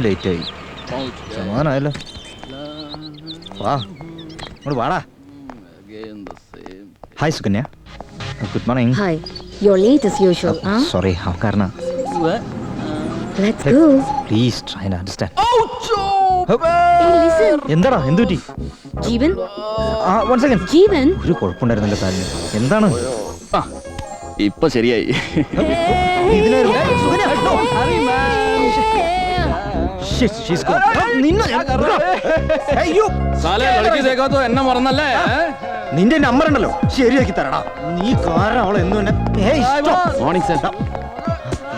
ലേറ്റായി. സമാധാനമായല്ലോ. വാ ഇങ്ങോട്ട് വാടാ. Hi Sukanya. Good morning. Hi. You're late as usual, huh? Sorry കാരണം. Let's go. Please try to understand. Hey, listen. എന്താടാ എന്തുപറ്റി? ജീവൻ. One second. ജീവൻ. ഒരു കുഴപ്പമുണ്ടായിരുന്നല്ലോ കാലിന്. എന്താണ്? ഇപ്പൊ ശരിയായി. എന്നെ മറന്നല്ലേ? നിന്റെ നമ്പർ ഉണ്ടല്ലോ ശരിയാക്കി തരടാ. നീ കാരണം അവളെ എന്നും morning sir.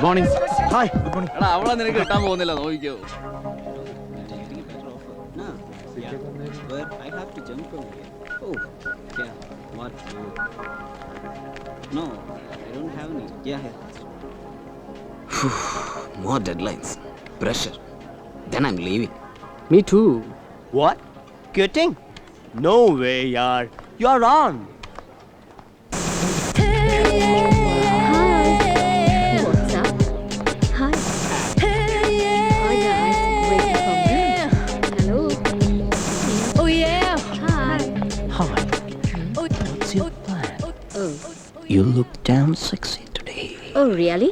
Morning. Hi good morning. അവളെ നിനക്ക് കിട്ടാൻ പോകുന്നില്ല, നോക്കിക്കോ. More deadlines, pressure. Then I'm leaving. Me too. What? Quitting? No way, yaar. You're on. Hi. What's up? Hi. Hi guys. Wait for me. Hello. Oh yeah. Hi. Hi. What's your plan? Oh. You look damn sexy today. Oh really?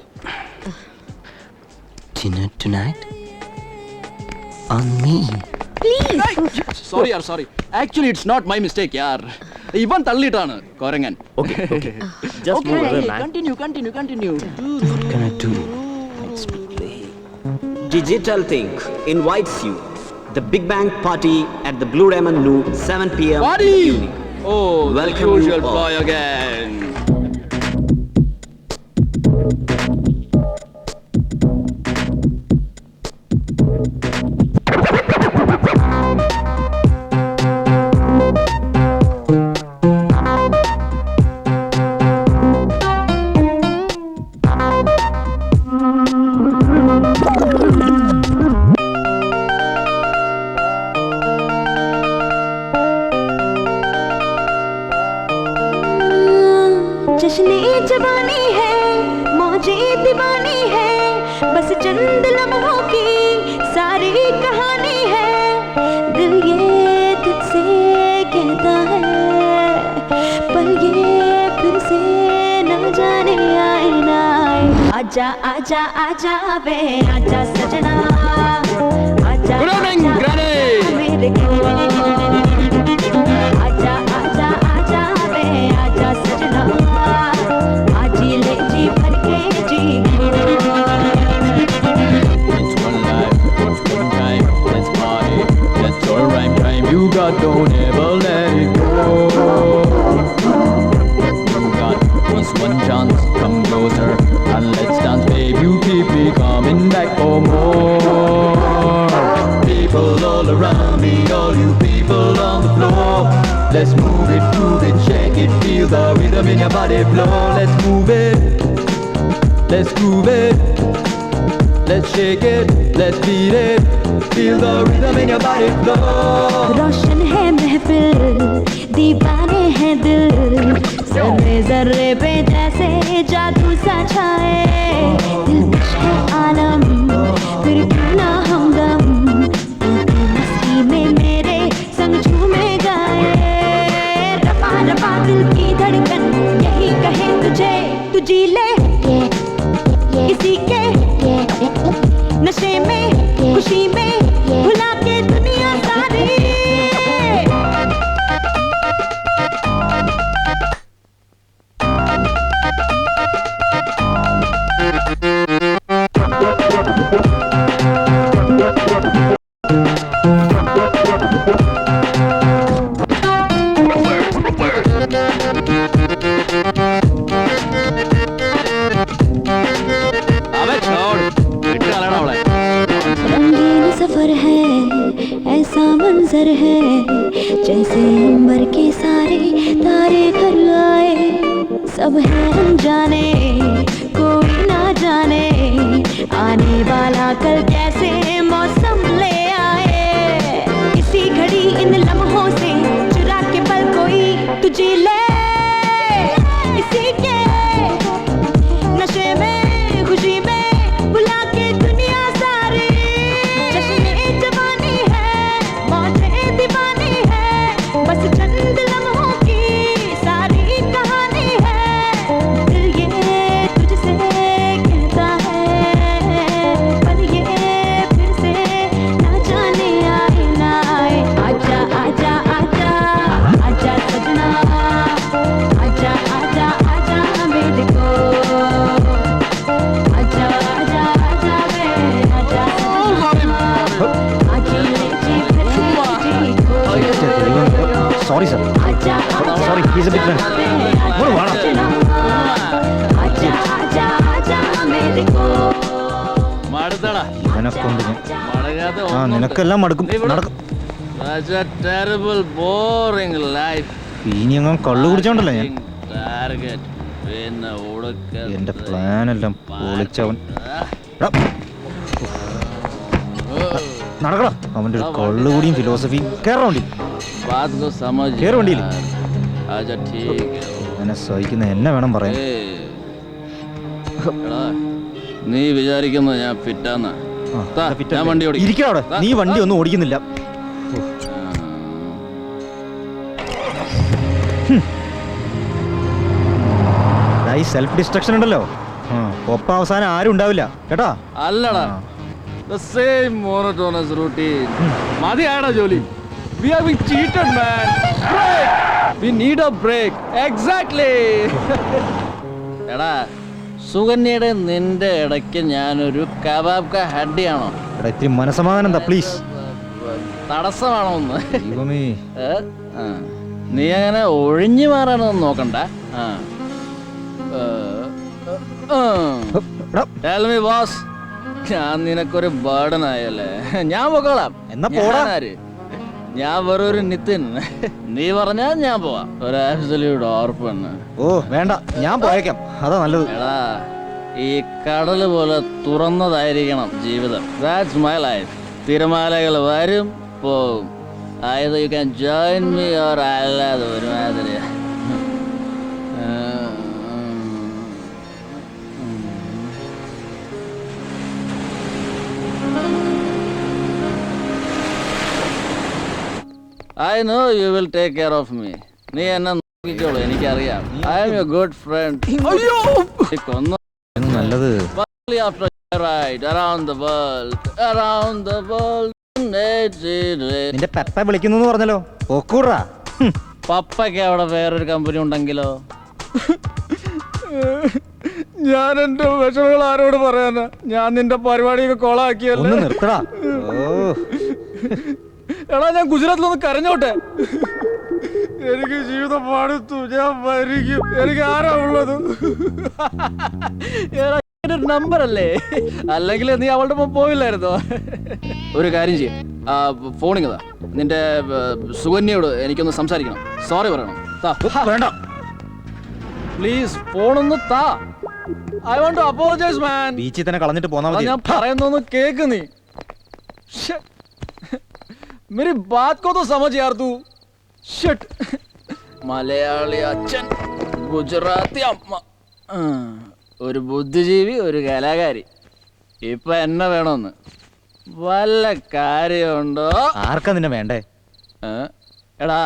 Dinner tonight? On me. Please. Sorry yaar, sorry. Actually it's not my mistake yaar. ഇവൻ തള്ളിയിട്ടാണ് കൊരങ്ങൻ. Okay, okay. Just move away, man. Continue. What can I do? Let's play. Digital Think invites you the Big Bang Party at the Blue Diamond Loo, 7 p.m. Party! evening. Oh, the Welcome usual you all. ploy again. जश्ने जवानी है, मौजे दीवानी है, बस चंद लम्हों की सारी कहानी है। दिल ये तुझसे कहता है, पर ये फिर से न जाने आए ना आए। आजा आजा आजा वे आजा सजना, आजा Good evening, Granny. मेरे आजा आजा आजा वे आजा सजना, आज ही ले जी भर के जी। It's one life, it's one time, let's party, that's all right time. You got, don't ever let it go. You got just one chance, come closer and let's dance, babe. You keep me coming back for more. People all around me, all you people on the floor. Let's move it, shake it, feel the rhythm in your body flow. Let's move it, let's groove it. Let's shake it, let's beat it, feel the rhythm in your body flow. रोशन है महफिल, दीवाने हैं दिल, ज़र्रे ज़र्रे पे जैसे जादू सा छाए दिलकश है आलम फिर क्यों ना हमदम मस्ती में मेरे संग झूमे गाए रपा रपा दिल की धड़कन यही कहे तुझे तू जी ले इसी के नशे में खुशी में भुला के दुनिया सारी रंगीन सफर है ऐसा मंजर है जैसे अंबर के सारे तारे घर आए सब है अनजाने कोई ना जाने आने वाला कल कैसे मौसम ले आए इसी घड़ी इन लम्हों से चुरा के पल कोई तुझे ले इसी के नशे में खुशी में भुला के दुनिया सारी जश्न जवानी है मौजे दीवानी है बस चंद लम्हों की सारी कहानी है दिल ये तुझसे कहता है पर ये फिर से ना जाने आए ना आए आजा आजा आजा आजा सजना आजा आजा आजा मेरे को आजा आजा आजा वे आजा आजी ले जी फिर से जी को സോറി സർ आजा sorry he's a big man आजा आजा आजा मेरे को മടുത്തടാ ഇവനെ കൊണ്ട് ഞാൻ മടങ്ങാതെ ആ നിനക്കെല്ലാം മടുക്കും നടക്കും Such a terrible, boring life. ഇനി അങ്ങ് കള്ളു കുടിച്ചോണ്ടല്ലോ ഞാൻ Target. പിന്നെ ഒടുക്കത്തെ എന്റെ പ്ലാൻ എല്ലാം പൊളിച്ചവൻ എടാ, നടക്കടാ അവന്റെ ഒരു കള്ളുകൂടിയും ഫിലോസഫിയും കേറാൻ വേണ്ടി बात को समझ കേറ് വണ്ടിയിൽ यार. आजा ठीक है. എന്നെ സഹിക്കുന്ന എന്നെ വേണം പറയാൻ ഏയ്. എടാ, നീ വിചാരിക്കുന്ന ഞാൻ ഫിറ്റാന്ന ആ, താ, എന്നാ fit ഞാൻ അല്ലേ? വണ്ടി ഓടിക്കാം. ഇരിക്കടാ അവിടെ. നീ വണ്ടി ഒന്നും ഓടിക്കുന്നില്ല ഈ സെൽഫ് ഡിസ്ട്രക്ഷൻ ഉണ്ടല്ലോ ഒപ്പം അവസാനം ആരും ഉണ്ടാവില്ല കേട്ടാ അല്ലടാ the same monotonous routine. മതിയാടാ ജോലി. We are being cheated, man. Break. We need a break. Exactly. എടാ സുകന്യയുടെ നിന്റെ ഇടയ്ക്ക് ഞാനൊരു കബാബ് ക ഹഡ്ഡിയാണോ എടാ ഇത്തിരി മനസമാധാനം എന്താ പ്ലീസ് തടസ്സമാണോ ഒന്ന് ദൈവമേ ഏ? ആ. നീ അങ്ങനെ ഒഴിഞ്ഞു മാറാനൊന്നും നോക്കണ്ട ആ. എടാ Tell me, boss. ഞാൻ നിനക്കൊരു ബേർഡൻ ആയല്ലേ ഞാൻ പോകോളാം എന്നാ പോടാ. ഞാനാര്? ഞാൻ വെറും ഒരു നിതിൻ നീ പറഞ്ഞാ ഞാൻ പോവാം ഒരു ആബ്സല്യൂട്ട് ഓർപ്പണ് ഓ വേണ്ട ഞാൻ പോയേക്കാം അതാ നല്ലത് എടാ ഈ കടല് പോലെ തുറന്നതായിരിക്കണം ജീവിതം ദാറ്റ്സ് മൈ ലൈഫ് തിരമാലകൾ വരും പോവും either you can join me or അല്ലാതെ ഒരുമാതിരി I know you will take care of me. നീ എന്നെ നോക്കിക്കോളൂ എനിക്കറിയാം. I am your good friend. അയ്യോ കൊന്നു നല്ലത് after a ride around the world. നിന്റെ പെപ്പ വിളിക്കുന്നു പറഞ്ഞല്ലോ പോക്കൂറാ പപ്പയ്ക്ക് അവിടെ വേറൊരു കമ്പനി ഉണ്ടെങ്കിലോ ഞാൻ എന്റെ വിഷമങ്ങൾ ആരോട് പറയാനാ ഞാൻ നിന്റെ പരിപാടിയൊക്കെ ഒന്ന് കൊളാക്കിയല്ലോ നിർത്തടാ ഓ എടാ ഞാൻ ഗുജറാത്തിലൊന്ന് കരഞ്ഞോട്ടെ എനിക്ക് ജീവിതം പാടുത്തു ഞാൻ മരിക്കും എനിക്ക് ആരാ ഉള്ളത് ഒരു നമ്പർ അല്ലേ അല്ലെങ്കിൽ നീ അവളുടെ ഒപ്പം പോയില്ലായിരുന്നോ ഒരു കാര്യം ചെയ്യും ഫോണിങ്ങതാ നിന്റെ സുകന്യയോട് എനിക്കൊന്ന് സംസാരിക്കണം സോറി പറയണം വേണ്ട പ്ലീസ് ഫോണൊന്ന് താ ഐ വാണ്ട് ടു അപ്പോളജൈസ് മാൻ ബീച്ചിൽ തന്നെ കളഞ്ഞിട്ട് പോന്നാ മതി ഞാൻ പറയുന്നൊന്ന് കേക്ക് നീ मेरी बात को तो समझ यार तू शिट മലയാളി അച്ഛൻ ഗുജറാത്തി അമ്മ ഒരു ബുദ്ധിജീവി, ഒരു കലാകാരി. ഇപ്പൊ എന്നെ വേണമെന്ന് വല്ല കാര്യമുണ്ടോ? ആർക്കാ നിന്നെ വേണ്ടേ? എടാ,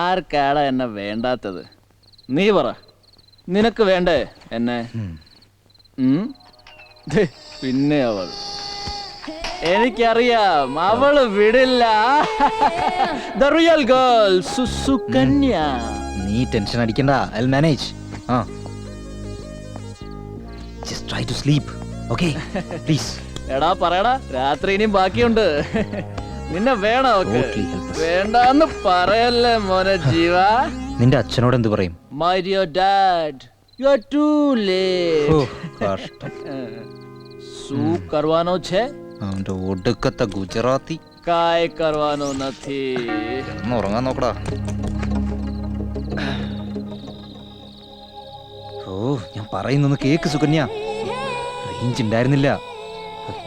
ആർക്കാടാ എന്നെ വേണ്ടാത്തത്? നീ പറ, നിനക്ക് വേണ്ടേ എന്നെ? പിന്നെ അവൾ, എനിക്കറിയാം അവള് വിടില്ല. The real girl, സുസുകന്യ. നീ ടെൻഷൻ അടിക്കണ്ട, I'll manage. Just try to sleep, okay? Please. എടാ പറയടാ, രാത്രി ഇനിയും ബാക്കിയുണ്ട്. നിന്നെ വേണോ? Totally helpless. വേണ്ടാന്ന് പറയല്ലേ മോനെ ജീവ. നിന്റെ അച്ഛനോട് എന്ത് പറയും? My dear dad, you are too late. കഷ്ടം. സൂ કરવાનો છે? അവന്റെ ഒടുക്കത്തെ ഗുജറാത്തി. કાય કરવાનો નથી. ഒന്ന് ഉറങ്ങാൻ നോക്കടാ. ഞാൻ പറയുന്നൊന്ന് കേക്ക് സുകന്യ. റേഞ്ച് ഉണ്ടായിരുന്നില്ല,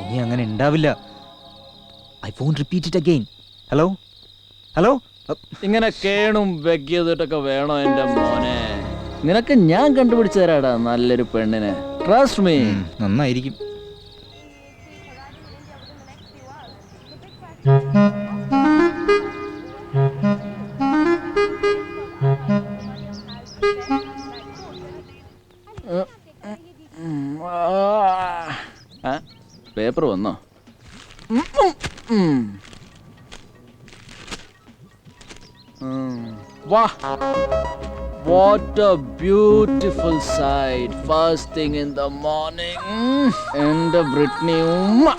ഇനി അങ്ങനെ ഉണ്ടാവില്ല. I won't repeat it again. Hello hello. ഇങ്ങനെ കേണും വെക്കിയതിട്ടൊക്കെ വേണോ എന്റെ മോനെ? നിനക്ക് ഞാൻ കണ്ടുപിടിച്ചു തരാടാ നല്ലൊരു പെണ്ണിനെ. Trust me. നന്നായിരിക്കും. പേപ്പർ വന്നോ? വാ, what a beautiful sight first thing in the morning. എൻ്റെ ബ്രിട്നി ഉമ്മ.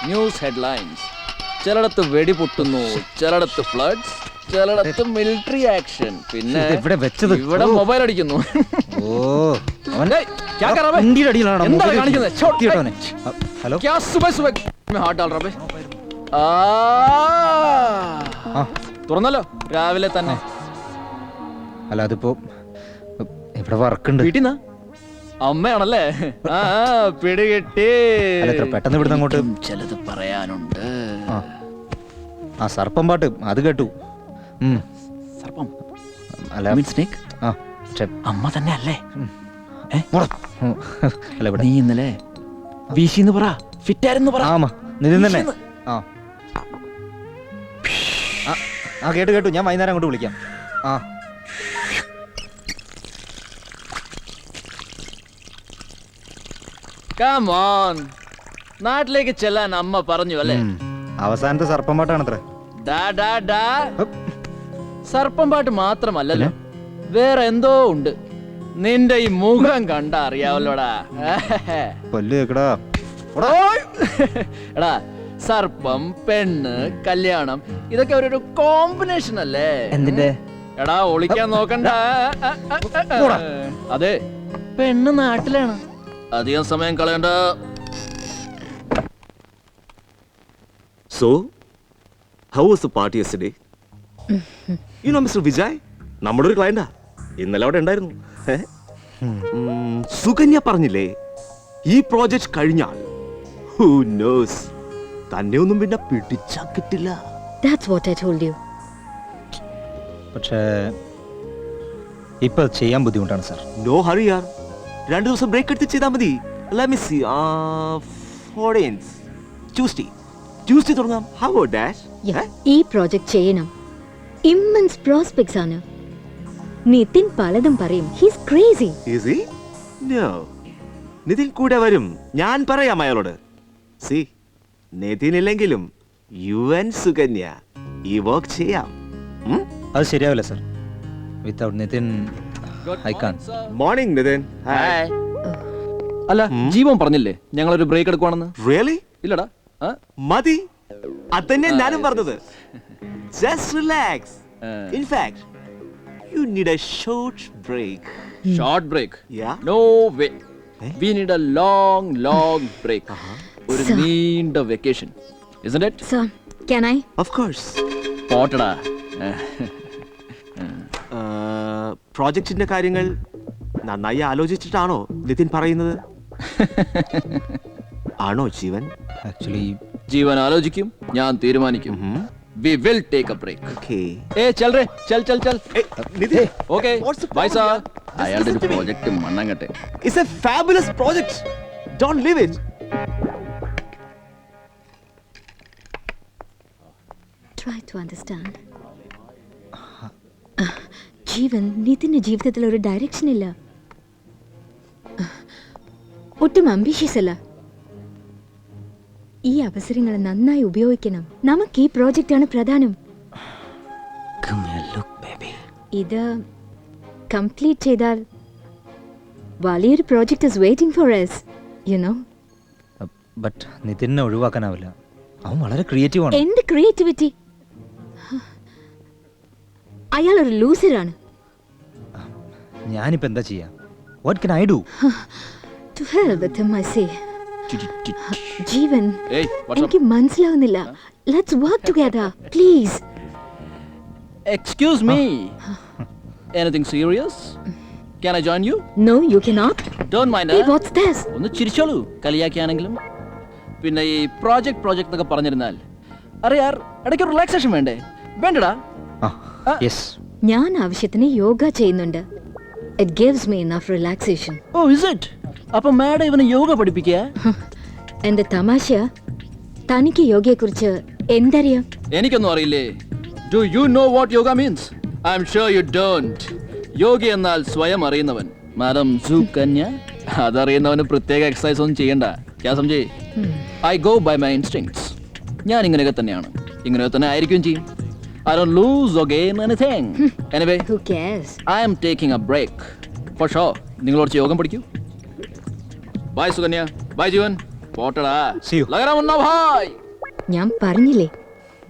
News headlines. ചിലടത്ത് വെടിപൊട്ടുന്നു, ചിലടത്ത് ഫ്ലഡ്സ്, ചിലടത്ത് മിലിറ്ററി ആക്ഷൻ, പിന്നെ ഇവിടെ വെച്ചത് ഇവിടെ മൊബൈൽ അടിക്കുന്നു. ഹലോ. തുറന്നല്ലോ രാവിലെ തന്നെ. അല്ല, അതിപ്പോ ഇവിടെ വർക്കുണ്ട്. വീട്ടിൽ അമ്മയാണല്ലേ? പിടികിട്ടി. പെട്ടെന്ന് ഇവിടുന്ന് അങ്ങോട്ട് ചിലത് പറയാനുണ്ട്. ആ സർപ്പം പാട്ട് അത് കേട്ടു. സർപ്പം അല്ല, സ്നേക്ക്. അമ്മ തന്നെ അല്ലേ? അല്ല, ഇവിടെ നീ ഇന്നലെ വീശിന്ന് പറ, ഫിറ്റായിരുന്നു പറ. ആമാ നിതിൻ തന്നെ. ആ കേട്ടു കേട്ടു. ഞാൻ വൈകുന്നേരം അങ്ങോട്ട് വിളിക്കാം. Come on. നാട്ടിലേക്ക് ചെല്ലാൻ അമ്മ പറഞ്ഞു അല്ലേ? അവസാനത്തെ സർപ്പം പാട്ടാണത്രേ. സർപ്പം പാട്ട് മാത്രമല്ലല്ലോ, വേറെ എന്തോ ഉണ്ട്. നിന്റെ ഈ മുഖം കണ്ട അറിയാവല്ലോടാ. എടാ, സർപ്പം, പെണ്ണ്, കല്യാണം, ഇതൊക്കെ ഒരു കോമ്പിനേഷൻ അല്ലേ? എന്തിന്റെ? എടാ, ഒളിക്കാൻ നോക്കണ്ട. അതെ, പെണ്ണ് നാട്ടിലാണ്. അധികം സമയം കളയണ്ട. So, how was the party yesterday? You know Mr. Vijay? നമ്മുടെ ഒരു ക്ലയന്റാ. ഇന്നലെ അവിടെ ഉണ്ടായിരുന്നു. സുകന്യ പറഞ്ഞില്ലേ, ഈ പ്രോജക്റ്റ് കഴിഞ്ഞാൽ who knows, തന്നെ ഒന്നും പിന്നെ പിടിച്ചാ കിട്ടില്ല. That's what I told you. പക്ഷേ ഇപ്പൊ ചെയ്യാൻ ബുദ്ധിമുട്ടാണ് സാർ. No hurry yaar. 2 ദിവസം ബ്രേക്ക് എടുത്ത് ചെയ്താൽ മതി. Let me see. 14th Tuesday തുടങ്ങാം. How about that? ഈ പ്രോജക്റ്റ് ചെയ്യണം. ഇമ്മൻസ് പ്രോസ്പെക്ട്സ് ആണ്. നിതിൻ പലതും പറയും. He's crazy. Is he? No. Nitin കൂടെ വരും. ഞാൻ പറയാം അയാളോട്. See, നിതിൻ ഇല്ലെങ്കിലും UN സുകന്യ ഈ വർക്ക് ചെയ്യാം. അത് ശരിയാവില്ല sir. Without Nithin I can. Morning Nithin. Hi. അല്ല, ജീവൻ പറഞ്ഞില്ലേ ഞങ്ങളൊരു ബ്രേക്ക് എടുക്കുവാണെന്ന്? Really? ഇല്ലടാ. മതി, അതന്നെ ഞാനും പറഞ്ഞത്. Just relax. In fact, you need a short break. Short break? Yeah. No way. We need a long break. ഒരു നീണ്ട vacation, isn't it? Sir, can I? Of course. പോട്ടടാ. പ്രോജക്റ്റിന്റെ കാര്യങ്ങൾ നന്നായി ആലോചിച്ചിട്ടാണോ നിതിൻ പറയുന്നത്? ആണോ ജീവൻ? ആക്ച്വലി ജീവൻ ആലോചിക്കും, ഞാൻ തീരുമാനിക്കും. We will take a break. Okay. ഏ ചൽ റേ ചൽ ചൽ ചൽ. Hey, Nitin. Okay What's the bye sir. problem, yeah? Just അയാളുടെ ഒരു listen to me. പ്രോജക്റ്റ് മണ്ണങ്ങട്ടെ. It's a fabulous project. Don't leave it. Try to understand. ജീവൻ, നിതിന്റെ ജീവിതത്തിൽ ഒരു ഡയറക്ഷൻ ഇല്ല. ഒട്ടും അംബീഷ്യസ് അല്ല. ഈ അവസരങ്ങൾ നന്നായി ഉപയോഗിക്കണം. നമുക്ക് ഈ പ്രോജക്റ്റ് ആണ് പ്രധാനം. ഇത് കംപ്ലീറ്റ് ചെയ്താൽ വലിയൊരു project is waiting for us, you know. But നിതിനെ ഒഴിവാക്കാനാവില്ല. അവൻ വളരെ ക്രിയേറ്റീവ് ആണ്. എന്ത് ക്രിയേറ്റിവിറ്റി? അയാൾ ഒരു ലൂസറാണ്. ഞാനിപ്പോ എന്താ ചെയ്യാ? What can I do? To hell with him, I say. ജീവൻ, ഏയ് what's up? എനിക്ക് മനസ്സിലാവുന്നില്ല. Let's work together, please. Excuse me. Anything serious? Can I join you? No, you cannot. Don't mind. Hey, what's this? ഒന്ന് ചിരിച്ചോളൂ, കളിയാക്കിയാണെങ്കിലും. പിന്നെ ഈ project എന്നൊക്കെ പറഞ്ഞിരുന്നാൽ അറിയാർ ഇടയ്ക്ക് relaxation വേണ്ടേ? വേണ്ടടാ. യെസ്. ഞാൻ ആവശ്യത്തിന് യോഗ ചെയ്യുന്നുണ്ട്. It gives me enough relaxation. Oh, is it? അപ്പൊ മാഡം ഇവനെ യോഗ പഠിപ്പിക്കുക? എന്റെ തമാശ, തനിക്ക് യോഗയെക്കുറിച്ച് എന്തറിയാം? എനിക്കൊന്നും അറിയില്ലേ. Do you know what yoga means? I'm sure you don't. യോഗി എന്നാൽ സ്വയം അറിയുന്നവൻ. മാഡം സുകന്യ, അതറിയുന്നവന് പ്രത്യേക എക്സസൈസ് ഒന്നും ചെയ്യണ്ട. ഞാൻ സംജേ, I go by my instincts. ഞാൻ ഇങ്ങനെയൊക്കെ തന്നെയാണ്, ഇങ്ങനെയൊക്കെ തന്നെ ആയിരിക്കും ചെയ്യും. I don't lose or gain anything. Anyway, Who cares? I am taking a break. For sure. നിങ്ങൾ കുറച്ച് യോഗം പഠിക്കൂ. Bye Sukanya. Bye Jeevan. പോട്ടടാ. See you. ലഗരാമണ്ണ bhai. ഞാൻ പറഞ്ഞില്ലേ,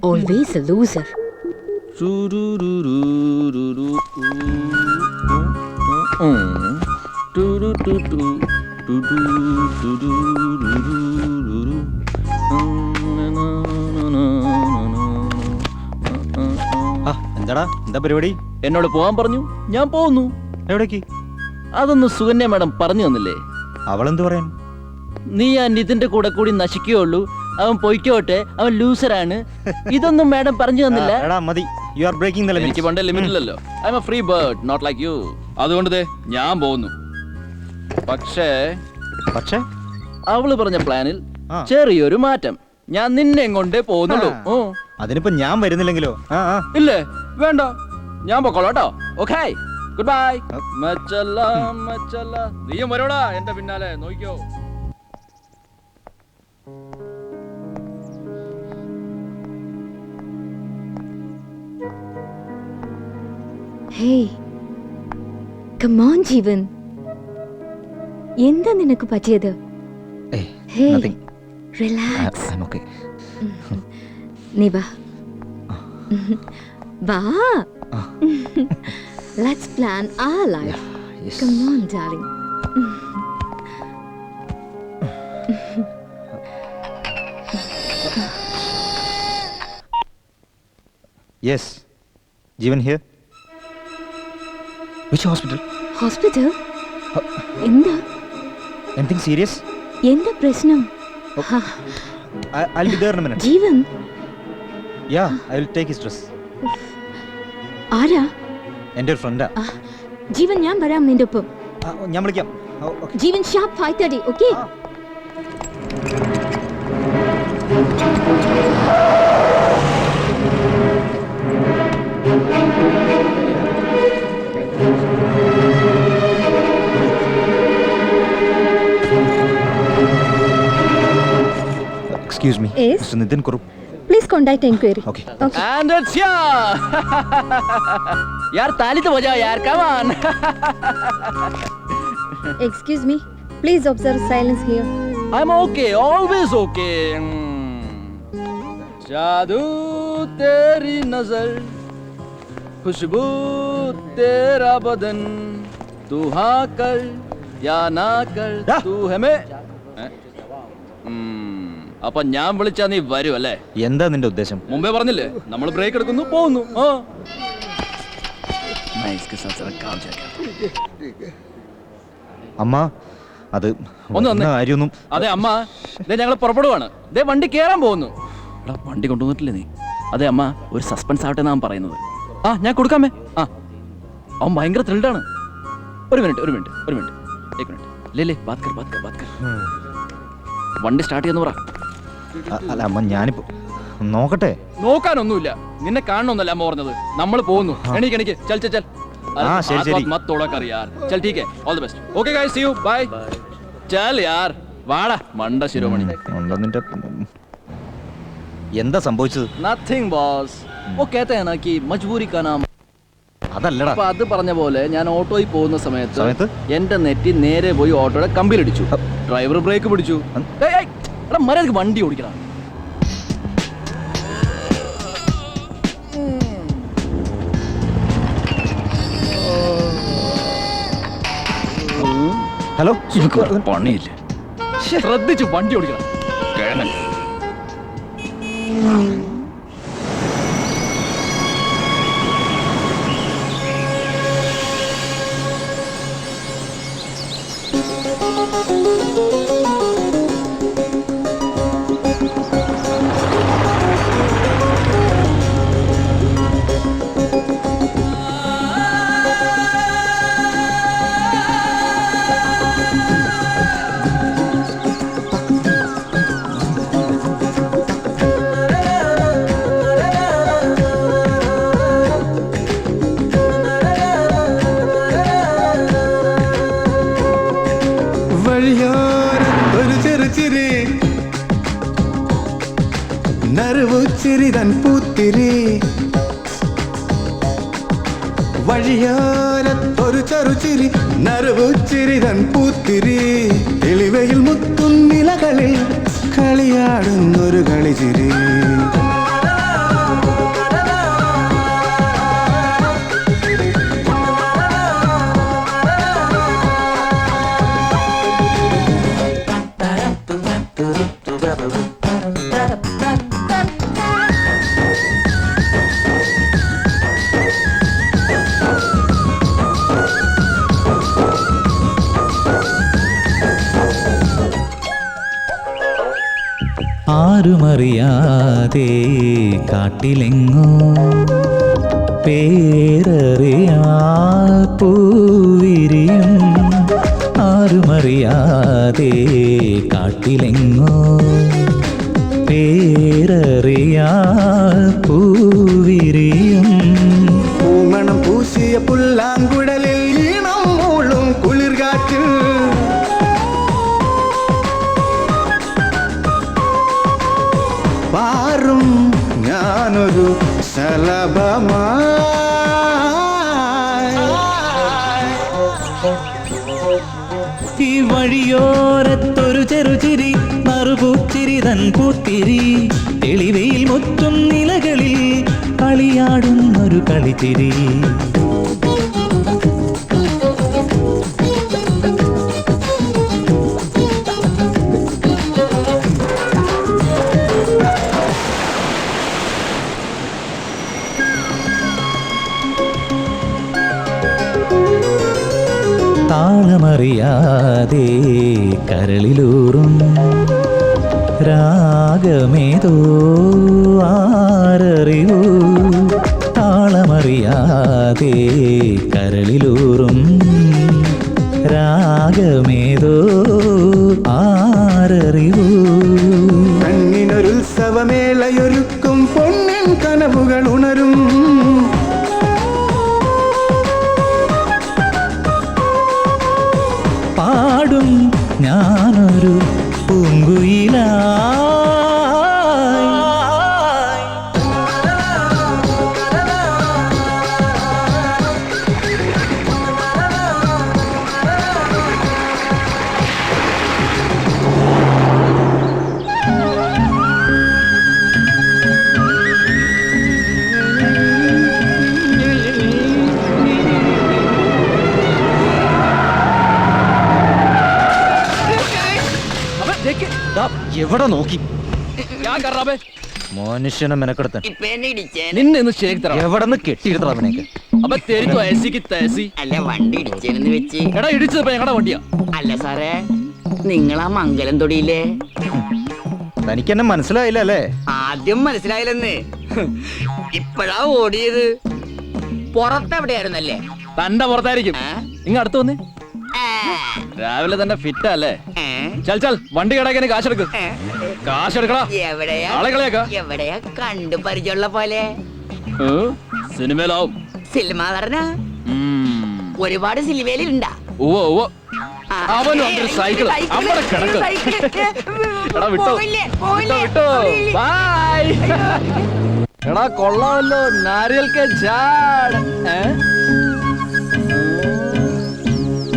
ഓൾവേസ് എ ലൂസർ. എന്താടാ, എന്താ പരിപാടി? എന്നോട് പോവാൻ പറഞ്ഞു, ഞാൻ പോകുന്നു. എവിടേക്ക്? അതൊന്ന് സുകന്യ മാഡം പറഞ്ഞു തന്നില്ലേ? അവളെന്ത് പറയാൻ? നീ ആ നിതിന്റെ കൂടെ കൂടി നശിക്കുകയുള്ളൂ, അവൻ പൊയ്ക്കോട്ടെ, അവൻ ലൂസറാണ്, ഇതൊന്നും മാഡം പറഞ്ഞു തന്നില്ല. എടാ മതി, you are breaking the limit. എനിക്ക് പണ്ടേ ലിമിറ്റ് ഇല്ലല്ലോ. I am a free bird, not like you. അതുകൊണ്ട് ദേ ഞാൻ പോകുന്നു. പക്ഷേ അവള് പറഞ്ഞ പ്ലാനിൽ ചെറിയൊരു മാറ്റം. ഞാൻ നിന്നെ കൊണ്ടേ പോകുന്നുള്ളൂ. അതിനിപ്പോ ഞാൻ വരുന്നില്ലെങ്കിലോ? ഇല്ലേ, വേണ്ട, ഞാൻ പൊക്കോളാട്ടോ. Okay, goodbye. മച്ചല്ല മച്ചല്ല, നീയും വരോടാ എന്റെ പിന്നാലെ, നോക്കിക്കോ. Hey, come on ജീവൻ, എന്താ നിനക്ക് പറ്റിയത്? Hey, relax. I'm okay. നീ വാ. വാ. Let's plan our life. Yes. Come on, darling. Yes. Jeevan here. Which hospital? Hospital? എന്താ? Anything serious? എന്താ പ്രശ്നം? I'll be there in a minute. Jeevan. Yeah, I will take his dress. ആരാ? എൻ്റെ ഒരു ഫ്രണ്ടാ. ജീവൻ, ഞാൻ വരാം നിന്റെ ഒപ്പം. ഞാൻ വിളിക്കാം. Jeevan, sharp 5:30, okay? Excuse me. Yes? Mr. Nitin Kurup. Please contact inquiry. Okay. And it's here. यार ताली तो बजाओ यार, come on. Excuse me. Please observe silence here. I'm okay, always okay. जादू तेरी नजर, खुशबू तेरा बदन, तू हाँ कर या ना कर, तू हमें. അപ്പൊ ഞാൻ വിളിച്ചാ നീ വരും അല്ലേ? എന്താ നിന്റെ ഉദ്ദേശം? മുമ്പേ പറഞ്ഞില്ലേ, നമ്മൾ ബ്രേക്ക് എടുക്കുന്നു, പോകുന്നു. मैं इसके साथ जरा काम चेक അമ്മ അത് ഒന്ന് വന്നേ. കാര്യമൊന്നും അതെ അമ്മ, ദേ ഞങ്ങൾ പുറപ്പെടുവാണ്. ദേ വണ്ടി കേറാൻ പോകുന്നു. എടാ വണ്ടി കൊണ്ടുവന്നിട്ടില്ലേ നീ? അതെ അമ്മ, ഒരു സസ്പെൻസ് ആവട്ടെ എന്നാ പറയുന്നത്. ആ ഞാൻ കൊടുക്കാമേ. ആ അവൻ ഭയങ്കര ത്രില്ഡാണ്. ഒരു മിനിറ്റ് ലേ ബാത് കർ വണ്ടി സ്റ്റാർട്ട് ചെയ്യുന്ന പറ. അല്ല അമ്മ ഞാനിപ്പോ നോക്കട്ടെ. നോക്കാനൊന്നുമില്ല, നിന്നെ കാണണമെന്നല്ല അമ്മ പറഞ്ഞത്. നമ്മൾ പോകുന്നു. എണീക്ക് ചൽ ചൽ ചൽ. हाँ, ശരി. मत तोड़ा कर यार. चल ठीक है, all the best. Okay guys, see you, bye. चल यार, വാടാ മണ്ട ശിരോമണി. നിന്റെ എന്താ സംഭവിച്ചത്? Nothing boss. वो कहते हैं ना कि मजबूरी का नाम. അതല്ലടാ. അപ്പൊ അത് പറഞ്ഞ പോലെ ഞാൻ ഓട്ടോയിൽ പോകുന്ന സമയത്ത് എന്റെ നെറ്റി നേരെ പോയി ഓട്ടോയുടെ കമ്പിയിലിടിച്ചു. ഡ്രൈവർ ബ്രേക്ക് പിടിച്ചു. എടാ മര്യാദക്ക് വണ്ടി ഓടിക്കണം. ഹലോ, പണിയില്ല, ശ്രദ്ധിച്ചു വണ്ടി ഓടിക്കണം. കിഴങ്ങൻ. നറുവുച്ചിരിതൻ പൂത്തിരി വഴിയോരത്തൊരു ചെറുചിരി നറുവുച്ചിരിതൻ പൂത്തിരി തെളിവയിൽ മുത്തും നിലകളിൽ കളിയാടുന്നൊരു കളിച്ചിരി ആരുമറിയാതെ കാട്ടിലെങ്ങോ പേരറിയാ പൂവിരിയും ആരുമറിയാതെ കാട്ടിലെങ്ങോ പേരറിയാ പൂവിരിയും പൂമണം പൂശിയ പുല്ലാങ്കുഴലിൽ ഈണം മൂളും കുളിർകാറ്റിൽ പാറും ഞാനൊരു ശലഭമായി ഈ വഴിയോരത്തൊരു ചെറുചിരി മറുപൂച്ചിരി തൻ പൂത്തിരി തെളിവയിൽ മുത്തും നിലകളിൽ കളിയാടുന്നൊരു കളിച്ചിരി താളമറിയാതെ കരളിലൂറും രാഗമേതോ ആരറിവൂ താളമറിയാതെ കരളിലൂറും രാഗമേതോ ആരറിവൂ കണ്ണിനൊരുത്സവമേളയൊരുക്കും പൊന്നിൻ കനവുകൾ ഉണരും പാടും ഞാനൊരു പൂങ്കുയിലായി എവിടെ നോക്കി क्या कर रहा बे? മനുഷ്യനെ മെനക്കെടുത്താൻ നിന്നെ ഒന്ന് ശരിയാക്കി തരാം. എവിടെ നിന്ന് കെട്ടിയെടുത്തത് അവനെയൊക്കെ? അപ്പൊ തെരിച്ചു ഏസിക്ക് തേസി. അല്ല വണ്ടി ഇടിച്ചെന്ന് വെച്ച്. എടാ ഇടിച്ചത് ഞങ്ങളുടെ വണ്ടിയാ. അല്ല സാറേ, നിങ്ങളാ മംഗലം തൊടിയില്ലേ? തനിക്കെന്നെ മനസ്സിലായില്ല അല്ലേ? ആദ്യം മനസ്സിലായില്ലെന്ന്, ഇപ്പഴാ ഓടിയത്. പുറത്തെവിടെയായിരുന്നല്ലേ? തന്റെ പുറത്തായിരിക്കും. ഇങ്ങ അടുത്ത് വന്നേ. രാവിലെ തന്നെ ഫിറ്റ് അല്ലേ? ചൽ ചൽ വണ്ടി കിടക്കാൻ കാശെടുക്ക്. കാശെടുക്കടാ. എവിടെയാ കണ്ടു പരിചയമുള്ള പോലെ? സിനിമയിലാവും. സിനിമ പറഞ്ഞ ഒരുപാട് സിനിമയിലുണ്ടാ? അവൻ വന്നൊരു സൈക്കിൾ അവിടെ കിടക്ക്. എടാ വിട്ടോ വിട്ടോ. ബൈ. എടാ കൊള്ളാമല്ലോ. നാരിയൽ കെ ഝാഡ്.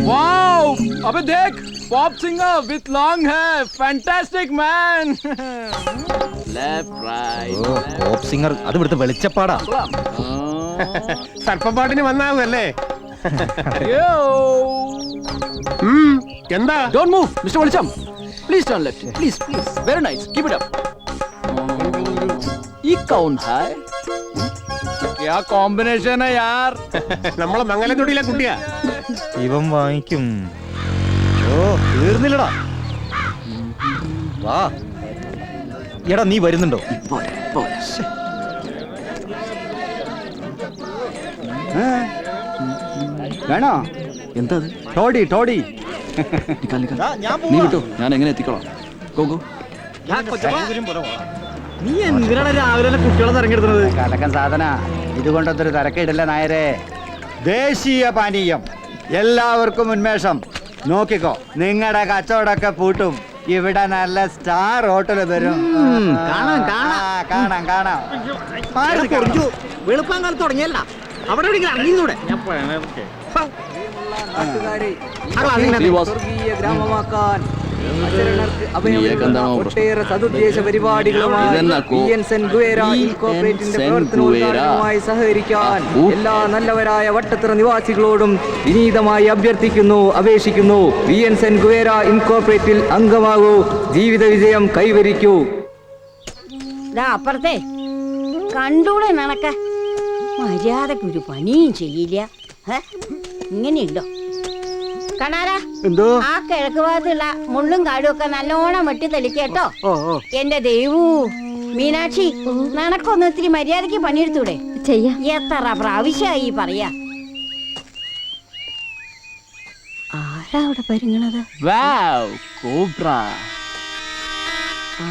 वाओ अबे देख pop singer with long hair fantastic man left right pop singer അത് ഇവിടുത്തെ വെളിച്ചപ്പാടാ. സർപ്പപ്പാട്ടിന് വന്നാവല്ലേ? എന്താ? डोंट मूव मिस्टर വെളിച്ചം. Please turn left please please very nice keep it up. ये कौन है? क्या कॉम्बिनेशन है यार? നമ്മളെ മംഗലം തൊടിയിലെ കുട്ടിയാ. ഇവൻ വാങ്ങിക്കും. ഓ തീർന്നില്ലടാ. വാ എടാ നീ വരുന്നുണ്ടോ? വേണോ? എന്താ ടോഡി ടോഡി? നീ വിട്ടോ, ഞാൻ എങ്ങനെ എത്തിക്കോളാം. Go go. നീ എന്തിനാണ് രാവിലെ തന്നെ കുട്ടികളെ തിരഞ്ഞെടുക്കുന്നത്? കലക്കൻ സാധന ഇതുകൊണ്ടൊരു തിരക്കിടില്ല നായരെ. ദേശീയ പാനീയം, എല്ലാവർക്കും ഉന്മേഷം. നോക്കിക്കോ, നിങ്ങളുടെ കച്ചവടമൊക്കെ പൂട്ടും. ഇവിടെ നല്ല സ്റ്റാർ ഹോട്ടൽ വരും. കാണാം കാണാം. വെളുപ്പാൻ കാലത്ത് തുടങ്ങിയല്ല, അവിടെ ഇറങ്ങിന്നൂടെ? ഗ്രാമമാക്കാൻ ഒട്ടേറെ സതുദ്ദേശ പരിപാടികളുമായി സഹകരിക്കാൻ എല്ലാ നല്ലവരായ വട്ടത്തറ നിവാസികളോടും വിനീതമായി അഭ്യർത്ഥിക്കുന്നു, അപേക്ഷിക്കുന്നു. വിഎൻസൻ ഗുവേര ഇൻകോർപ്പറേറ്റിൽ അംഗമാകൂ, ജീവിത വിജയം കൈവരിക്കൂ. അപ്പുറത്തെ കണ്ടൂടെ നടക്ക മര്യാദക്ക് ഒരു പണിയും ചെയ്യില്ല. ഇങ്ങനെയുണ്ടോ കണാരാ? ആ കിഴക്ക് ഭാഗത്തുള്ള മുള്ളും കാടും ഒക്കെ നല്ലോണം വെട്ടി തെളിക്കേട്ടോ. എന്റെ ദേവൂ മീനാക്ഷി, നിനക്കൊന്ന് ഇത്തിരി മര്യാദക്ക് പണിയെടുത്തൂടെ? ചെയ്യാം. എത്ര പ്രാവശ്യമായി പറയാ. ആരാ അവിടെ പരിങ്ങണത്?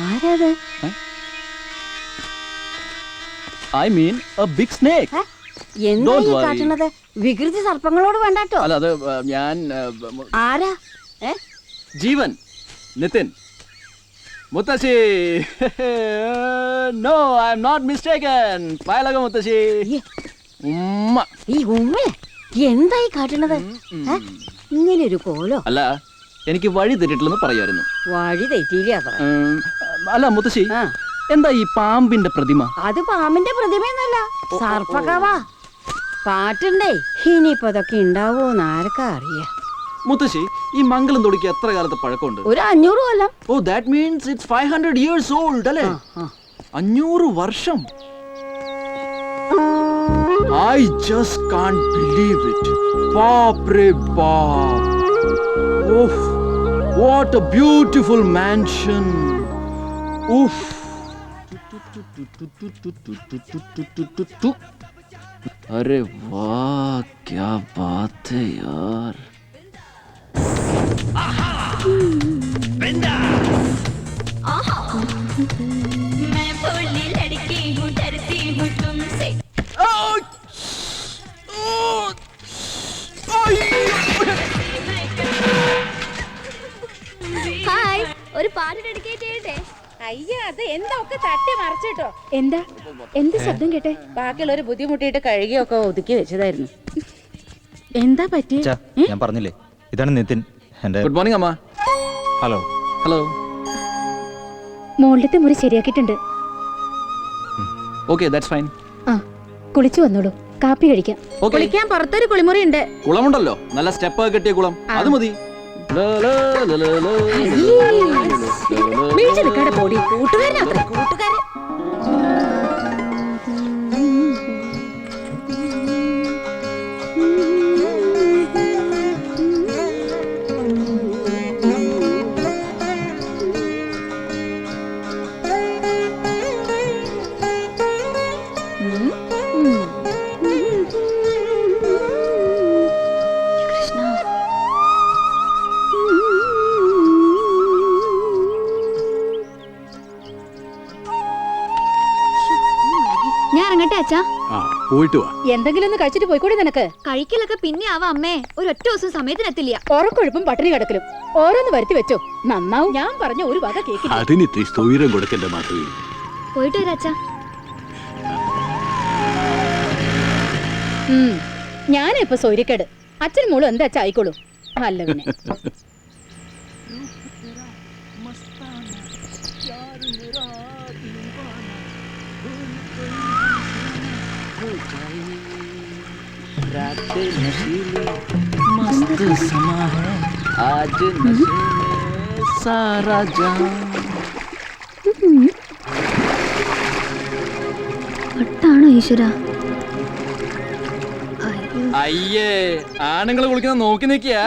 ആരാത്? I mean a big snake. എന്താ ഈ കാട്ടണത്? വികൃതി സർപ്പങ്ങളോട് വേണ്ടാട്ടോ. അല്ല അത് ഞാൻ ആരാ? ജീവൻ നിതിൻ മുത്തശ്ശി. No I am not mistaken. പായലക മുത്തശ്ശി. ഉമ്മ. ഈ ഉമ്മ എന്താ ഈ കാട്ടണത്? ഇങ്ങനെ ഒരു കോലോ? അല്ല എനിക്ക് വഴി തെറ്റിട്ടില്ലെന്ന് പറയുമായിരുന്നു. വഴി തെറ്റിയില്ല. അല്ല മുത്തശ്ശി, എന്താ ഈ പാമ്പിന്റെ പ്രതിമ? അത് പാമ്പിന്റെ പ്രതിമയൊന്നല്ല, സർപ്പകവാ. പാട്ടുണ്ടേ, ഇനിയിപ്പോ അതൊക്കെ ഉണ്ടാവോന്ന് ആർക്കാ അറിയാം. മുത്തശ്ശി, ഈ മംഗലം തൊടിക്ക് എത്ര കാലത്തെ പഴക്കമുണ്ട്? ഒരു 500 കൊല്ലം. Oh that means it's 500 years old അല്ലേ? 500 വർഷം. I just can't believe it. Baap re baap. Oof. What a beautiful mansion. Oof. अरे वाह, क्या बात है यार. मैं भोली लड़की हूँ, डरती हूँ तुमसे. ഹായ്, ഒരു പാട്ട് ഡെഡിക്കേറ്റ് ചെയ്യട്ടെ? അയ്യ, അത് എന്താ ഒക്കെ തട്ടി മറിച്ചിട്ടോ? എന്താ എന്ത് ശബ്ദം കേട്ടെ? ബാക്കിയുള്ളവര് ബുദ്ധിമുട്ടിയിട്ട് കഴുകിയൊക്കെ ഒതുക്കി വെച്ചതായിരുന്നു. എന്താ പറ്റി? ഞാൻ പറഞ്ഞില്ലേ, ഇതാണ് നിതിൻ. ഗുഡ് മോർണിംഗ് അമ്മ. ഹലോ. ഹലോ. മോളിലത്തെ മുറി ശരിയാക്കിയിട്ടുണ്ട്. Okay, that's fine. ആ, കുളിച്ചു വന്നോളൂ, കാപ്പി കഴിക്കാം. കുളിക്കാൻ പുറത്തൊരു കുളിമുറി ഉണ്ട്. കുളമുണ്ടല്ലോ, നല്ല സ്റ്റെപ്പ് കെട്ടിയ കുളം, അത് മതി. പോടി, കൂട്ടുകാരനത്ര കൂട്ടുകാരൻ. അച്ഛാ. പോയിട്ട് വാ. എന്തെങ്കിലും ഒന്ന് കഴിച്ചിട്ട് പോയിക്കൂടി നിനക്ക്? കഴിക്കലൊക്കെ പിന്നെ ആവാ അമ്മേ. ഒരു ഒറ്റ ദിവസം സമയത്തിനെത്തില്ല. ഉറക്കൊഴുപ്പും പട്ടിണി കിടക്കലും ഓരോന്ന് വരുത്തി വെച്ചോ. നന്നാവും. ഞാൻ പറഞ്ഞ ഒരു വക കേക്കില്ല. അതിന് ഇത്തിരി സ്ഥൂരം കൊടുക്കണ്ട മാധവി. പോയിട്ട് വരാ അച്ഛാ. ഞാനിപ്പോ സൗര്യക്കേട്. അച്ഛനും മോളും എന്താ അച്ഛാ ആയിക്കോളൂ. അല്ല പിന്നെ मस्त समा है आज नशे में सारा जहां. ഒട്ടാണോ ഈശ്വര? അയ്യേ, ആണുങ്ങൾ കുളിക്കുന്ന നോക്കി നിൽക്കിയ.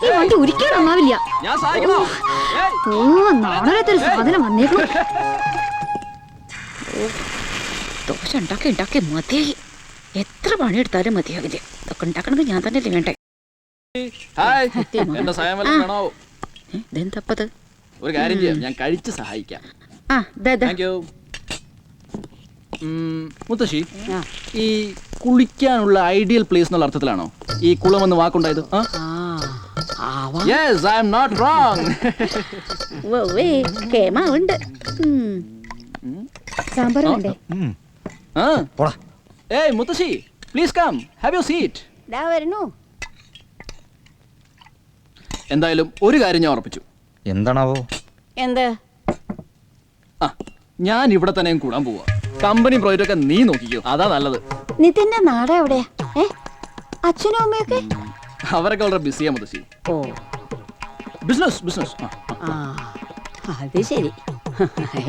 ഈ വണ്ടി ഒരിക്കലും നന്നാവില്ല. ഞാൻ സഹായിക്കണോ? നാളെ സാധനം വന്നേക്കും. ദോശ ഉണ്ടാക്കി മതിയായി. എത്ര പണിയെടുത്താലും മതിയാകില്ല. ഇതൊക്കെ ഉണ്ടാക്കണമെങ്കിൽ ഞാൻ തന്നെ വേണ്ടേ. എന്റെ സഹായം വല്ലതും വേണോ? ഇതെന്തപ്പത്? ഒരു കാര്യം ചെയ്യാം, ഞാൻ കഴിച്ച് സഹായിക്കാം. Thank you. മുത്തശ്ശി, ഈ കുളിക്കാനുള്ള ഐഡിയൽ പ്ലേസ് എന്നുള്ള അർത്ഥത്തിലാണോ ഈ കുളം എന്ന് വാക്കുണ്ടായത്? Yes, I am not wrong. കേമാവുണ്ട്. സാമ്പാർ വേണ്ടേ? ഏയ് മുത്തശ്ശി, please come, have your seat. എന്തായാലും ഒരു കാര്യം ഞാൻ ഉറപ്പിച്ചു. എന്താണാവോ? എന്ത്? ഞാൻ ഇവിടെ തന്നെ കൂടാൻ പോവാ. കമ്പനി പ്രോജക്റ്റ് ഒക്കെ നീ നോക്കിക്കോ, അതാ നല്ലത്. നിതിന്റെ നാട് എവിടെയാ? അച്ഛനും അമ്മയൊക്കെ? അവരൊക്കെ വളരെ ബിസിയാ മുത്തശ്ശി. ഓ, ബിസിനസ്. അത് ശരി.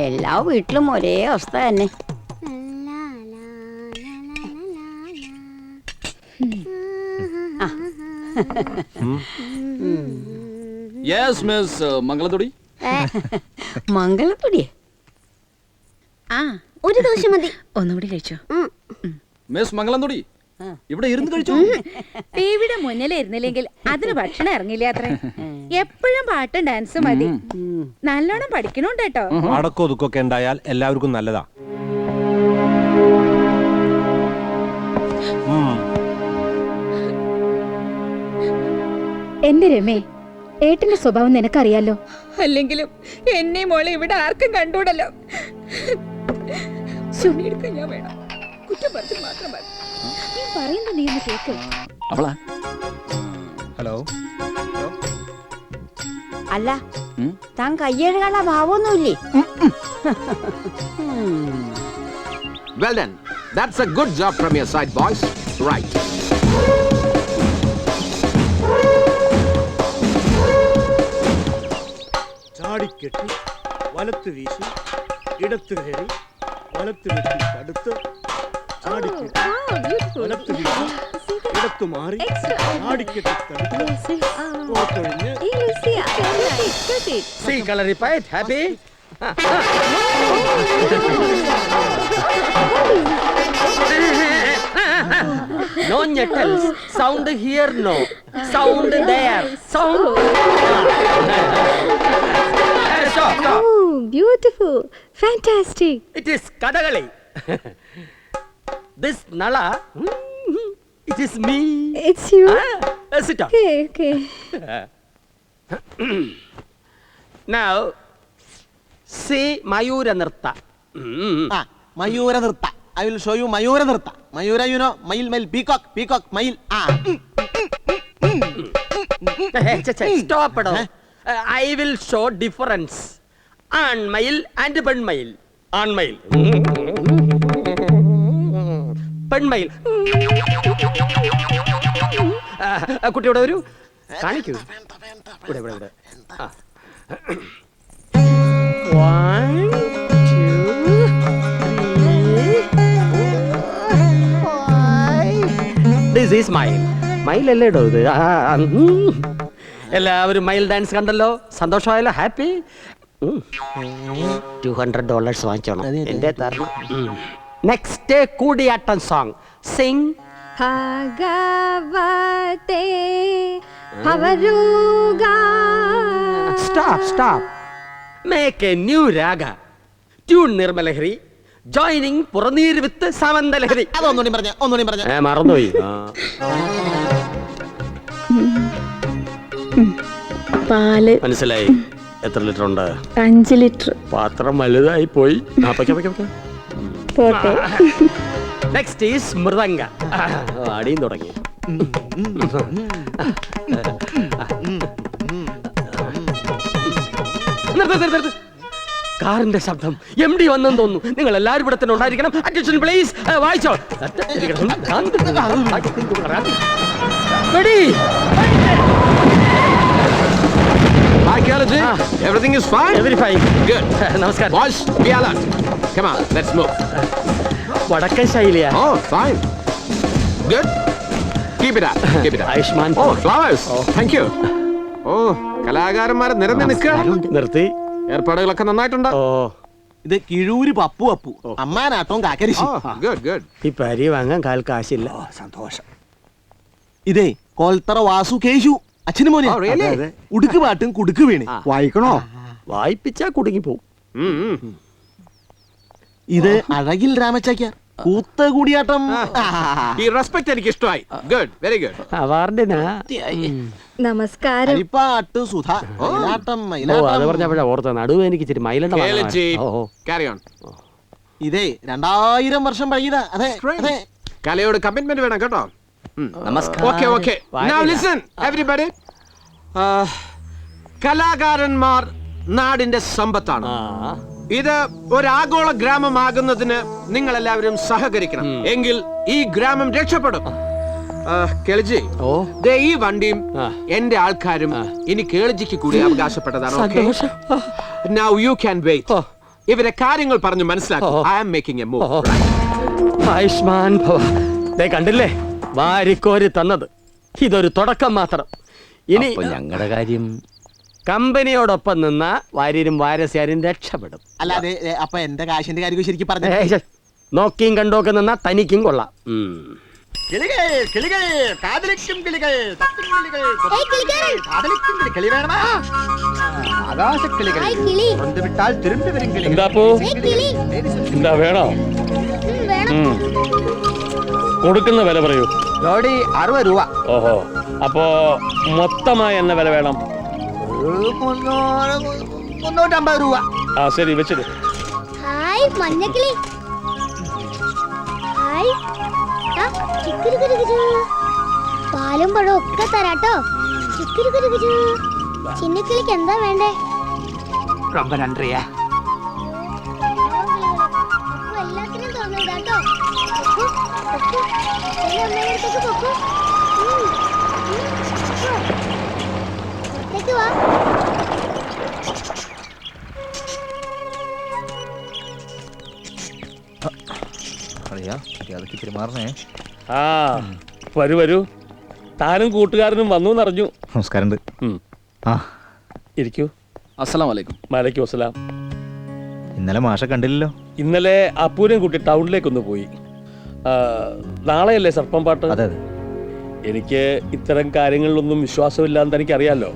എല്ലാ വീട്ടിലും ഒരേ അവസ്ഥ തന്നെ. Yes miss Mangalathodi. മംഗളത്തൊടിയെ? ഒരു ദോശ മതി. ഒന്നുകൂടി കഴിച്ചോ മിസ് മംഗളത്തൊടി. ഇവിടെ ഇരുന്ന് കഴിച്ചോ. ടിവിയുടെ മുന്നിലിരുന്നില്ലെങ്കിൽ അതിന് ഭക്ഷണം ഇറങ്ങില്ല അത്ര. എപ്പോഴും പാട്ടും ഡാൻസും മതി. നല്ലോണം പഠിക്കണുണ്ട് കേട്ടോ. അടക്കോ ദുഃഖമൊക്കെ ഉണ്ടായാൽ എല്ലാവർക്കും നല്ലതാ. എന്റെ രമേ, ഏട്ടന്റെ സ്വഭാവം നിനക്കറിയാലോ. അല്ലെങ്കിലും എന്നെ മോളെ ഇവിടെ ആർക്കും കണ്ടൂടല്ലോ. ഞാൻ വേണം. കുറ്റം പറഞ്ഞു മാത്രം മതി. നീ പറയുന്നത് നീ ഒന്ന് കേക്ക്. ഹലോ. അല്ല, താൻ കയ്യെഴുകാനുള്ള ഭാവമൊന്നുമില്ലേ? Well done. That's a good job from your side, boys. Right. ചാടിക്കെട്ടി വലത്ത് വീശി ഇടത്ത് കയറി വലത്ത് വെട്ടി തടുത്ത് ചാടിക്കെട്ടി വലത്ത് വീശി ഇടത്ത് മാറി ചാടിക്കെട്ടി തടുത്ത് പോത്തൊഴിഞ്ഞ്. See, Kalaripai, happy? No nettles. Sound here, no. Sound there. Sound. Stop. Oh, beautiful. Fantastic. It is Kadakali. This Nala, it is me. It's you? Sit down. Okay. Now, see Mayura Nirta. Mayura Nirta. I will show you Mayura Nirta. Mayura, you know, male, peacock, male. Stop it. I will show difference. On male and pen male. On male. Pen male. കുട്ടിയോടെ ഒരു കാണിക്കൂ. ഇവിടെ. 1, 2, 3, 4, 5. This is mile. Mile അല്ലേ ഇടോ ഇത്? എല്ലാവരും mile dance കണ്ടല്ലോ, സന്തോഷമായല്ലോ, happy. $200 വാങ്ങിച്ചോണം, എന്റെ തരണം. Next Koodiyattam song. സിംഗ്. ഭഗവതേ ഭവരൂഗ. Stop. Make a new raga. Tune നിർമ്മലഹരി, ജോയിനിങ് പുറനീര് വിത്ത് സമന്തലഹരി. അതൊന്നുകൂടി പറഞ്ഞ മറന്നുപോയി. പാല് മനസ്സിലായി. എത്ര ലിറ്റർ ഉണ്ട്? 5 ലിറ്റർ. പാത്രം വലുതായി പോയി. പോട്ടെ. നെക്സ്റ്റ് ഈസ് മൃദംഗ. അടിയും തുടങ്ങി. കാറിന്റെ ശബ്ദം. MD വന്നെന്ന് തോന്നുന്നു. നിങ്ങൾ എല്ലാവരും ഇവിടെ തന്നെ ഉണ്ടായിരിക്കണം. Attention please. വായിച്ചോ. Hi, Kalaji. Everything is fine? Very fine. Good. നമസ്കാരം. Boys, be alert. Come on, let's move. വടക്കൻ ശൈലിയാ. Oh, fine. Good. Keep it up. Keep it up. Ayushman. Oh, flowers. Thank you. Oh, കലാകാരന്മാർ നിരന്ന് നിൽക്കുകയാണ്. നിർത്തി. ഏർപ്പാടുകളൊക്കെ നന്നായിട്ടുണ്ട്. ഇത് Kizhur Pappu അമ്മാനാട്ടവും കാക്കരിശി. Good, good. ഈ പരി വാങ്ങാൻ കാൽ കാശില്ല. സന്തോഷം. ഇതേ കോൽത്തറ വാസു കേശു അച്ഛന് മോനെ. ഉടുക്ക് പാട്ടും കുടുക്ക് വീണ് വായിക്കണോ? വായിപ്പിച്ചാ കുടുങ്ങി പോവും. ഇത് അഴകിൽ രാമച്ചാക്ക കൂത്ത കൂടിയാട്ടം. ഈ റെസ്പെക്ട് എനിക്ക് ഇഷ്ടമായി. Good, very good. അവാർഡിനാ. നമസ്കാരം. പാട്ട് സുധ മയിലാട്ടം അത് പറഞ്ഞപ്പോഴാ ഓർത്ത നടുവ് എനിക്ക് ഇച്ചിരി മൈലുണ്ട്. Carry on. ഇതേ 2000 വർഷം പഴകിയതാ. അതെ അതെ. കലയോട് കമ്മിറ്റ്മെന്റ് വേണം കേട്ടോ. നമസ്കാരം. Okay, okay. Now listen, everybody. കലാകാരന്മാർ നാടിന്റെ സമ്പത്താണ്. ഇത് ഒരു ആഗോള ഗ്രാമമാകുന്നതിന് നിങ്ങൾ എല്ലാവരും സഹകരിക്കണം. എങ്കിൽ ഈ ഗ്രാമം രക്ഷപ്പെടും. കേളിജി, ഈ വണ്ടിയും എന്റെ ആൾക്കാരും ഇനി കേളിജിക്ക് കൂടി അവകാശപ്പെട്ടതാണ്. Now you can wait. ഇവരെ കാര്യങ്ങൾ പറഞ്ഞു മനസ്സിലാക്കും. I am making a move. Ayushman ഭവ. കണ്ടില്ലേ വാരിക്കോരി തന്നത്. ഇതൊരു തുടക്കം മാത്രം. ഇനി ഞങ്ങളുടെ കാര്യം കമ്പനിയോടൊപ്പം നിന്ന വാര്യരും വാരസ്യാരും രക്ഷപ്പെടും. അല്ലാതെ അപ്പൊ എന്റെ കാശിന്റെ കാര്യം ശരിക്കും പറഞ്ഞു. നോക്കിയും കണ്ടോക്കെ നിന്നാ തനിക്കും കൊള്ളാം. എന്താ വേണോ? കൊടുക്കുന്ന വില പറയൂ. ജോഡി 60 രൂപ. ഓഹോ, അപ്പോ മൊത്തമായി എന്ന വില വേണം? 350 രൂപ. ആ ശരി, വെച്ചിട്ട്. ഹായ് മഞ്ഞക്കിളി. ഹായ്. പാലും പഴവും ഒക്കെ തരാട്ടോ. ചിന്നക്കിളിക്ക് എന്താ വേണ്ടേ? ரொம்ப நன்றியா. എല്ലാത്തിനും തോന്നിടാട്ടോ. വാ. ആ വരൂ വരൂ. താനും കൂട്ടുകാരനും വന്നു എന്നറിഞ്ഞു. നമസ്കാരം. ഇരിക്കൂ. അസ്സലാമു അലൈക്കും. വലൈക്കും അസ്സലാം. ഇന്നലെ മാഷ കണ്ടില്ലല്ലോ. ഇന്നലെ അപ്പൂരം കൂട്ടി ടൗണിലേക്കൊന്ന് പോയി. നാളെയല്ലേ സർപ്പം പാട്ട്? അതെ. എനിക്ക് ഇത്തരം കാര്യങ്ങളിലൊന്നും വിശ്വാസമില്ലാന്ന് എനിക്കറിയാലോ.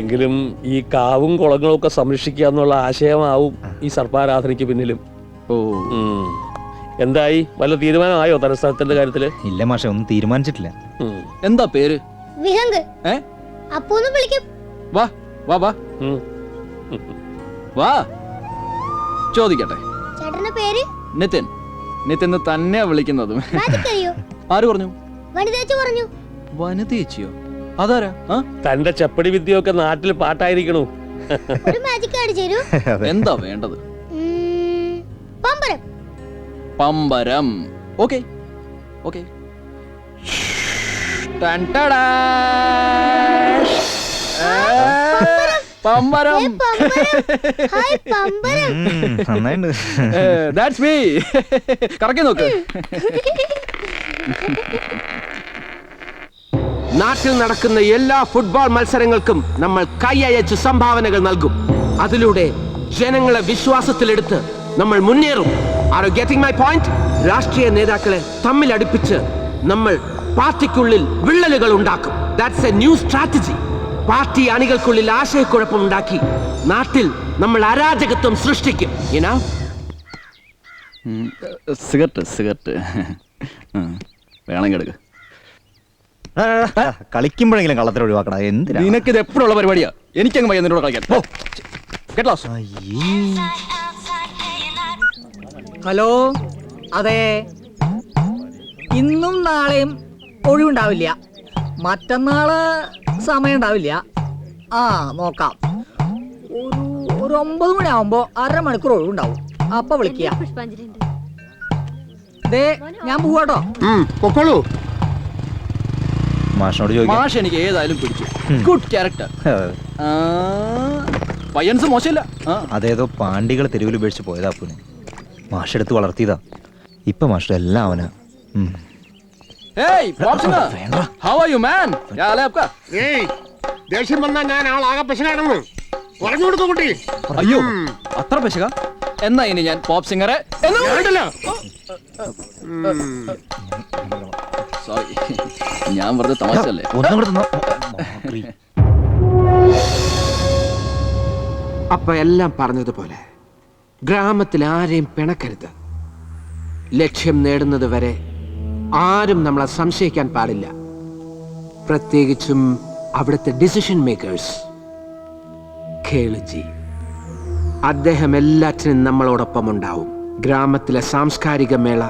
എങ്കിലും ഈ കാവും കുളങ്ങളും ഒക്കെ സംരക്ഷിക്കുക എന്നുള്ള ആശയമാവും ഈ സർപ്പാരാധനയ്ക്ക് പിന്നിലും. എന്തായി, വല്ല തീരുമാനമായോ തലസ്ഥാനത്തിന്റെ കാര്യത്തില്? ഇല്ല മാഷ, ഒന്നും തീരുമാനിച്ചിട്ടില്ല. എന്താ പേര്? വിഹംഗ്. അപ്പൂന്ന് വിളിക്കും. വാ വാ വാ വാ. ചോദിക്കട്ടെ. ചേട്ടന്റെ പേര്? നിതിൻ. നിതിൻ തന്നെയാ വിളിക്കുന്നതും. ആര് പറഞ്ഞു? വനിതേച്ചി പറഞ്ഞു. വനിതേച്ചിയോ? അതാരാ? തന്റെ ചപ്പടി വിദ്യയൊക്കെ നാട്ടിൽ പാട്ടായിരിക്കണു. ഒരു മാജിക് കാണിച്ചു തരൂ. എന്താ വേണ്ടത്? പമ്പരം. പമ്പരം. Okay okay. പമ്പരം. That's me. കറക്കി നോക്ക്. നാട്ടിൽ നടക്കുന്ന എല്ലാ ഫുട്ബോൾ മത്സരങ്ങൾക്കും നമ്മൾ കൈയയച്ച് സംഭാവനകൾ നൽകും. അതിലൂടെ ജനങ്ങളെ വിശ്വാസത്തിലെടുത്ത് നമ്മൾ മുന്നേറും. Are you getting my point? രാഷ്ട്രീയ നേതാക്കളെ തമ്മിൽ അടുപ്പിച്ച് നമ്മൾ പാർട്ടിക്കുള്ളിൽ വിള്ളലുകൾ ഉണ്ടാക്കും. That's a new strategy. Party അണികൾക്കുള്ളിൽ ആശയക്കുഴപ്പം ഉണ്ടാക്കി നാട്ടിൽ നമ്മൾ അരാജകത്വം സൃഷ്ടിക്കും. You know? സിഗരറ്റ് വേണമെങ്കിൽ എടുക്ക. കളിക്കുമ്പോഴെങ്കിലും കള്ളത്തിൽ ഒഴിവാക്കണം. എന്തിനാ നിനക്കിത് എപ്പോഴുള്ള പരിപാടിയാ? എനിക്കങ്ങ് വയ്യ നിന്നോട് കളിക്കാൻ. ഹലോ, അതെ, ഇന്നും നാളെയും ഒഴിവുണ്ടാവില്ല. മറ്റന്നാള് സമയം ഉണ്ടാവില്ല. ആ നോക്കാം. ഒരു 9 മണിയാവുമ്പോ 1/2 മണിക്കൂർ ഒഴിവുണ്ടാവും. അപ്പൊ വിളിക്കുക. ഞാൻ പോവാട്ടോ. പൊക്കോളൂ. മാഷിനോട് ചോദിക്കാം. മാഷ് എനിക്ക് ഏതായാലും പിടിച്ചു. Good character. പയ്യൻസ് മോശമില്ല. അതേതോ പാണ്ടികൾ തെരുവിൽ ഉപേക്ഷിച്ച് പോയതാ പൂനെ. മാഷെടുത്ത് വളർത്തിയതാ. ഇപ്പൊ മാഷ് എല്ലാം അവനാ. ദേഷ്യം വന്നാ ഞാൻ ആളാകെ പെശകാണെന്ന് പറഞ്ഞു കൊടുത്തു കുട്ടി. അയ്യോ, അത്ര പെശക? എന്നാ ഇനി ഞാൻ പോപ്പ് സിംഗറെ സോറി, ഞാൻ വെറുതെ തമാശല്ലേ. അപ്പൊ എല്ലാം പറഞ്ഞതുപോലെ ഗ്രാമത്തിൽ ആരെയും പിണക്കരുത്. ലക്ഷ്യം നേടുന്നത് വരെ ആരും നമ്മളെ സംശയിക്കാൻ പാടില്ല. പ്രത്യേകിച്ചും അവിടുത്തെ ഡിസിഷൻ മേക്കേഴ്സ്. കേളുജി, അദ്ദേഹം എല്ലാറ്റിനും നമ്മളോടൊപ്പം ഉണ്ടാവും. ഗ്രാമത്തിലെ സാംസ്കാരിക മേള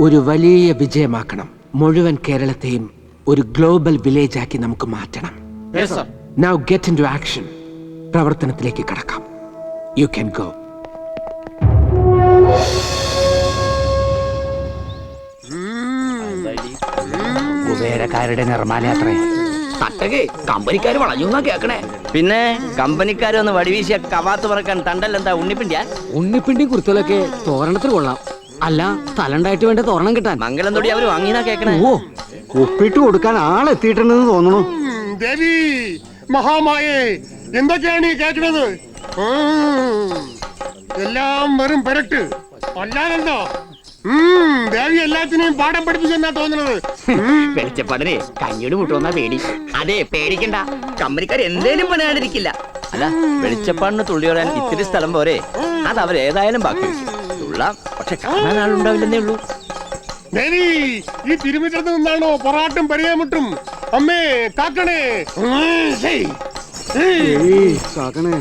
ഒരു വലിയ വിജയമാക്കണം. മുഴുവൻ കേരളത്തെയും ഒരു ഗ്ലോബൽ വില്ലേജ് ആക്കി നമുക്ക് മാറ്റണം. Now get into action. പ്രവർത്തനത്തിലേക്ക് കടക്കാം. You can go. കുബേരക്കാരുടെ നിർമ്മാലയാത്രേ. തട്ടകെ കമ്പനിക്കാർ വളഞ്ഞു എന്നാ കേക്കണേ. പിന്നെ കമ്പനിക്കാർ ഒന്ന് വടിവീശിയ കവാത്ത് പറക്കാൻ തണ്ടല്ലെന്താ ഉണ്ണിപ്പിണ്ടിയാ? ഉണ്ണിപ്പിണ്ടി കുരുത്തലൊക്കെ തോരണത്തിന് കൊള്ളാം. അല്ല, തലണ്ടായിട്ട് വേണ്ട തോരണം കിട്ടാൻ. മംഗലം തൊടി അവര് വാങ്ങിനാ കേക്കണേ. ഓ, ഒപ്പിട്ട് കൊടുക്കാൻ ആളെത്തിയിട്ടുണ്ടെന്ന് തോന്നുന്നു. ദേവി മഹാമായേ, എന്തൊക്കെയാണ് ഈ കേൾക്കുന്നത്? എല്ലാം വെറും പെരട്ട് അല്ലാതെന്തോ. ദേവി എല്ലാത്തിനെയും പാഠം പഠിപ്പിച്ചെന്നാ തോന്നുന്നത്. വെളിച്ചപ്പാടനെ കഞ്ഞിയോട് മുട്ടുവന്നാ പേടി. അതെ, പേടിക്കണ്ട, കമ്പനിക്കാർ എന്തേലും പണിയാണ്ടിരിക്കില്ല. അല്ല, വെളിച്ചപ്പാടിന് തുള്ളി പറയാൻ ഇത്തിരി സ്ഥലം പോരെ? അത് അവരേതായാലും ബാക്കി തുള്ളാം, പക്ഷെ കാണാൻ ആളുണ്ടാവില്ലെന്നേ ഉള്ളൂ. ദേവി, ഈ തിരുമിറ്റത്ത് നിന്നാണോ പൊറാട്ടും പരിചയമുട്ടും? അമ്മേ കാക്കണേ, കാക്കണേ.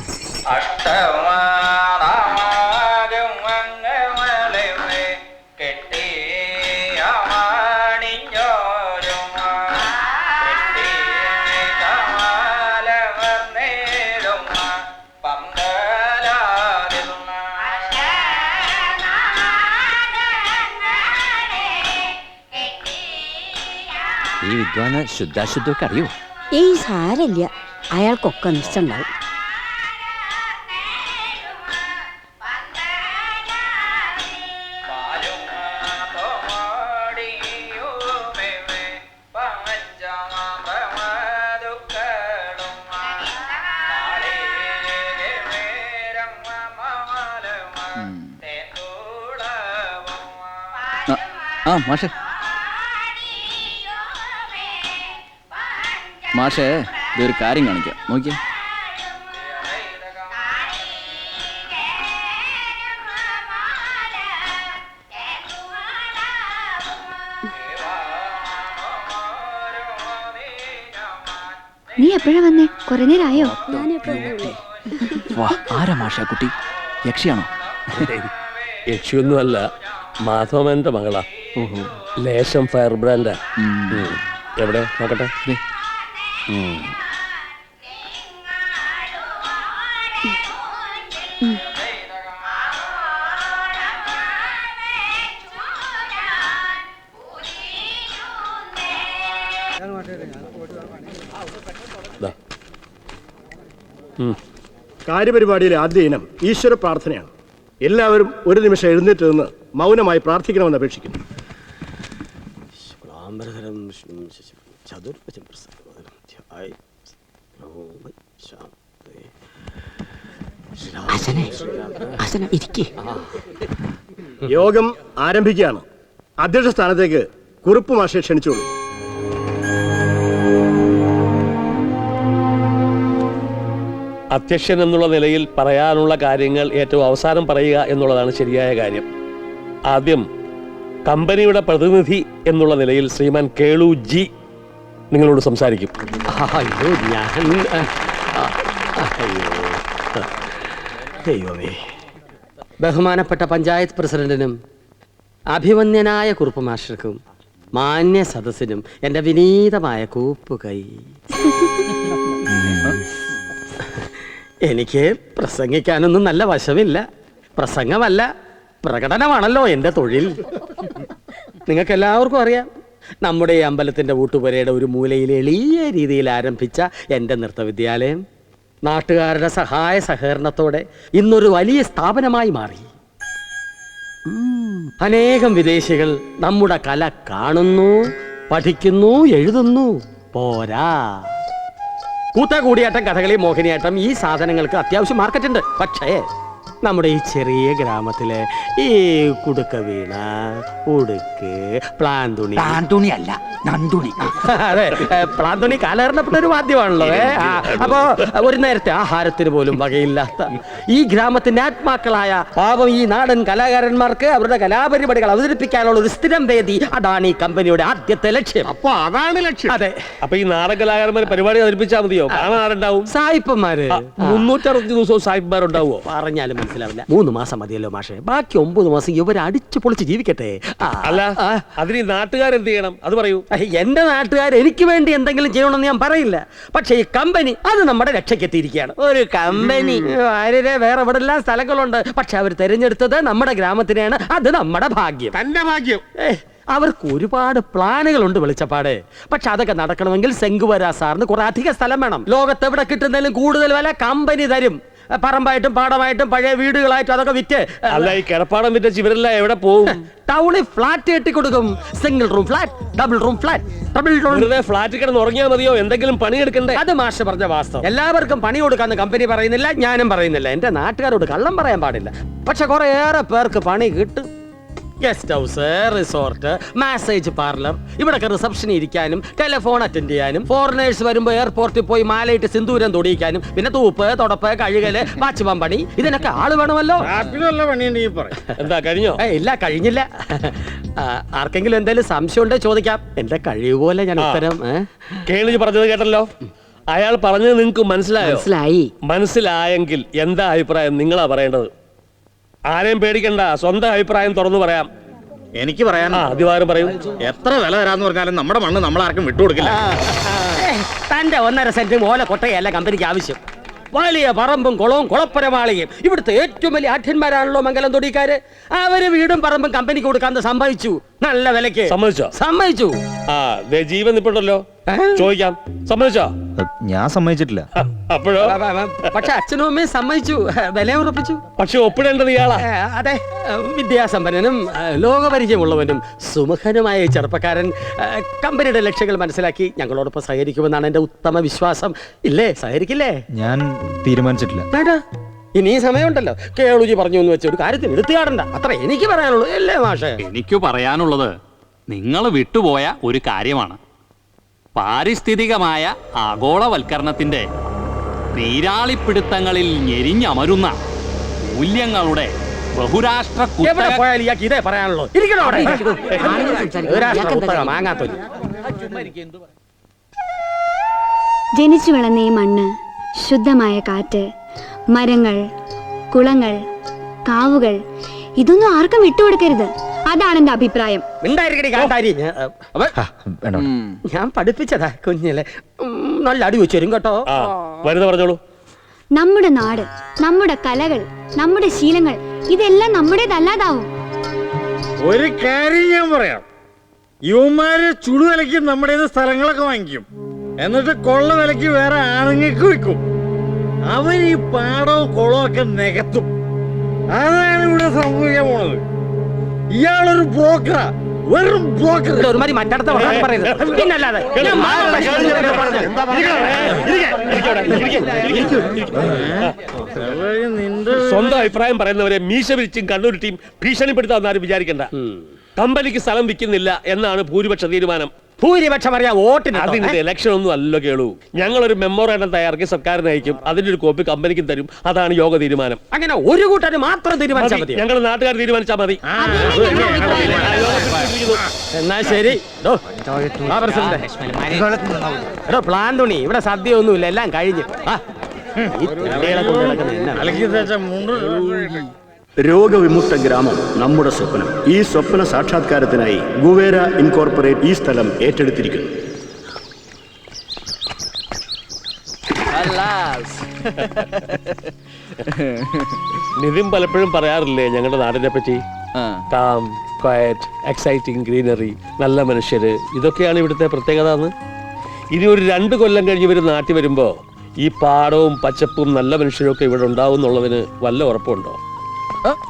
ഈ വിദ്വാന് ശുദ്ധാശുദ്ധമൊക്കെ അറിയോ? ഏയ് സാരല്ല, അയാൾക്കൊക്കെ നിശ്ചയുണ്ടാവും. മാഷേ, മാഷേ, ഇതൊരു കാര്യം കാണിക്കാം, നോക്കിയേ. നീ എപ്പോഴാ വന്നേ? കുറെ നേരമായോ? വാ, ആരാ മാഷാ കുട്ടി? യക്ഷിയാണോ? യക്ഷിയൊന്നും അല്ല, മാധവന്റെ മകളാ. ലേശം ഫയർ ബ്രാൻഡാ. എവിടെ നോക്കട്ടെ. കാര്യപരിപാടിയിലെ ആദ്യ ഇനം ഈശ്വര പ്രാർത്ഥനയാണ്. എല്ലാവരും ഒരു നിമിഷം എഴുന്നേറ്റ് നിന്ന് മൗനമായി പ്രാർത്ഥിക്കണമെന്ന് അപേക്ഷിക്കുന്നു. യോഗം ആരംഭിക്കുകയാണ്. അധ്യക്ഷ സ്ഥാനത്തേക്ക് കുറുപ്പ് മാഷെ ക്ഷണിച്ചോളൂ. അധ്യക്ഷൻ എന്നുള്ള നിലയിൽ പറയാനുള്ള കാര്യങ്ങൾ ഏറ്റവും അവസാനം പറയുക എന്നുള്ളതാണ് ശരിയായ കാര്യം. ആദ്യം കമ്പനിയുടെ പ്രതിനിധി എന്നുള്ള നിലയിൽ ശ്രീമാൻ കേളു ജി നിങ്ങളോട് സംസാരിക്കും. അയ്യോ ഞാൻ ദൈവമേ. ബഹുമാനപ്പെട്ട പഞ്ചായത്ത് പ്രസിഡന്റിനും അഭിമന്യനായ കുറുപ്പ് മാസ്റ്റർക്കും മാന്യ സദസ്സിനും എൻ്റെ വിനീതമായ കൂപ്പുകൈ. എനിക്ക് പ്രസംഗിക്കാനൊന്നും നല്ല വശമില്ല. പ്രസംഗമല്ല, പ്രകടനമാണല്ലോ എൻ്റെ തൊഴിൽ. നിങ്ങൾക്ക് എല്ലാവർക്കും അറിയാം, നമ്മുടെ ഈ അമ്പലത്തിൻ്റെ ഊട്ടുപുരയുടെ ഒരു മൂലയിൽ എളിയ രീതിയിൽ ആരംഭിച്ച എൻ്റെ നൃത്തവിദ്യാലയം നാട്ടുകാരുടെ സഹായ സഹകരണത്തോടെ ഇന്നൊരു വലിയ സ്ഥാപനമായി മാറി. അനേകം വിദേശികൾ നമ്മുടെ കല കാണുന്നു, പഠിക്കുന്നു, എഴുതുന്നു. പോരാ, കൂട്ടാകൂടിയാട്ടം, കഥകളി, മോഹിനിയാട്ടം, ഈ സാധനങ്ങൾക്ക് അത്യാവശ്യം മാർക്കറ്റുണ്ട്. പക്ഷേ നമ്മുടെ ഈ ചെറിയ ഗ്രാമത്തിലെ ഈ കുടുക്ക വീണ, ഉടുക്ക്, പ്ലാന്തുണി അല്ല നന്തുണി. അതെ, പ്ലാന്തുണി കാലഹരണപ്പെട്ട ഒരു വാദ്യമാണല്ലോ. അപ്പോ ഒരു നേരത്തെ ആഹാരത്തിന് പോലും വകയില്ലാത്ത ഈ ഗ്രാമത്തിന്റെ ആത്മാക്കളായ പാവം ഈ നാടൻ കലാകാരന്മാർക്ക് അവരുടെ കലാപരിപാടികൾ അവതരിപ്പിക്കാനുള്ള ഒരു സ്ഥിരം വേദി, അതാണ് ഈ കമ്പനിയുടെ ആദ്യത്തെ ലക്ഷ്യം. അപ്പൊ അതാണ് ലക്ഷ്യം. അതെ. അപ്പൊ ഈ നാടൻ കലാകാരന്മാർ പരിപാടി അവതരിപ്പിച്ചാൽ മതിയോ? കാണാൻ ആരുണ്ടാവും? സായിപ്പന്മാര്. 365 ദിവസവും സായിപ്പന്മാരുണ്ടാവോ? പറഞ്ഞാലും മനസ്സിലാവില്ല. 3 മാസം മതിയല്ലോ മാഷെ, ബാക്കി 9 മാസം ഇവർ അടിച്ചു പൊളിച്ച് ജീവിക്കട്ടെ. അല്ല, അതിന് നാട്ടുകാരെന്ത് ചെയ്യണം അത് പറയൂ. എന്റെ നാട്ടുകാർ എനിക്ക് വേണ്ടി എന്തെങ്കിലും ചെയ്യണമെന്ന് ഞാൻ പറയില്ല. പക്ഷേ ഈ കമ്പനി അത് നമ്മുടെ രക്ഷയ്ക്കെത്തിയിരിക്കുകയാണ്. ഒരു കമ്പനി ആരെ വേറെ എവിടെ എല്ലാം സ്ഥലങ്ങളുണ്ട്, പക്ഷെ അവർ തിരഞ്ഞെടുത്തത് നമ്മുടെ ഗ്രാമത്തിനെയാണ്. അത് നമ്മുടെ ഭാഗ്യം. തന്റെ ഭാഗ്യം. അവർക്ക് ഒരുപാട് പ്ലാനുകളുണ്ട് വെളിച്ചപ്പാട്. പക്ഷെ അതൊക്കെ നടക്കണമെങ്കിൽ ശങ്കുവരാ സാറിന് കുറെ അധിക സ്ഥലം വേണം. ലോകത്ത് എവിടെ കിട്ടുന്നതിലും കൂടുതൽ വില കമ്പനി തരും. പറമ്പായിട്ടും പാടമായിട്ടും പഴയ വീടുകളായിട്ടും അതൊക്കെ വിറ്റ്. അല്ല, ഈ കിടപ്പാടം വിറ്റ ഇവരെല്ലാം എവിടെ പോകും? ടൗണിൽ ഫ്ലാറ്റ് കെട്ടി കൊടുക്കും. Single room flat, double room flat, double room. Flat കിടന്ന് ഉറങ്ങിയാൽ മതിയോ? എന്തെങ്കിലും പണി എടുക്കണ്ടേ? അത് മാഷ് പറഞ്ഞ വാസ്തവം. എല്ലാവർക്കും പണി കൊടുക്കാന്ന് കമ്പനി പറയുന്നില്ല, ഞാനും പറയുന്നില്ല. എന്റെ നാട്ടുകാരോട് കള്ളം പറയാൻ പാടില്ല. പക്ഷെ കുറേയേറെ പേർക്ക് പണി കിട്ടും. Guest house, resort, massage parlour, ഇവിടൊക്കെ റിസപ്ഷൻ ഇരിക്കാനും ടെലിഫോൺ അറ്റൻഡ് ചെയ്യാനും, ഫോറിനേഴ്സ് വരുമ്പോൾ എയർപോർട്ടിൽ പോയി മാലയിട്ട് സിന്ദൂരം തൊടിയിക്കാനും, പിന്നെ തൂപ്പ്, തുടപ്പ്, കഴുകല്, വാച്ച്മാൻ പണി, ഇതിനൊക്കെ ആള് വേണമല്ലോ. എന്താ കഴിഞ്ഞോ? ഇല്ല, കഴിഞ്ഞില്ല. ആർക്കെങ്കിലും എന്തെങ്കിലും സംശയം ഉണ്ടോ ചോദിക്കാം. എന്റെ കഴിവ് പോലെ ഞാൻ ഉത്തരം. കേളി പറഞ്ഞത് കേട്ടല്ലോ. അയാൾ പറഞ്ഞത് നിങ്ങൾക്ക് മനസ്സിലായോ? മനസ്സിലായെങ്കിൽ എന്താ അഭിപ്രായം നിങ്ങളാ പറയേണ്ടത്. ആരെയും പേടിക്കണ്ട, സ്വന്തം അഭിപ്രായം തുറന്നു പറയാം. എനിക്ക് പറയാൻ അധികാരം പറയൂ. എത്ര വില തരാന്ന് പറഞ്ഞാലും നമ്മുടെ മണ്ണ് നമ്മളാർക്കും വിട്ടുകൊടുക്കില്ല. തന്റെ 1.5 സെന്റ് ഓല കൊട്ടയല്ല കമ്പനിക്ക് ആവശ്യം. വലിയ പറമ്പും കുളവും കുളപ്പരമാളിയും. ഇവിടുത്തെ ഏറ്റവും വലിയ ആഠ്യന്മാരാണല്ലോ മംഗലം തൊടിക്കാര്. അവര് വീടും പറമ്പും കമ്പനിക്ക് കൊടുക്കാന്ന് സമ്മതിച്ചു. നല്ല വിലക്ക് സമ്മതിച്ചു. ജീവൻ നിപ്പുണ്ടല്ലോ, ചോദിക്കാം. സമ്മതിച്ചോ? ഞാൻ സമ്മതിച്ചിട്ടില്ല. അപ്പോഴോ? പക്ഷെ അച്ഛനും അമ്മയും സമ്മതിച്ചു, വില ഉറപ്പിച്ചു. പക്ഷെ ഒപ്പിടേണ്ടത് ഇയാളാ. അതെ, വിദ്യാസമ്പന്നനും ലോകപരിചയമുള്ളവനും സുമുഖനുമായ ചെറുപ്പക്കാരൻ കമ്പനിയുടെ ലക്ഷ്യങ്ങൾ മനസ്സിലാക്കി ഞങ്ങളോടൊപ്പം സഹകരിക്കുമെന്നാണ് എന്റെ ഉത്തമ വിശ്വാസം. ഇല്ലേ, സഹകരിക്കില്ലേ? ഞാൻ തീരുമാനിച്ചിട്ടില്ല. വേണ്ട, ഇനി സമയമുണ്ടല്ലോ. കേളുജി പറഞ്ഞു എന്ന് വെച്ച ഒരു കാര്യത്തിന് എടുത്തുകാടണ്ട. അത്ര എനിക്ക് പറയാനുള്ളൂ. അല്ലേ മാഷേ? എനിക്ക് പറയാനുള്ളത് നിങ്ങൾ വിട്ടുപോയ ഒരു കാര്യമാണ്. പാരിസ്ഥിതികമായ ആഗോളവൽക്കരണത്തിന്റെ നീരാളിപ്പിടുത്തങ്ങളിൽ ഞെരിഞ്ഞമരുന്ന മൂല്യങ്ങളുടെ ബഹുരാഷ്ട്ര ഇതേ പറയാനുള്ളൂ. ജനിച്ചു വളർന്ന ഈ മണ്ണ്, ശുദ്ധമായ കാറ്റ്, മരങ്ങൾ, കുളങ്ങൾ, കാവുകൾ, ഇതൊന്നും ആർക്കും വിട്ടുകൊടുക്കരുത്. അതാണ് എന്റെ അഭിപ്രായം. ഞാൻ പഠിപ്പിച്ചതാ കുഞ്ഞിലെ. നല്ല അടി വെച്ചു വരും കേട്ടോ. പറഞ്ഞോളൂ. നമ്മുടെ നാട്, നമ്മുടെ കലകൾ, നമ്മുടെ ശീലങ്ങൾ, ഇതെല്ലാം നമ്മുടേതല്ലാതാവും. ഒരു കാര്യം ഞാൻ പറയാം. യുവമാര് ചുടുവിലയ്ക്ക് നമ്മുടെ സ്ഥലങ്ങളൊക്കെ വാങ്ങിക്കും, എന്നിട്ട് കൊള്ള വിലയ്ക്ക് വേറെ ആണുങ്ങൾക്ക് വിൽക്കും. അവർ ഈ പാടവും കുളവും ഒക്കെ നികത്തും. അതാണ് ഇവിടെ സംഭവിക്കാൻ പോണത്. ഇയാളൊരു ബ്രോക്കറാ, വെറും ബ്രോക്കർ. ഒരുമാതിരി മറ്റടുത്ത പിന്നല്ലാതെ സ്വന്തം അഭിപ്രായം പറയുന്നവരെ മീശ വിരിച്ചും കണ്ണൂരിട്ടിയും ഭീഷണിപ്പെടുത്താമെന്നാരും വിചാരിക്കണ്ട. കമ്പനിക്ക് സ്ഥലം വിൽക്കുന്നില്ല എന്നാണ് ഭൂരിപക്ഷ തീരുമാനം. ഭൂരിപക്ഷം അറിയാം വോട്ടിന്. അതിന്റെ ഇലക്ഷൻ ഒന്നും അല്ലല്ലോ കേളൂ. ഞങ്ങളൊരു മെമ്മോറാണ്ടം തയ്യാറാക്കി സർക്കാരിന് അയക്കും. അതിന്റെ ഒരു കോപ്പി കമ്പനിക്ക് തരും. അതാണ് യോഗ തീരുമാനം. അങ്ങനെ ഒരു കൂട്ടര് മാത്രം തീരുമാനിച്ചാൽ മതി. ഞങ്ങൾ നാട്ടുകാർ തീരുമാനിച്ചാൽ മതി. എന്നാ ശരി. എടോ പ്ലാൻ തുണി, ഇവിടെ സദ്യ ഒന്നുമില്ല, എല്ലാം കഴിഞ്ഞ്. രോഗവിമുക്ത ഗ്രാമം നമ്മുടെ സ്വപ്നം. ഈ സ്വപ്ന സാക്ഷാത്കാരത്തിനായി ഗുവേര ഇൻകോർപ്പറേറ്റ് ഈ സ്ഥലം ഏറ്റെടുത്തിരിക്കുന്നു. നിതിൻ പലപ്പോഴും പറയാറില്ലേ ഞങ്ങളുടെ നാടിനെ പറ്റി? കാം, ക്വയറ്റ്, എക്സൈറ്റിംഗ് ഗ്രീനറി, നല്ല മനുഷ്യര്, ഇതൊക്കെയാണ് ഇവിടുത്തെ പ്രത്യേകത എന്ന്. ഇനി ഒരു 2 കൊല്ലം കഴിഞ്ഞ് ഇവർ നാട്ടിൽ വരുമ്പോ ഈ പാടവും പച്ചപ്പും നല്ല മനുഷ്യരും ഒക്കെ ഇവിടെ ഉണ്ടാവും എന്നുള്ളതിന് വല്ല ഉറപ്പുണ്ടോ?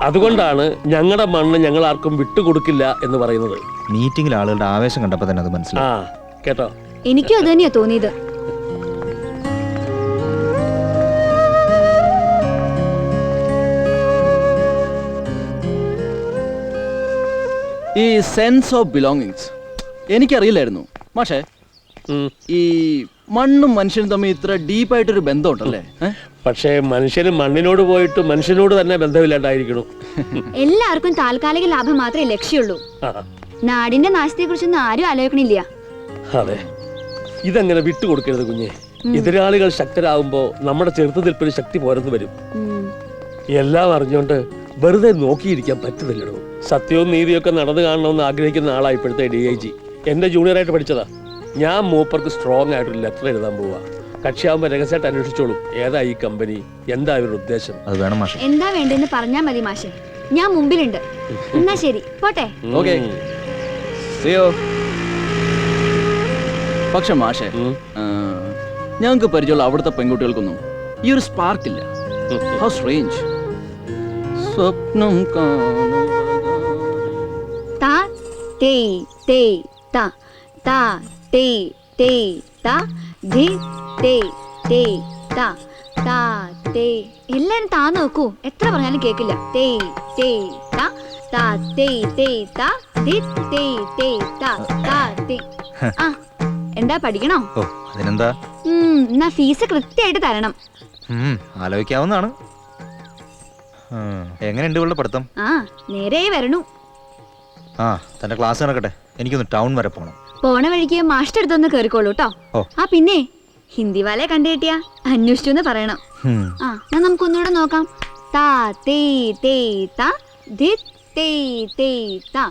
അതുകൊണ്ടാണ് ഞങ്ങളുടെ മണ്ണ് ഞങ്ങൾ ആർക്കും വിട്ടുകൊടുക്കില്ല എന്ന് പറയുന്നത്. മീറ്റിംഗിൽ ആളുകളുടെ ആവേശം കണ്ടപ്പോ തന്നെ അത് മനസ്സിലായി. കേട്ടോ, എനിക്കും അത് തന്നെയാ തോന്നിയത്. ഈ സെൻസ് ഓഫ് ബിലോങ്ങിങ്സ് എനിക്കറിയില്ലായിരുന്നു മാഷേ. ഈ മണ്ണും മനുഷ്യനും തമ്മിൽ ഇത്ര ഡീപ്പായിട്ടൊരു ബന്ധമുണ്ടല്ലേ? പക്ഷേ മനുഷ്യന് മണ്ണിനോട് പോയിട്ട് മനുഷ്യനോട് തന്നെ ബന്ധമില്ലാണ്ടായിരിക്കണം. എല്ലാവർക്കും താൽക്കാലിക ലാഭം മാത്രമേ ലക്ഷ്യമുള്ളൂ. നാടിന്റെ നാശത്തെ കുറിച്ചൊന്നും ആരും ആലോചിക്കണില്ല. അതെ, ഇതങ്ങനെ വിട്ടുകൊടുക്കരുത് കുഞ്ഞെ. എതിരാളികൾ ശക്തരാകുമ്പോ നമ്മുടെ ചെറുത്തുനിൽപ്പിന് ശക്തി പോരെന്ന് വരും. എല്ലാം അറിഞ്ഞുകൊണ്ട് വെറുതെ നോക്കിയിരിക്കാൻ പറ്റുന്നില്ലടോ. സത്യവും നീതിയൊക്കെ നടന്നു കാണണമെന്ന് ആഗ്രഹിക്കുന്ന ആളാണ് ഇപ്പോഴത്തെ DIG. എന്റെ ജൂനിയറായിട്ട് പഠിച്ചതാ. ഞാൻ മൂപ്പർക്ക് സ്ട്രോങ് ആയിട്ടൊരു ലെറ്റർ എഴുതാൻ പോവാ. കക്ഷിയാവുമ്പോ രഹസ്യമായിട്ട് അന്വേഷിച്ചോളും ഏതാ ഈ കമ്പനി, എന്താ ഇവരുടെ ഉദ്ദേശം. അത് വേണം മാഷെ. എന്താ വേണ്ടെന്ന് പറഞ്ഞാ മതി മാഷെ, ഞാൻ മുമ്പിലുണ്ട്. എന്നാ ശരി, പോട്ടെ. പക്ഷെ മാഷെ, ഞങ്ങൾക്ക് പരിചയമുള്ള അവിടുത്തെ പെൺകുട്ടികൾക്കൊന്നും ഈ ഒരു സ്പാർക്ക് ഇല്ല. How strange. സ്വപ്നം താ തേ തേ താ താ തേ തേ താ ധി തേ തേ താ താ തേ. എല്ലാരും താ നോക്കൂ, എത്ര പറഞ്ഞാലും കേക്കില്ല. തേ തേ താ താ തേ തേ താ ധി തേ തേ താ താ തേ. ആ, എന്താ പഠിക്കണോ? ഓ, അതിനെന്താ? എന്നാ ഫീസ് കൃത്യമായിട്ട് തരണം. ആലോചിക്കാവുന്നതാണ്. എങ്ങനെയുണ്ട് ഇവളുടെ പഠിത്തം? ആ, നേരെ വരണു. തന്റെ ക്ലാസ് നടക്കട്ടെ, എനിക്കൊന്ന് ടൗൺ വരെ പോണം. പോണ വഴിക്ക് മാസ്റ്റർ അടുത്തൊന്ന് കേറിക്കോളൂ കേട്ടോ. ആ പിന്നെ ഹിന്ദി വാലെ കണ്ടു കിട്ടിയാ അന്വേഷിച്ചു എന്ന് പറയണം. ആ, എന്നാ നമുക്കൊന്നുകൂടെ നോക്കാം. താ തേ തേ താ ധി തേ തേ താ.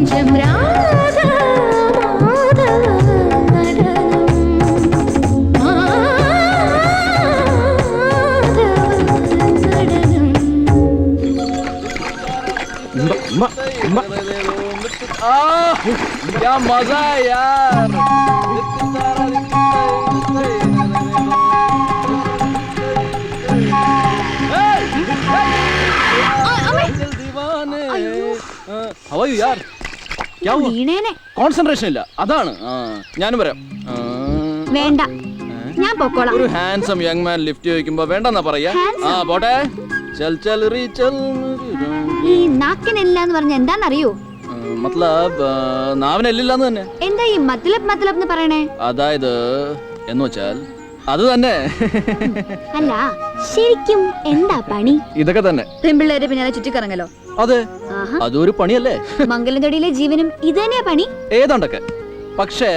കൊഞ്ചം രാധ മാധവ നടനം क्या मजा है यार ഹവായു യാർ വീണേനെ കോൺസെൻട്രേഷൻ ഇല്ല അതാണ് ഞാനും പറയാം വേണ്ട ഞാൻ പൊക്കോളാം. ഒരു ഹാൻസം യങ് മാൻ ലിഫ്റ്റ് ചോദിക്കുമ്പോ വേണ്ടെന്നാ പറയാ പോട്ടെ ചൽ ചൽ റീ ചൽ ഈ നാക്കിനില്ല എന്ന് പറഞ്ഞ എന്താന്നറിയോ? മത്ലബ് നാവിനെല്ലില്ലാന്ന് തന്നെ. എന്താ ഈ മത്ലബ് മത്ലബ് എന്ന് പറയണേ? അതായത് എന്ന് വെച്ചാൽ അത് തന്നെ. അല്ല ശരിക്കും എന്താ പണി? ഇതൊക്കെ തന്നെ. പെൺപിള്ളേരെ പിന്നാലെ ചുറ്റിക്കറങ്ങലോ? അതെ, അതൊരു പണിയല്ലേ? മംഗലം തൊടിയിലെ ജീവനും ഇത് തന്നെയാ പണി. ഏതാണ്ടൊക്കെ. പക്ഷേ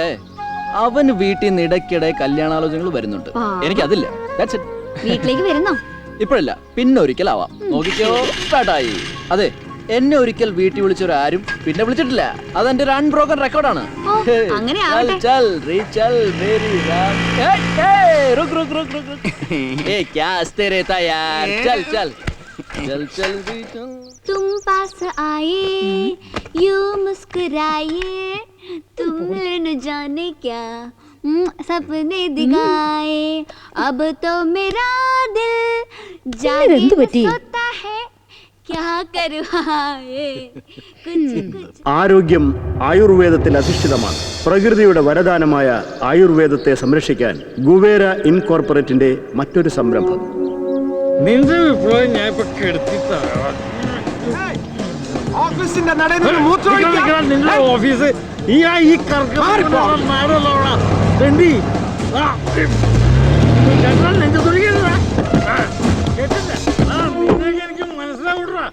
അവന് വീട്ടിൽ നിന്ന് ഇടയ്ക്കിടെ കല്യാണാലോചനകൾ വരുന്നുണ്ട്. എനിക്കതില്ല. വീട്ടിലേക്ക് വരുന്നോ? ഇപ്പോഴല്ല, പിന്നെ ഒരിക്കലാവാം. നോക്കിക്കോ, സ്റ്റാർട്ടായി. അതെ, എന്നെ ഒരിക്കൽ വീട്ടിൽ വിളിച്ചൊരാരും പിന്നെ വിളിച്ചിട്ടില്ല. അതെന്റെ ഒരു അൺബ്രോക്കൺ റെക്കോർഡാണ്. तुम पास आए यूं मुस्कुराए तुमने न जाने क्या सपने दिखाए अब तो मेरा दिल जागे सोता है क्या करूँ ആരോഗ്യം ആയുർവേദത്തിൽ അധിഷ്ഠിതമാണ്. പ്രകൃതിയുടെ വരദാനമായ ആയുർവേദത്തെ സംരക്ഷിക്കാൻ ഗുവേര ഇൻകോർപ്പറേറ്റിന്റെ മറ്റൊരു സംരംഭം. നിന്റെ വിപ്ലവം ഞാൻ ഇപ്പൊ കെടുത്തി ഓഫീസിന്റെ നടയിൽ നിന്ന് മൂത്രമൊഴിക്കാൻ നിന്റെ ഓഫീസ് ഈ എനിക്ക് മനസ്സിലാവൂടാ.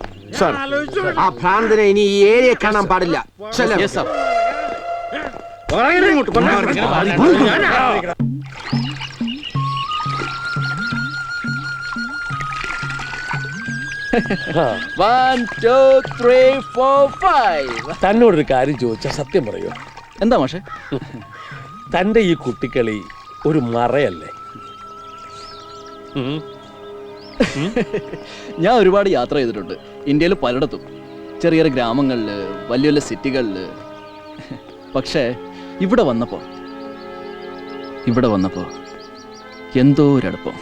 ആ ഭ്രാന്തനെ ഇനി ഈ ഏരിയ കാണാൻ പാടില്ല. തന്നോടൊരു കാര്യം ചോദിച്ചാ സത്യം പറയോ? എന്താ മാഷെ? തന്റെ ഈ കുട്ടിക്കളി ഒരു മറയല്ലേ? ഞാൻ ഒരുപാട് യാത്ര ചെയ്തിട്ടുണ്ട് ഇന്ത്യയിൽ പലയിടത്തും, ചെറിയ ചെറിയ ഗ്രാമങ്ങളിൽ, വലിയ വലിയ സിറ്റികളിൽ. പക്ഷേ ഇവിടെ വന്നപ്പോ എന്തോ ഒരടുപ്പം.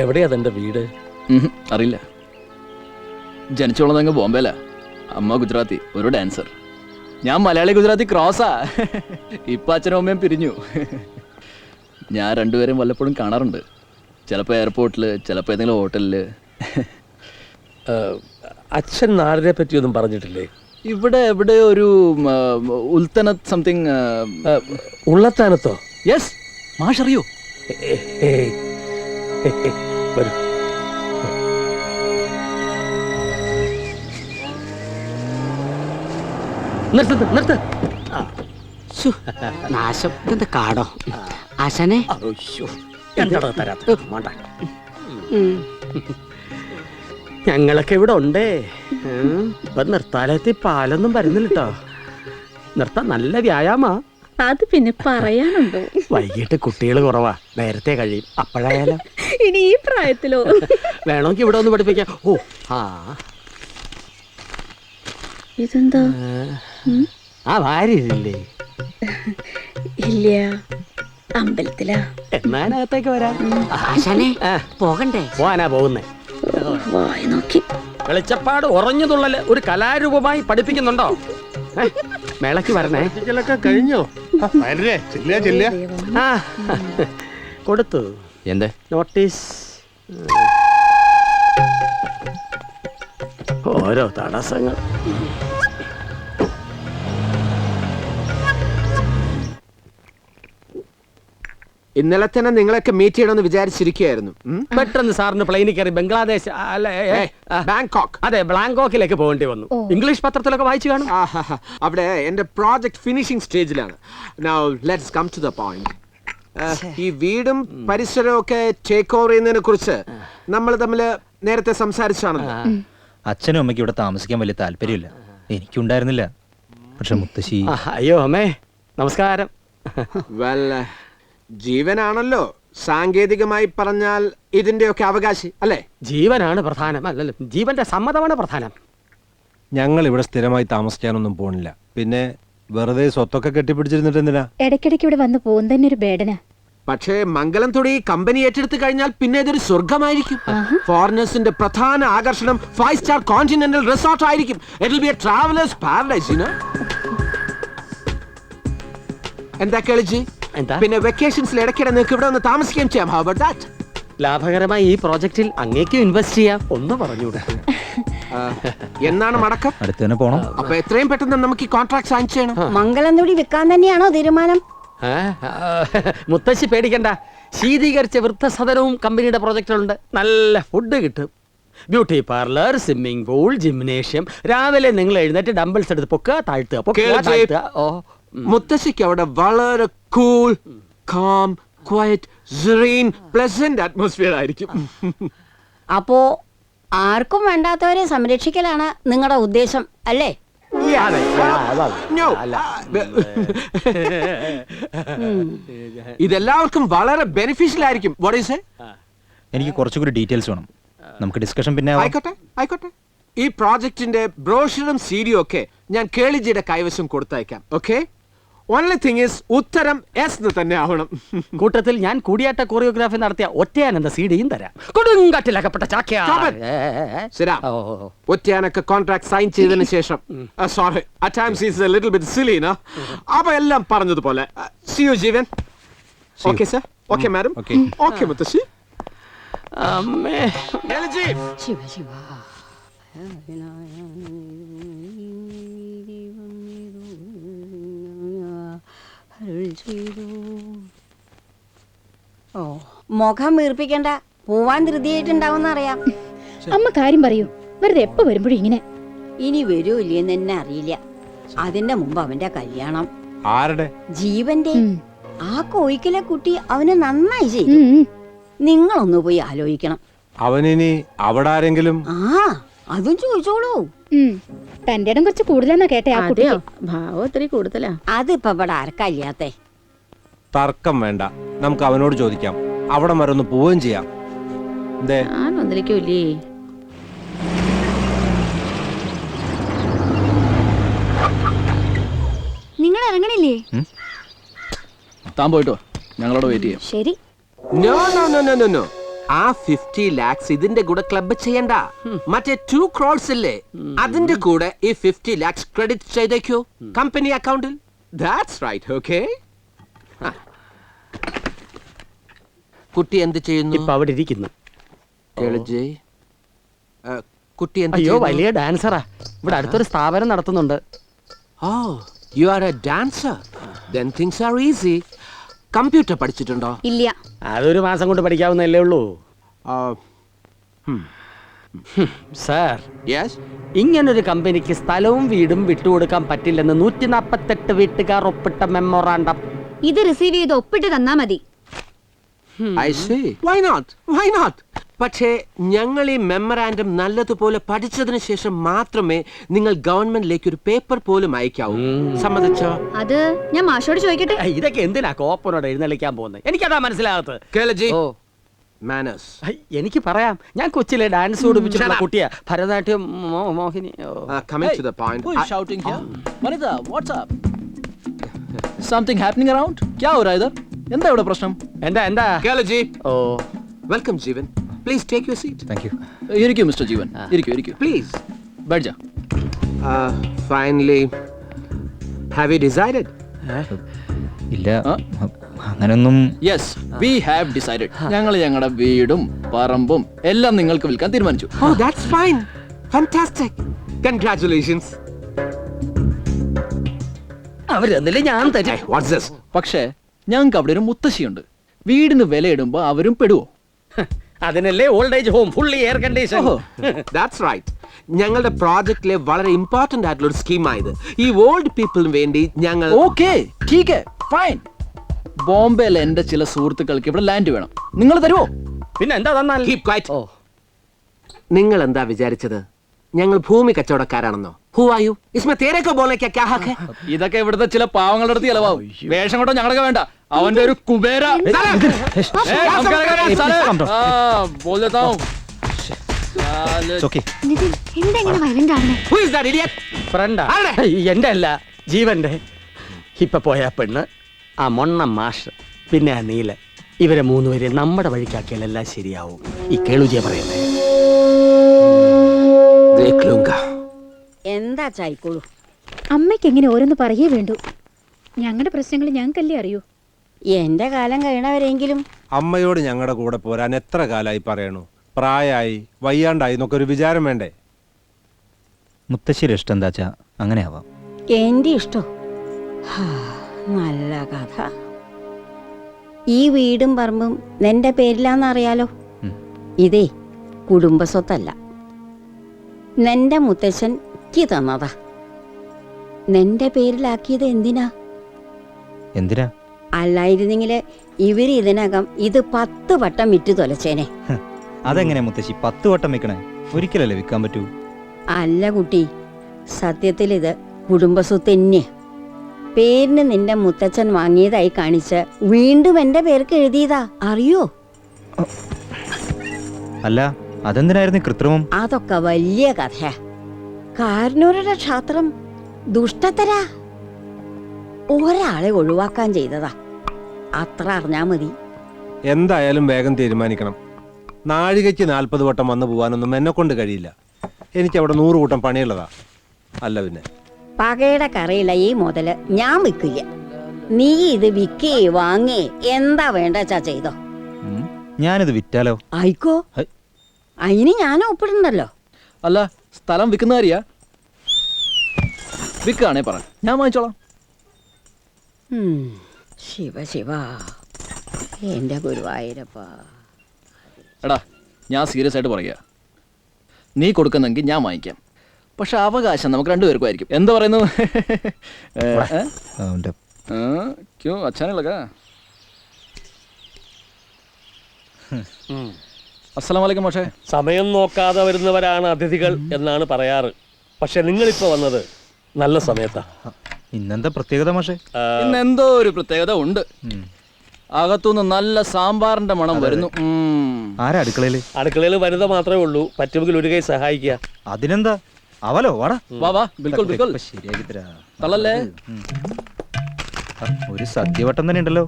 എവിടെയാ തന്റെ വീട്? അറിയില്ല. ജനിച്ചോളന്നങ്ങ് ബോംബെയിലാ. അമ്മ ഗുജറാത്തി, ഒരു ഡാൻസർ. ഞാൻ മലയാളി ഗുജറാത്തി ക്രോസാ. ഇപ്പം അച്ഛനും അമ്മയും പിരിഞ്ഞു. ഞാൻ രണ്ടുപേരും വല്ലപ്പോഴും കാണാറുണ്ട്. ചിലപ്പോൾ എയർപോർട്ടിൽ, ചിലപ്പോൾ ഏതെങ്കിലും ഹോട്ടലിൽ. അച്ഛൻ നാടിനെ പറ്റിയൊന്നും പറഞ്ഞിട്ടില്ലേ? ഇവിടെ എവിടെ ഒരു ഉൾത്തനത്ത് സംതിങ്. ഉള്ളത്താനത്തോ? യെസ്, മാഷ് അറിയോ? വരൂ. നിർത്ത്. നാശം. ഇതെന്താ കാടോ? ആശാനെ എന്താണോ തരാത്ത? ഞങ്ങളൊക്കെ ഇവിടെ ഉണ്ടേ. ഇപ്പൊ നിർത്താലെത്തി പാലൊന്നും വരുന്നില്ല കേട്ടോ. നിർത്താൻ നല്ല വ്യായാമാ. അത് പിന്നെ പറയാനുണ്ടോ? വൈകിട്ട് കുട്ടികൾ കുറവാ, നേരത്തെ കഴിയും. അപ്പോഴായാലോ? ഇനി ഈ പ്രായത്തിലോ? വേണമെങ്കിൽ ഇവിടെ ഒന്ന് പഠിപ്പിക്കാം. ഓ ആ ഇതെന്താ? ആ വാരില്ലേ? ഇല്ല, അമ്പലത്തിലാ. എന്നാനകത്തേക്ക് വരാം. ആശാനെ പോകണ്ടേ? പോവാനാ പോകുന്നേ. വായി നോക്കി. വെളിച്ചപ്പാട് ഉറഞ്ഞതുള്ളല് ഒരു കലാരൂപമായി പഠിപ്പിക്കുന്നുണ്ടോ? മേളക്ക് വരണേ. കഴിഞ്ഞോ? ആ കൊടുത്തു. എന്തേ നോട്ടീസ്? ഓരോ തടസ്സങ്ങൾ. ഇന്നലെ തന്നെ നിങ്ങളൊക്കെ മീറ്റ് ചെയ്യണമെന്ന് വിചാരിച്ചിരിക്കുകയായിരുന്നു. പെട്ടെന്ന് സാറിന് പ്ലെയിനിൽ കയറി ബംഗ്ലാദേശ് ബാങ്കോക്ക്, അതെ ബാങ്കോക്കിലേക്ക് പോകേണ്ടി വന്നു. ഇംഗ്ലീഷ് പത്രത്തിലൊക്കെ വായിച്ചു കാണും. അവിടെ എന്റെ പ്രോജക്ട് ഫിനിഷിംഗ് സ്റ്റേജിലാണ്. Now let's come to the point. ഈ വീടും പരിസരവും ഒക്കെ ടേക്ക് ഓവർ ചെയ്യുന്നതിനെ കുറിച്ച് നമ്മൾ തമ്മിൽ നേരത്തെ സംസാരിച്ചാണല്ലോ. അച്ഛനും അമ്മയ്ക്കും ഇവിടെ താമസിക്കാൻ വലിയ താല്പര്യമില്ല. എനിക്കുണ്ടായിരുന്നില്ല. പക്ഷെ മുത്തശ്ശി അയ്യോ അമ്മേ നമസ്കാരം. ജീവനാണല്ലോ സാങ്കേതികമായി പറഞ്ഞാൽ ഇതിന്റെയൊക്കെ അവകാശി അല്ലേ? ജീവനാണ് പ്രധാനം, അല്ലല്ലോ ജീവന്റെ സമ്മതമാണ് പ്രധാനം. ഞങ്ങൾ ഇവിടെ സ്ഥിരമായി താമസിക്കാനൊന്നും പോണില്ല. പിന്നെ വെറുതെ സ്വത്തൊക്കെ കെട്ടിപ്പിടിച്ചിരുന്നിട്ട് എന്തിനാ? ഇടയ്ക്കിടയ്ക്ക് ഇവിടെ വന്ന് പോകുന്ന തന്നെ ഒരു ബേഡന. പക്ഷേ മംഗലം തൊടി കമ്പനി ഏറ്റെടുത്ത് കഴിഞ്ഞാൽ പിന്നെ ഇതൊരു സ്വർഗമായിരിക്കും. ഫോറിനേഴ്സിന്റെ പ്രധാന ആകർഷണം 5 സ്റ്റാർ കോണ്ടിനെന്റൽ റിസോർട്ട് ആയിരിക്കും. It will be A travellers paradise, you know. എന്താ കേളിജി? പിന്നെ വെക്കേഷൻസിൽ ഇടയ്ക്കിടെ നിങ്ങൾക്ക് ഇവിടെ ഒന്ന് താമസിക്കുകയും ചെയ്യാം. How about that? ലാഭകരമായി ഈ പ്രോജക്റ്റിൽ അങ്ങേക്കും ഇൻവെസ്റ്റ് ചെയ്യാം. ഒന്ന് പറഞ്ഞൂടെ? എന്നാണ് മടക്കം? അടുത്ത് തന്നെ പോണം. അപ്പൊ എത്രയും പെട്ടെന്ന് നമുക്ക് ഈ കോൺട്രാക്ട് സൈൻ ചെയ്യണം. മംഗലം തൊടി വിൽക്കാൻ തന്നെയാണോ തീരുമാനം? മുത്തശ്ശി പേടിക്കണ്ട, ശീതീകരിച്ച വൃദ്ധസദനവും കമ്പനിയുടെ പ്രോജക്റ്റിലുണ്ട്. നല്ല ഫുഡ് കിട്ടും, beauty parlour, swimming pool, gymnasium. രാവിലെ നിങ്ങൾ എഴുന്നേറ്റ് ഡംബിൾസ് എടുത്ത് പൊക്കുക, താഴ്ത്തുക. മുത്തശ്ശിക്ക് അവിടെ വളരെ cool, calm, quiet, serene, pleasant atmosphere ആയിരിക്കും. അപ്പോ ആർക്കും വേണ്ടാത്തവരെ സംരക്ഷിക്കലാണ് നിങ്ങളുടെ ഉദ്ദേശം അല്ലേ? ഇതെല്ലാവർക്കും വളരെ ബെനിഫിഷ്യൽ ആയിരിക്കും. What is it? എനിക്ക് കുറച്ചുകൂടി ഡീറ്റെയിൽസ് വേണം. നമുക്ക് ഡിസ്കഷൻ പിന്നെ ആയിക്കോട്ടെ. ഈ പ്രോജക്റ്റിന്റെ ബ്രോഷറും സീഡിയും ഒക്കെ ഞാൻ കേളിജിയുടെ കൈവശം കൊടുത്തയക്കാം. ഓക്കെ? ഓൺലി തിങ് ഈസ് ഉത്തരം എസ് എന്ന് തന്നെ ആവണം. കൂട്ടത്തിൽ ഞാൻ കൂടിയാട്ട കൊറിയോഗ്രാഫി നടത്തിയ ഒറ്റയാനെന്ന സിഡിയും തരാം. കൊടുങ്കാറ്റിലകപ്പെട്ട ഒറ്റയാനൊക്കെ കോൺട്രാക്ട് സൈൻ ചെയ്തതിന് ശേഷം sorry at times is a little bit silly no. അപ്പൊ എല്ലാം പറഞ്ഞതുപോലെ see you Jeevan. Okay sir. Okay madam. Okay മുത്തശ്ശി. അമ്മേ ശിവ ശിവ. ഓ മുഖം വീർപ്പിക്കണ്ട, പോവാൻ ധൃതിയായിട്ടുണ്ടാവുന്ന അറിയാം. അമ്മ കാര്യം പറയൂ, വെറുതെ എപ്പോ വരുമ്പോഴും ഇങ്ങനെ. ഇനി വരൂ ഇല്ലെന്ന് തന്നെ അറിയില്ല. അതിന്റെ മുമ്പ് അവന്റെ കല്യാണം. ആരുടെ? ജീവന്റെ. ആ കോയിക്കലെ കുട്ടി അവന് നന്നായി ചെയ്തു. നിങ്ങളൊന്ന് പോയി ആലോചിക്കണം. അവനിനി അവിടെ ആരെങ്കിലും? അതും ചോദിച്ചോളൂ. തന്റെ ഇടം കുറച്ച് കൂടുതലെന്നാ കേട്ടെ. ആ കുട്ടിയോ ഭാവം ഒത്തിരി കൂടുതലാ. അതിപ്പോ ഇവിടെ ആർക്കല്ലാത്തേ. തർക്കം വേണ്ട, നമുക്ക് അവനോട് ചോദിക്കാം. അവിടെ വരെ ഒന്ന് പോവുകയും ചെയ്യാം. ഒന്നിലേക്കൂല്ലേ? നിങ്ങൾ ഇറങ്ങണില്ലേ? താൻ പോയിട്ടോ, ഞങ്ങളോട് വെയിറ്റ് ചെയ്യാം. ശരി. No no no no no no. ആ 50 lakhs ഇതിന്റെ കൂടെ ക്ലബ് ചെയ്യണ്ട. മറ്റേ 2 crores ഇല്ലേ, അതിന്റെ കൂടെ ഈ 50 lakhs ക്രെഡിറ്റ് ചെയ്തേക്കൂ കമ്പനി അക്കൗണ്ടിൽ. That's right. ഓക്കെ? കുട്ടി എന്ത് ചെയ്യുന്നു? ഇപ്പൊ അവിടെ ഇരിക്കുന്നു. കുട്ടി എന്ത്? അയ്യോ, വലിയ ഡാൻസറാ. ഇവിടെ അടുത്തൊരു സ്ഥാപനം നടത്തുന്നുണ്ട്. Oh, you are a dancer. Then things are easy. Computer പഠിച്ചിട്ടുണ്ടോ? ഇല്ല. അതൊരു മാസം കൊണ്ട് പഠിക്കാവുന്നല്ലേ ഉള്ളൂ. സാർ, ഇങ്ങനൊരു കമ്പനിക്ക് സ്ഥലവും വീടും വിട്ടുകൊടുക്കാൻ പറ്റില്ലെന്ന് 148 വീട്ടുകാർ ഒപ്പിട്ട മെമ്മോറാണ്ടം. ഇത് റിസീവ് ചെയ്ത് ഒപ്പിട്ട് തന്നാ മതി. I see. Why not? Why not? പക്ഷേ ഞങ്ങൾ ഈ മെമ്മറാൻഡം നല്ലതുപോലെ പഠിച്ചതിന് ശേഷം മാത്രമേ നിങ്ങൾ ഗവൺമെന്റിലേക്ക് ഒരു പേപ്പർ പോലും അയക്കാവൂ. സമ്മതിച്ചോ? അത് ഞാൻ മാഷോട് ചോദിക്കട്ടെ. ഇതൊക്കെ എന്തിനാ കോപ്പനോട് എഴുന്നള്ളിക്കാൻ പോകുന്നത്? എനിക്കതാ മനസ്സിലാകത്ത്. എനിക്ക് പറയാം, ഞാൻ കൊച്ചിലെ ഡാൻസ് പഠിപ്പിച്ചിട്ടുള്ള കുട്ടിയാ. ഭരതനാട്യം, മോഹിനി. Something happening around? क्या हो रहा है इधर? എന്താ ഇവിടെ പ്രശ്നം? എന്താ? Oh, welcome Jeevan. Please take your seat. Thank you. ഇരിക്കൂ മിസ്റ്റർ ജീവൻ, ഇരിക്കൂ. പ്ലീസ് बैठ जा. Finally, have you decided? ഇല്ല, അങ്ങനൊന്നും. Yes, we have decided. ഞങ്ങൾ ഞങ്ങളുടെ വീടും പറമ്പും എല്ലാം നിങ്ങൾക്ക് വിൽക്കാൻ തീരുമാനിച്ചു. Oh, that's fine. Fantastic. Congratulations. അവരെന്നില്ല, ഞാൻ തരാം. What's this? പക്ഷേ ഞങ്ങൾക്ക് അവിടെ ഒരു മുത്തശ്ശിയുണ്ട്. വീടിന് വിലയിടുമ്പോ അവരും പെടുവോ? അതിനല്ലേ old age home, fully air condition. That's right. ഞങ്ങളുടെ പ്രോജക്റ്റിലെ വളരെ ഇമ്പോർട്ടന്റ് ആയിട്ടുള്ള ഒരു സ്കീമായത്. ഈ ഓൾഡ് പീപ്പിളിന് വേണ്ടി ഞങ്ങൾ. ഓക്കേ, ठीक है, fine. ബോംബെയിലെ എന്റെ ചില സുഹൃത്തുക്കൾക്ക് ഇവിടെ ലാൻഡ് വേണം. നിങ്ങൾ തരുമോ? പിന്നെ എന്താ തന്നാൽ? നിങ്ങൾ എന്താ വിചാരിച്ചത്? ഞങ്ങൾ ഭൂമി കച്ചവടക്കാരാണെന്നോ? ഹു ആർ യു इसमें तेरे को बोलने क्या हक है? ഇതൊക്കെ ഇവിടുത്തെ ചില പാവങ്ങളുടെ അടുത്ത് ചിലവാകും. വേഷം കൊണ്ടോ ഞങ്ങൾക്ക് വേണ്ട. അവന്റെ ഒരു കുബേര. എന്റെ അല്ല ജീവന്റെ. ഇപ്പൊ പോയ പെണ്ണ്, ആ മൊണ്ണ മാഷ്, പിന്നെ ആ നീല, ഇവരെ മൂന്നുപേരെ നമ്മുടെ വഴിക്കാക്കിയാൽ എല്ലാം ശരിയാവും. ഈ കേളുജിയെ പറയല്ലേ. എന്താ ചായിക്കോളൂ. അമ്മയ്ക്ക് എങ്ങനെ ഓരോന്ന് പറയേ വേണ്ടു. ഞങ്ങളുടെ പ്രശ്നങ്ങൾ ഞങ്ങൾക്കല്ലേ അറിയൂ. എന്റെ കാലം കഴിയണവരെങ്കിലും അമ്മയോട് ഞങ്ങളുടെ കൂടെ പോരാൻ എത്ര കാലമായി പറയണു. പ്രായമായി വയ്യാണ്ടായി എന്നൊക്കെ ഒരു വിചാരം വേണ്ടേ? മുത്തശ്ശിയുടെ ഇഷ്ടം എന്താച്ചാ അങ്ങനെ ആവാം. എന്റെ ഇഷ്ടോ? നല്ല കഥ. ഈ വീടും പറമ്പും നിന്റെ പേരിലാന്നറിയാലോ. ഇതേ കുടുംബസ്വത്തല്ല, നിന്റെ മുത്തശ്ശൻ എനിക്ക് തന്നതാ. നിന്റെ പേരിലാക്കിയത് എന്തിനാ? എന്തിനാ? അല്ലായിരുന്നെങ്കില് ഇവര് ഇതിനകം ഇത് 10 വട്ടം വിറ്റു തൊലച്ചേനെ. അതെങ്ങനെ മുത്തശ്ശി 10 വട്ടം വിൽക്കണേ? ഒരിക്കലല്ലേ വിൽക്കാൻ പറ്റൂ. അല്ല കുട്ടി, സത്യത്തിൽ ഇത് കുടുംബസ്വത്ത് തന്നെയാ. പേരിന് നിന്റെ മുത്തച്ഛൻ വാങ്ങിയതായി കാണിച്ച് വീണ്ടും എന്റെ പേർക്ക് എഴുതിയതാ. അറിയോ? അല്ല, അതെന്തിനായിരുന്നു കൃത്രിമം? അതൊക്കെ വലിയ കഥയാ. കാരണവരുടെ ക്ഷാത്രം ദുഷ്ടത്തരാ. ഒരാളെ ഒഴിവാക്കാൻ ചെയ്തതാ. അത്ര അറിഞ്ഞാ മതി. എന്തായാലും വേഗം തീരുമാനിക്കണം. നാഴികയ്ക്ക് 40 വട്ടം വന്നു പോവാനൊന്നും എന്നെ കൊണ്ട് കഴിയില്ല. എനിക്ക് അവിടെ 100 കൂട്ടം പണിയുള്ളതാ. അല്ല പിന്നെ പകയുടെ കറിയില്ല ഈ മുതല് ഞാൻ വിൽക്കില്ല. നീ ഇത് വിൽക്കേ വാങ്ങേ എന്താ വേണ്ടച്ചാ ചെയ്തോ. ഞാനിത് വിറ്റാലോ? ആയിക്കോ, അതിന് ഞാൻ ഒപ്പിടണ്ടല്ലോ. അല്ല, സ്ഥലം വിൽക്കുന്ന കാര്യാ? വിൽക്കാണേ പറ, ഞാൻ വാങ്ങിച്ചോളാം. ശിവ ശിവ, എന്റെ ഗുരുവായൂരപ്പ. എടാ, ഞാൻ സീരിയസ് ആയിട്ട് പറയാ. നീ കൊടുക്കുന്നെങ്കിൽ ഞാൻ വാങ്ങിക്കാം. പക്ഷെ അവകാശം നമുക്ക് 2 പേർക്കും ആയിരിക്കും. എന്താ പറയുന്നു? അസ്സലാമലൈക്കും മാഷേ. സമയം നോക്കാതെ വരുന്നവരാണ് അതിഥികൾ എന്നാണ് പറയാറ്. പക്ഷെ നിങ്ങളിപ്പോ വന്നത് നല്ല സമയത്താ. ഇന്നെന്താ പ്രത്യേകത മാഷേ? ഇന്നെന്തോ ഒരു പ്രത്യേകത ഉണ്ട്. അകത്തുനിന്ന് നല്ല സാമ്പാറിന്റെ മണം വരുന്നു. ആരാ അടുക്കളയില്? അടുക്കളയിൽ വനിത മാത്രമേ ഉള്ളൂ. പറ്റുമെങ്കിൽ ഒരു കൈ സഹായിക്കുക. അതിനെന്താ? അവലോ വാടാ. വാ വാ, ബിൽക്കുൽ ബിൽക്കുൽ. ശരിയാക്കി തരാ. തള്ളല്ലേ? ഒരു സദ്യവട്ടം തന്നെ ഉണ്ടല്ലോ.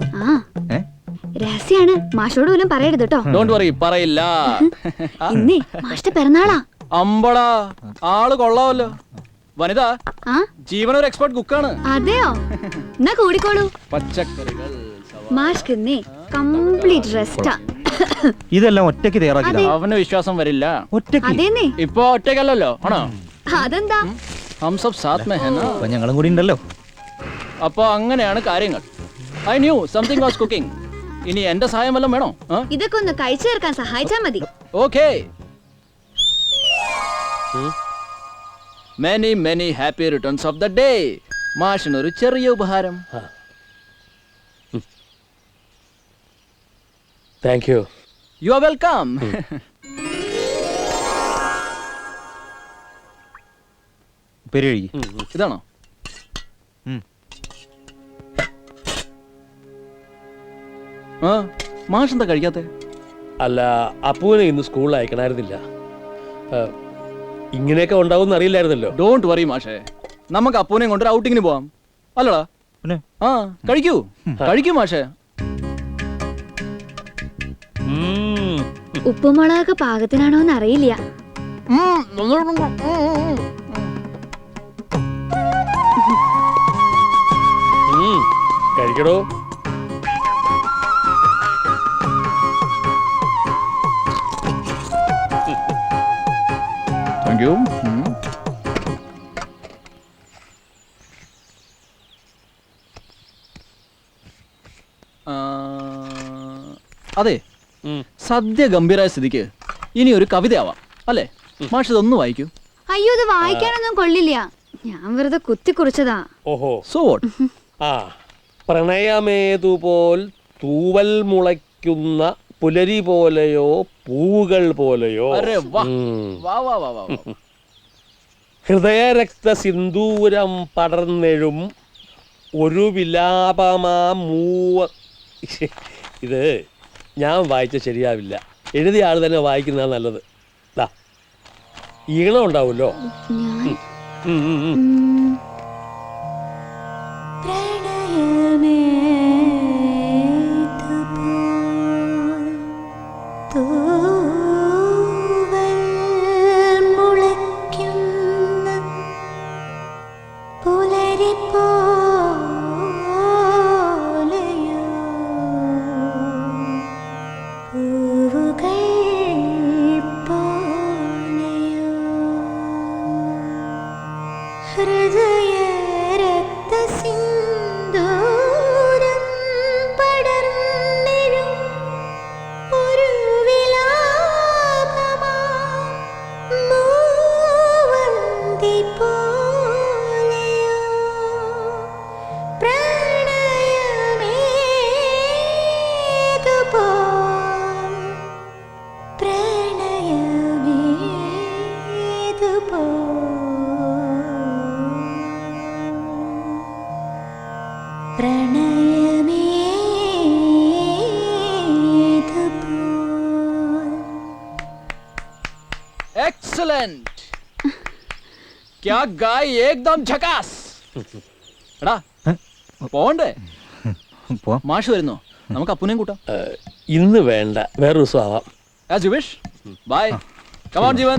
രഹസ്യാണ്, മാഷോട് പോലും പറയരുത് കേട്ടോ. ഡോണ്ട് വറി, പറയില്ല. ഇന്നേ മാഷിന്റെ പിറന്നാളാ. അമ്പടാ, ആള് കൊള്ളാവല്ലോ. വനിത ജീവൻ ഒരു എക്സ്പെർട്ട് കുക്കാണ്. അതെയോ? എന്നാ കൂടിക്കോളൂ. പച്ചക്കറികൾ മാഷ്ക്ക് ഇന്നേ കംപ്ലീറ്റ് റെസ്റ്റാ. ഇതെല്ലാം ഒറ്റയ്ക്ക് തയ്യാറാക്കിയതാ. അവന് വിശ്വാസം വരില്ല. ഒറ്റയ്ക്ക്? ഇപ്പൊ ഒറ്റയ്ക്കല്ലോ, ആണോ? അതെന്താ? ഹം സബ് സാത്ത് മേ ഹൈ നാ. അപ്പൊ ഞങ്ങളും കൂടി ഉണ്ടല്ലോ. അപ്പൊ അങ്ങനെയാണ് കാര്യങ്ങൾ. I new something was cooking. ഇനി എന്റെ സഹായം വല്ലതും വേണോ? ഇതൊക്കെ ഒന്ന് കഴിച്ചു ചേർക്കാൻ സഹായിച്ചാ മതി. Okay. Many many happy returns of the day. മാഷിനൊരു ചെറിയ ഉപഹാരം. Thank you. You are welcome. ഇതാണോ? മാഷ് എന്താ കഴിക്കാത്തെ? അല്ല, അപ്പുവിനെ ഇന്ന് സ്കൂളിൽ അയക്കണമായിരുന്നില്ല. ഇങ്ങനെയൊക്കെ ഉണ്ടാവും അറിയില്ലായിരുന്നല്ലോ. ഡോണ്ട് വറി മാഷേ, നമുക്ക് അപ്പൂനെ കൊണ്ട് ഔട്ടിങ്ങിന് പോവാം. അല്ലടാ? ആ, കഴിക്കൂ കഴിക്കൂ മാഷേ. ഉപ്പുമുളകൊക്കെ പാകത്തിനാണോന്ന് അറിയില്ല. കഴിക്കടോ. Thank you. അതെ, സദ്യ ഗംഭീരായ സ്ഥിതിക്ക് ഇനി ഒരു കവിതയാവാം അല്ലേ? മാഷ് ഇതൊന്ന് വായിക്കൂ. അയ്യോ, ഇത് വായിക്കാനൊന്നും കൊള്ളില്ല. ഞാൻ വെറുതെ കുത്തി കുറിച്ചതാ. ഓഹോ, സോ വാട്ട്? പ്രണയമേതുപോൽ തൂവൽ മുളയ്ക്കുന്ന പുലരി പോലെയോ പൂവുകൾ പോലെയോ. ഹൃദയരക്ത സിന്ദൂരം പടർന്നെഴും ഒരു ഇത് ഞാൻ വായിച്ച ശരിയാവില്ല. എഴുതിയ ആൾ തന്നെ വായിക്കുന്നതാണ് നല്ലത്. ഈണം ഉണ്ടാവുമല്ലോ. Excellent. क्या गाय एकदम झकास. എടാ പോണ്ടേ? മാഷ് വരുന്നോ? നമുക്ക് അപ്പുനെയും കൂട്ടാം. ഇന്ന് വേണ്ട, വേറെ ദിവസം ആവാം. As you wish. Bye. Come on, ജീവൻ.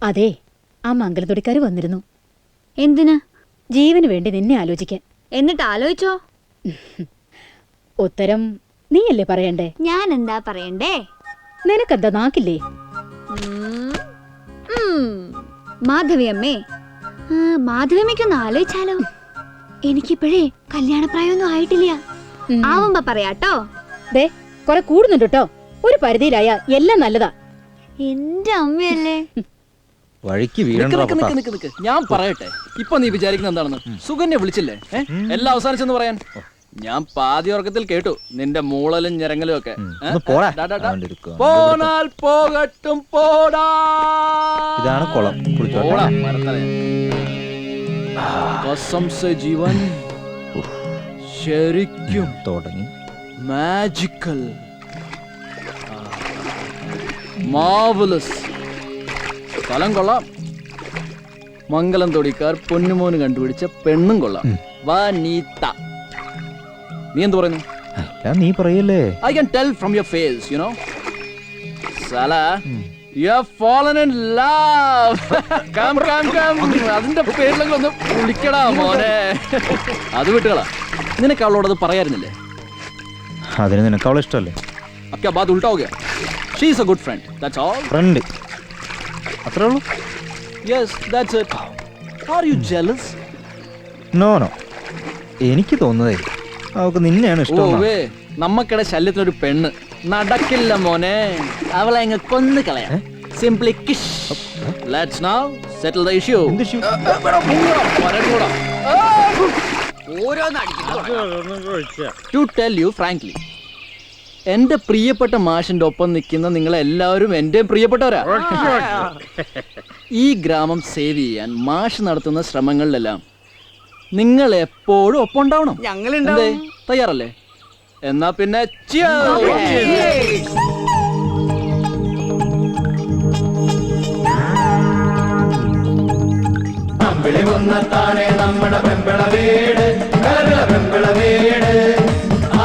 അതെ, ആ മംഗലത്തൊടിക്കാര് വന്നിരുന്നു. എന്തിന്? ജീവന് വേണ്ടി നിന്നെ ആലോചിക്കാൻ. എന്നിട്ട് ആലോചിച്ചോ? ഉത്തരം നീയല്ലേ പറയണ്ടേ? ഞാൻ എന്താ പറയണ്ടേ? നിനക്കെന്താ നാക്കില്ലേ? മാധവിയമ്മേ, മാധവിയമ്മയ്ക്കൊന്ന് ആലോചിച്ചാലോ? എനിക്കിപ്പോഴേ കല്യാണപ്രായമൊന്നും ആയിട്ടില്ല. ആവുമ്പോ പറയാട്ടോ. ദേ കൊറേ കൂടുന്നുണ്ട് കേട്ടോ. ഒരു പരിധിയിലായ എല്ലാം നല്ലതാ. എന്റെ അമ്മയല്ലേ. വഴിക്ക് ഞാൻ പറയട്ടെ. ഇപ്പൊ നീ വിചാരിക്കുന്ന എന്താണെന്ന്? സുകന്യ വിളിച്ചില്ലേ? എല്ലാം അവസാനിച്ചെന്ന് പറയാൻ. ഞാൻ പാതി ഉറക്കത്തിൽ കേട്ടു നിന്റെ മൂളലും ഞരങ്ങലും ഒക്കെ. പോനാൽ പോകട്ടും പോടാ. ഇതാണ് കുളം. ജീവൻ ശരിക്കും തുടങ്ങി. Magical, marvellous. സ്ഥലം കൊള്ളാം. മംഗലം തൊടിക്കാർ പൊന്നുമോന് കണ്ടുപിടിച്ച പെണ്ണും കൊള്ളാം. വനിത. നീ എന്ത് പറയുന്നു? നീ പറയല്ലേ. I can tell from your face, you know. Sala, you have fallen in love. Come. അതിന്റെ പേരിലെങ്കിലും ഒന്ന് വിളിക്കടാ മോനെ. അത് വിട്ടുകളാ. നിനക്ക് അവളോടത് പറയായിരുന്നില്ലേ? അതിന് നിനക്ക് അവളെ ഇഷ്ടമല്ലേ? अब क्या बात उल्टा हो गया? She is a good friend. That's all. Friend. അത്രേ ഉള്ളൂ? Yes, that's it. Are you jealous? No. എനിക്ക് തോന്നുന്നതേ അവൾക്ക് നിന്നെയാണ് ഇഷ്ടം. നമ്മക്കിടെ ശല്യത്തിനൊരു പെണ്ണ് നടക്കില്ല മോനെ. അവളെ അങ്ങ് കൊന്നു കളയാം. Simply kiss. Let's now settle the issue. To tell you frankly, എന്റെ പ്രിയപ്പെട്ട മാഷിന്റെ ഒപ്പം നിൽക്കുന്ന നിങ്ങളെല്ലാവരും എന്റെ പ്രിയപ്പെട്ടവരാ. ഈ ഗ്രാമം സേവ് ചെയ്യാൻ മാഷ് നടത്തുന്ന ശ്രമങ്ങളിലെല്ലാം നിങ്ങൾ എപ്പോഴും ഒപ്പം ഉണ്ടാവണം. തയ്യാറല്ലേ? എന്നാ പിന്നെ നമ്മുടെ പെമ്പള വീട്, പെമ്പള വീട്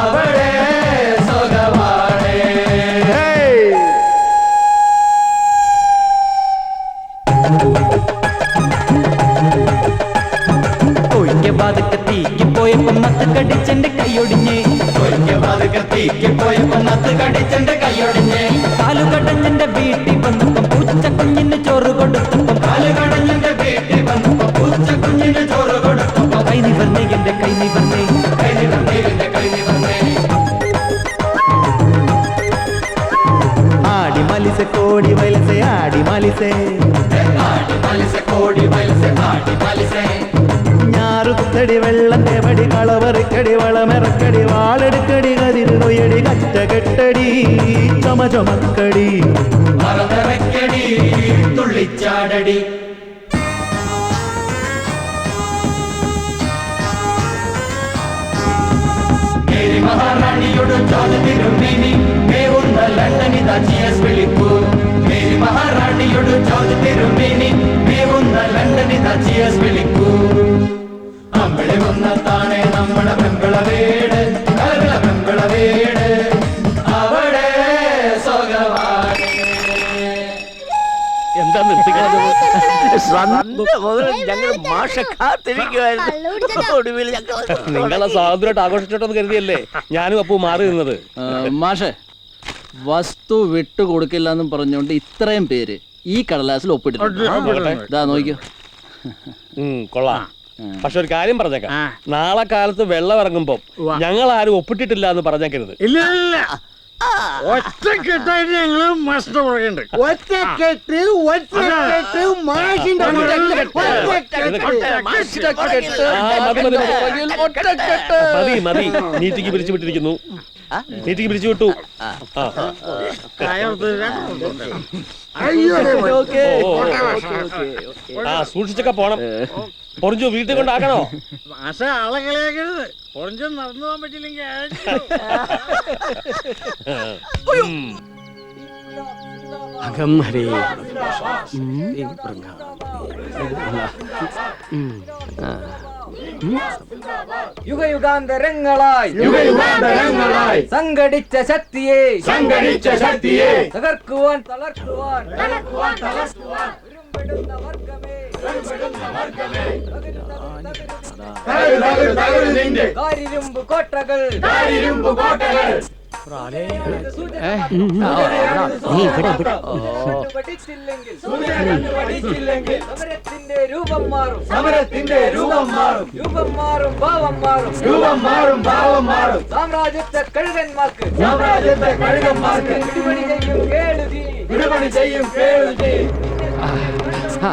അവിടെ സുഖവാടേ. തീക്ക് പോയപ്പോ നത്ത് കടിച്ചെന്റെ കൈയൊടിഞ്ഞ്. കാലുകടഞ്ഞെന്റെ വീട്ടിൽ വന്നപ്പോ പൂച്ച കുഞ്ഞിന് ചോറ് കൊടുത്തപ്പോ കൈ നിവർന്നേ എന്റെ കൈ നിവർന്നേ. ആടി മലിസെ കോടി വലസെ ആടി മലിസെ കോടി വലസെ ആടി മലിസെ. ഞാറുകുത്തടി വെള്ളം തേവടി കളവറിക്കടി വളമെറക്കടി വാളെടുക്കടി കതിരുനൊയടി കറ്റ കെട്ടടി. ചമചമക്കടി മറന്നിറക്കടി തുള്ളിച്ചാടടി മേരി മഹാറാണിയോട് ജോർജ് തിരുമേനി മേവുന്ന ലണ്ടനിത ചിയേഴ്സ് വിളിക്കൂ മേരി മഹാറാണിയോട് ജോർജ് തിരുമേനി മേവുന്ന ലണ്ടനിത ചിയേഴ്സ് വിളിക്കൂ അമ്പളി വന്നത്താണേ നമ്മുടെ പെമ്പള വീട് കലവിള പെമ്പള വീട് അവിടെ സ്വകമാണ്. എന്താ നിർത്തിക്കാതെ ഞങ്ങൾ മാഷ കാത്തിരിക്കുവായിരുന്നു. ഒടുവിൽ നിങ്ങളെ സ്വാതന്ത്ര്യമായിട്ട് ആഘോഷിച്ചോട്ടെന്ന് കരുതിയല്ലേ ഞാനും അപ്പൂ മാറി നിന്നത്. മാഷെ വസ്തു വിട്ടുകൊടുക്കില്ല എന്നും പറഞ്ഞുകൊണ്ട് ഇത്രയും പേര് ഈ കടലാസിൽ ഒപ്പിട്ടിട്ടുണ്ട്. ഇതാ നോക്കിയോ. കൊള്ളാം. പക്ഷെ ഒരു കാര്യം പറഞ്ഞേക്കാം, നാളെ കാലത്ത് വെള്ളം ഇറങ്ങുമ്പോ ഞങ്ങൾ ആരും ഒപ്പിട്ടിട്ടില്ല എന്ന് പറഞ്ഞേക്കരുത്. ഇല്ല ഒറ്റക്കെട്ടായിട്ട് ഞങ്ങള് മസ്റ്റ് പുറകുണ്ട്. മതി മതി, നീറ്റിക്ക് പിരിച്ചു വിട്ടിരിക്കുന്നു. നീറ്റിക്ക് പിരിച്ചു വിട്ടു. സൂക്ഷിച്ചൊക്കെ പോണം. പൊറിഞ്ചു വീട്ടിൽ കൊണ്ടാക്കണോ? മാഷ ആളെ കളിയാക്കരുത്. പൊറിഞ്ചു നടന്നു പോകാൻ പറ്റില്ലെങ്കിൽ അകമ്മരേ യുഗയുഗാന്തരങ്ങളായി സംഘടിച്ച ശക്തിയെ തകർക്കുവാൻ തളർക്കുവാൻ കാരിരുമ്പ് കോട്ടകൾ സമരത്തിന്റെ രൂപം മാറും ഭാവം മാറും സാമ്രാജ്യത്തെ കഴുകന്മാർക്ക് വിടുപണി ചെയ്യും കേളുതി.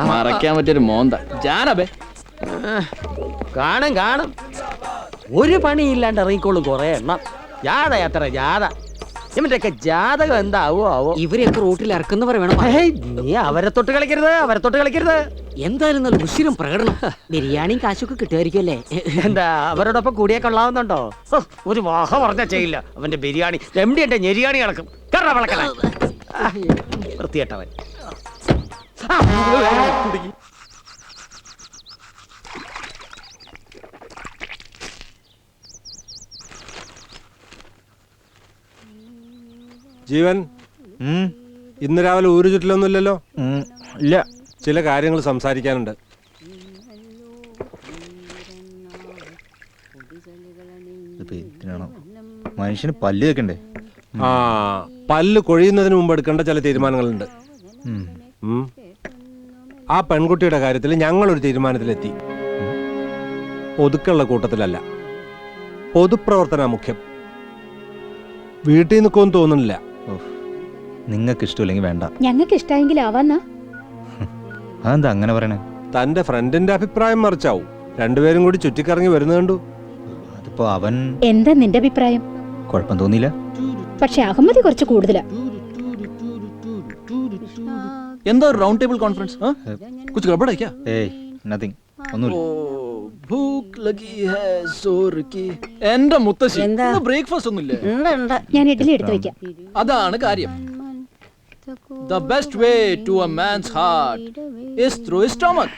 മറയ്ക്കാൻ പറ്റിയൊരു മോന്ത ജാനബേ. കാണും ഒരു പണിയില്ലാണ്ട് ഇറങ്ങിക്കോളും കുറെ എണ്ണം. ജാഥ യാത്ര ജാഥ. ഇവന്റെയൊക്കെ ജാതകം എന്താവോ ആവോ. ഇവരെയൊക്കെ റോട്ടിൽ ഇറക്കുന്നവർ വേണം. നീ അവരെ തൊട്ട് കളിക്കരുത്. എന്തായാലും നല്ല ഉശിരം പ്രകടനം. ബിരിയാണിയും കാശൊക്കെ കിട്ടുമായിരിക്കും അല്ലേ? എന്താ അവരോടൊപ്പം കൂടിയെ കൊള്ളാവുന്നുണ്ടോ? ഒരു വാഹ പറഞ്ഞ ചെയ്യില്ല. അവന്റെ ബിരിയാണി എം ഡി എന്റെ ഞെരിയാണി കിടക്കും. കറ വളക്കണ വൃത്തിയേട്ടവൻ. ജീവൻ, ഇന്ന് രാവിലെ ഊരു ചുറ്റിലൊന്നുമില്ലല്ലോ? ഇല്ല. ചില കാര്യങ്ങൾ സംസാരിക്കാനുണ്ട്. മനുഷ്യന് പല്ല് വെക്കണ്ടേ? പല്ല് കൊഴിയുന്നതിന് മുമ്പ് എടുക്കേണ്ട ചില തീരുമാനങ്ങളുണ്ട്. ആ പെൺകുട്ടിയുടെ കാര്യത്തിൽ ഞങ്ങളൊരു തീരുമാനത്തിലെത്തി. ഒതുക്കുള്ള കൂട്ടത്തിലല്ല, പൊതുപ്രവർത്തന മുഖ്യം. വീട്ടിൽ നിൽക്കുമെന്ന് തോന്നുന്നില്ല. നിങ്ങൾക്ക് ഇഷ്ടമില്ലെങ്കിൽ വേണ്ട. ഞങ്ങൾക്ക് ഇഷ്ടമെങ്കിൽ ആവാന്നാ. അതെന്താ അങ്ങനെ പറയണേ? തന്റെ ഫ്രണ്ടിന്റെ അഭിപ്രായം മറിച്ചാവും. രണ്ടുപേരും കൂടി ചുറ്റിക്കറങ്ങി വരുന്നത് കണ്ടു. അതിപ്പോ അവൻ എന്താ നിന്റെ അഭിപ്രായം? കുഴപ്പം തോന്നിയില്ല. പക്ഷെ അഹമ്മദി കുറച്ച് കൂടുതലാ. എന്താ റൗണ്ട് ടേബിൾ കോൺഫറൻസ്? കുछ गड़बड़ है क्या? ഏയ് നത്തിങ്, ഒന്നുമില്ല. ഭൂക്ക് ലഗി ഹൈ സോർ കി. എന്റെ മുത്തശ്ശി ബ്രേക്ക്ഫാസ്റ്റ് ഒന്നുമില്ലേ? ഞാൻ ഇഡ്ഡലി എടുത്തു വെക്കാം. അതാണ് കാര്യം. The best way to a man's heart is through his stomach.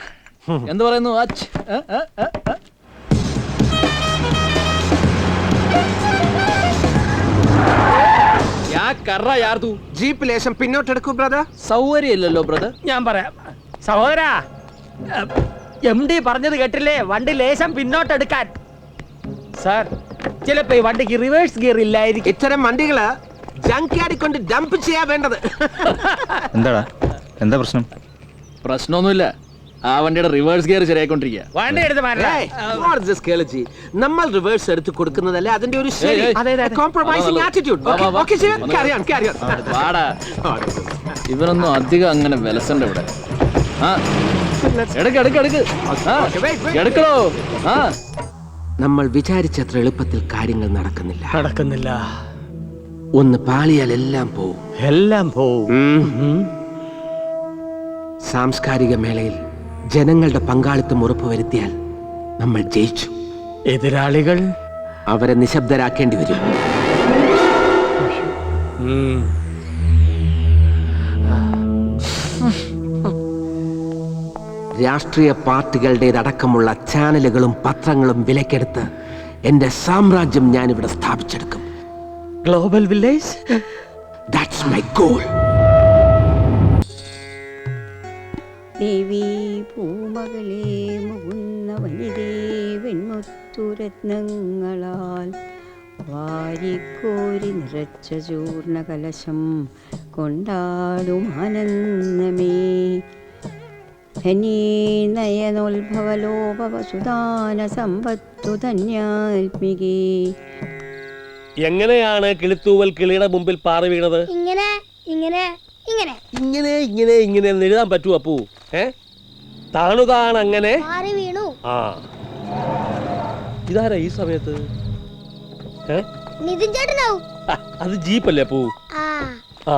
എന്ത് പറയുന്നു? ജീപ്പ് ലേശം പിന്നോട്ടെടുക്കൂ ബ്രദർ. സൗകര്യമില്ലല്ലോ ബ്രദർ. ഞാൻ പറയാം സഹോദരാ, എം ഡി പറഞ്ഞത് കേട്ടില്ലേ? വണ്ടി ലേശം പിന്നോട്ടെടുക്കാൻ. സാർ, ചിലപ്പോ ഈ വണ്ടിക്ക് റിവേഴ്സ് ഗിയർ ഇല്ലായിരിക്കും. ഇത്തരം വണ്ടികള് ജങ്ക് യാർഡിൽ കൊണ്ട് ഡംപ് ചെയ്യാൻ വേണ്ടത്. എന്താടാ, എന്താ പ്രശ്നം? പ്രശ്നമൊന്നുമില്ല. ആ വണ്ടിയുടെ റിവേഴ്സ് ഗിയർ ശരിയായിക്കൊണ്ടിരിക്കുക. വണ്ടി എടുത്ത് നമ്മൾ റിവേഴ്സ് എടുത്ത് കൊടുക്കുന്നതല്ലേ അതിന്റെ ഒരു ശരി. Compromising attitude. ഇവനൊന്നും അധികം അങ്ങനെ വിലസണ്ട ഇവിടെ. എടുക്കണോ? നമ്മൾ വിചാരിച്ചത്ര എളുപ്പത്തിൽ കാര്യങ്ങൾ നടക്കുന്നില്ല. ഒന്ന് പാളിയാൽ എല്ലാം പോവും. എല്ലാം പോവും. സാംസ്കാരിക മേളയിൽ ജനങ്ങളുടെ പങ്കാളിത്തം ഉറപ്പുവരുത്തിയാൽ നമ്മൾ ജയിച്ചു. എതിരാളികൾ അവരെ നിശബ്ദരാക്കേണ്ടി വരും. രാഷ്ട്രീയ പാർട്ടികളുടേതടക്കമുള്ള ചാനലുകളും പത്രങ്ങളും വിലക്കെടുത്ത് എന്റെ സാമ്രാജ്യം ഞാനിവിടെ സ്ഥാപിച്ചെടുക്കും. Global village, that's my goal. ദേവി പൂമകളെ മുകുന്ന വനിതേ വെൺമുത്തുരത്നങ്ങളാൽ വാരിക്കോരി നിറച്ച ചൂർണ കലശം കൊണ്ടാടും ആനന്ദമേ ധന്യേ നയനോത്ഭവലോപവസുദാന സമ്പത്തു ധന്യാത്മികേ. എങ്ങനെയാണ് കിളിത്തൂവൽ കിളിയുടെ മുമ്പിൽ പാറി വീണത്? ഇങ്ങനെ ഇങ്ങനെ ഇങ്ങനെ ഇങ്ങനെ ഇങ്ങനെ ഇങ്ങനെ എഴുതാൻ പറ്റുമോ അപ്പൂ? താണുതാണ് അങ്ങനെ മാറി വീണു. ആ ഇതാരാ ഈ സമയത്ത്? നിതിൻ ചേട്ടനാവും. അത് ജീപ്പല്ലേ അപ്പൂ? ആ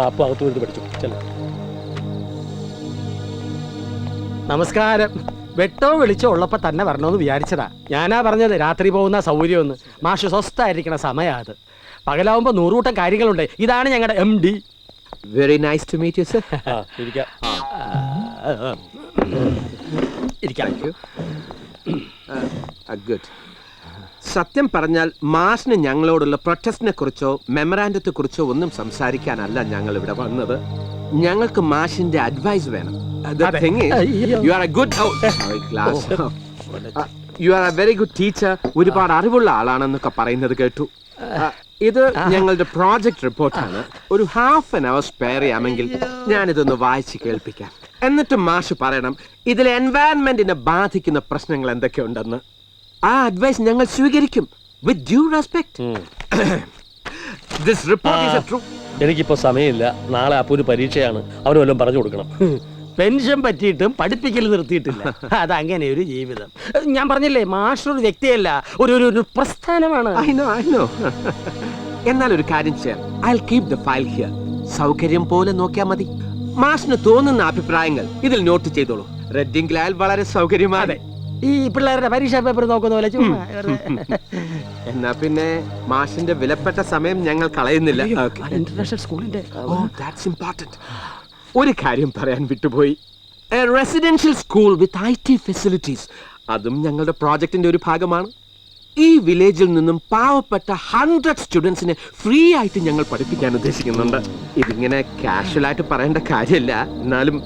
അപ്പൊ അകത്ത് പോയിട്ട് പഠിച്ചു. ചെല്ല. നമസ്കാരം. വെട്ടോ വിളിച്ചോ ഉള്ളപ്പോ തന്നെ വരണമെന്ന് വിചാരിച്ചതാ. ഞാനാ പറഞ്ഞത് രാത്രി പോകുന്ന സൗകര്യമൊന്ന്. മാഷ് സ്വസ്ഥായിരിക്കണ സമയം അത്. പകലാവുമ്പോ 100 കൂട്ടം കാര്യങ്ങളുണ്ട്. ഇതാണ് ഞങ്ങളുടെ MD. Very nice to meet you sir. Good. സത്യം പറഞ്ഞാൽ മാഷിന് ഞങ്ങളോടുള്ള പ്രൊട്ടസ്റ്റിനെ കുറിച്ചോ മെമ്മറാൻഡത്തെ കുറിച്ചോ ഒന്നും സംസാരിക്കാനല്ല ഞങ്ങൾ ഇവിടെ വന്നത്. ഞങ്ങൾക്ക് മാഷിന്റെ അഡ്വൈസ് വേണം. U are A very good teacher. ഒരുപാട് അറിവുള്ള ആളാണെന്നൊക്കെ പറയുന്നത് കേട്ടു. ഇത് ഞങ്ങളുടെ പ്രോജക്ട് റിപ്പോർട്ടാണ്. ഒരു ½ hour സ്പെയർ ചെയ്യാമെങ്കിൽ ഞാനിതൊന്ന് വായിച്ച് കേൾപ്പിക്കാം. എന്നിട്ട് മാഷ് പറയണം ഇതിൽ എൻവയൺമെന്റിനെ ബാധിക്കുന്ന പ്രശ്നങ്ങൾ എന്തൊക്കെയുണ്ടെന്ന്. ആ അഡ്വൈസ് ഞങ്ങൾ സ്വീകരിക്കും വിത്ത് due respect. This report is A true. എനിക്കിപ്പോ സമയമില്ല. നാളെ അപ്പൂര് പരീക്ഷയാണ്. അവന് വല്ലതും പറഞ്ഞു കൊടുക്കണം. പെൻഷൻ പറ്റിയിട്ടും പഠിപ്പിക്കൽ നിർത്തിയിട്ടില്ല. അതങ്ങനെ ഒരു ജീവിതം. ഞാൻ പറഞ്ഞില്ലേ, മാസ്റ്റർ ഒരു വ്യക്തിയല്ല, ഒരു പ്രസ്ഥാനമാണ്. എന്നാൽ ഒരു കാര്യം ചെയ്യാം. I'll keep the file here. സൗകര്യം പോലെ നോക്കിയാൽ മതി. മാഷിന് തോന്നുന്ന അഭിപ്രായങ്ങൾ ഇതിൽ നോട്ട് ചെയ്തോളൂ. റെഡിംഗിലാൽ വളരെ സൗകര്യമാണ്. ഈ പിള്ളേരുടെ പരീക്ഷാ പേപ്പർ നോക്കുന്ന പോലെ ചുമ്മാ. എന്നാ പിന്നെ മാഷിന്റെ വിലപ്പെട്ട സമയം ഞങ്ങൾ കളയുന്നില്ല. ഇന്റർനാഷണൽ സ്കൂളിന്റെ that's important. ഒരു കാര്യം പറയാൻ വിട്ടുപോയി. A residential school with IT facilities, അതും ഞങ്ങളുടെ പ്രോജക്റ്റിന്റെ ഒരു ഭാഗമാണ്. ഈ വില്ലേജിൽ നിന്നും പാവപ്പെട്ട 100 സ്റ്റുഡൻസിനെ ഫ്രീ ആയിട്ട് ഞങ്ങൾ പഠിപ്പിക്കാൻ ഉദ്ദേശിക്കുന്നുണ്ട്. ഇതിങ്ങനെ കാഷ്വൽ ആയിട്ട് പറയേണ്ട കാര്യമില്ല. എന്നാലും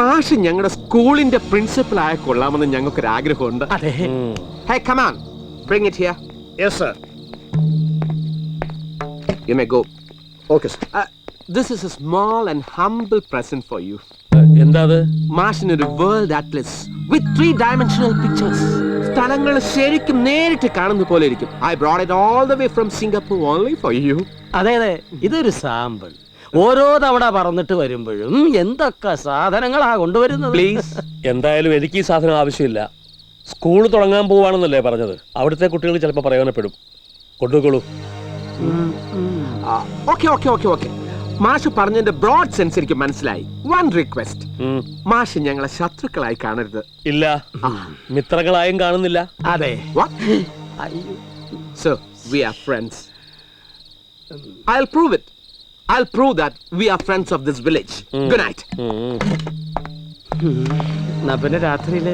മാഷ് ഞങ്ങളുടെ സ്കൂളിന്റെ പ്രിൻസിപ്പൽ ആയ കൊള്ളാമെന്ന് ഞങ്ങൾക്കൊരു ആഗ്രഹമുണ്ട്. Hey, come on. Bring it here. Yes, sir. You may go. Okay, sir. This is a small and humble present for you. എന്താത്? മാഷിനൊരു world atlas with 3-dimensional pictures. സ്ഥലങ്ങൾ ശരിക്കും നേരിട്ട് കാണുന്ന പോലെ ഇരിക്കും. I brought it all the way from Singapore only for you. അതെ, ഇതൊരു സാമ്പിൾ. ഓരോ തവണ പറന്നിട്ട് വരുമ്പോഴും എന്തൊക്കെ സാധനങ്ങളാ കൊണ്ടുവരുന്നത്. പ്ലീസ്. എന്തായാലും എനിക്ക് ഈ സാധനം ആവശ്യമില്ല. സ്കൂൾ തുടങ്ങാൻ പോവാണെന്നല്ലേ പറഞ്ഞത്? അവിടുത്തെ കുട്ടികൾ ചിലപ്പോൾ പ്രയോജനപ്പെടും. കൊണ്ടുപോയിക്കോളൂ. ഓക്കെ. മാഷ് പറഞ്ഞതിന്റെ ബ്രോഡ് സെൻസ് എനിക്ക് മനസ്സിലായി. വൺ റിക്വസ്റ്റ്, മാഷ് ഞങ്ങളെ ശത്രുക്കളായി കാണരുത്. ഇല്ല, മിത്രങ്ങളായും കാണുന്നില്ല. അതെ. So we are friends. I'll prove it. I'll prove that we are friends of this village. Good night. പിന്നെ രാത്രിയില്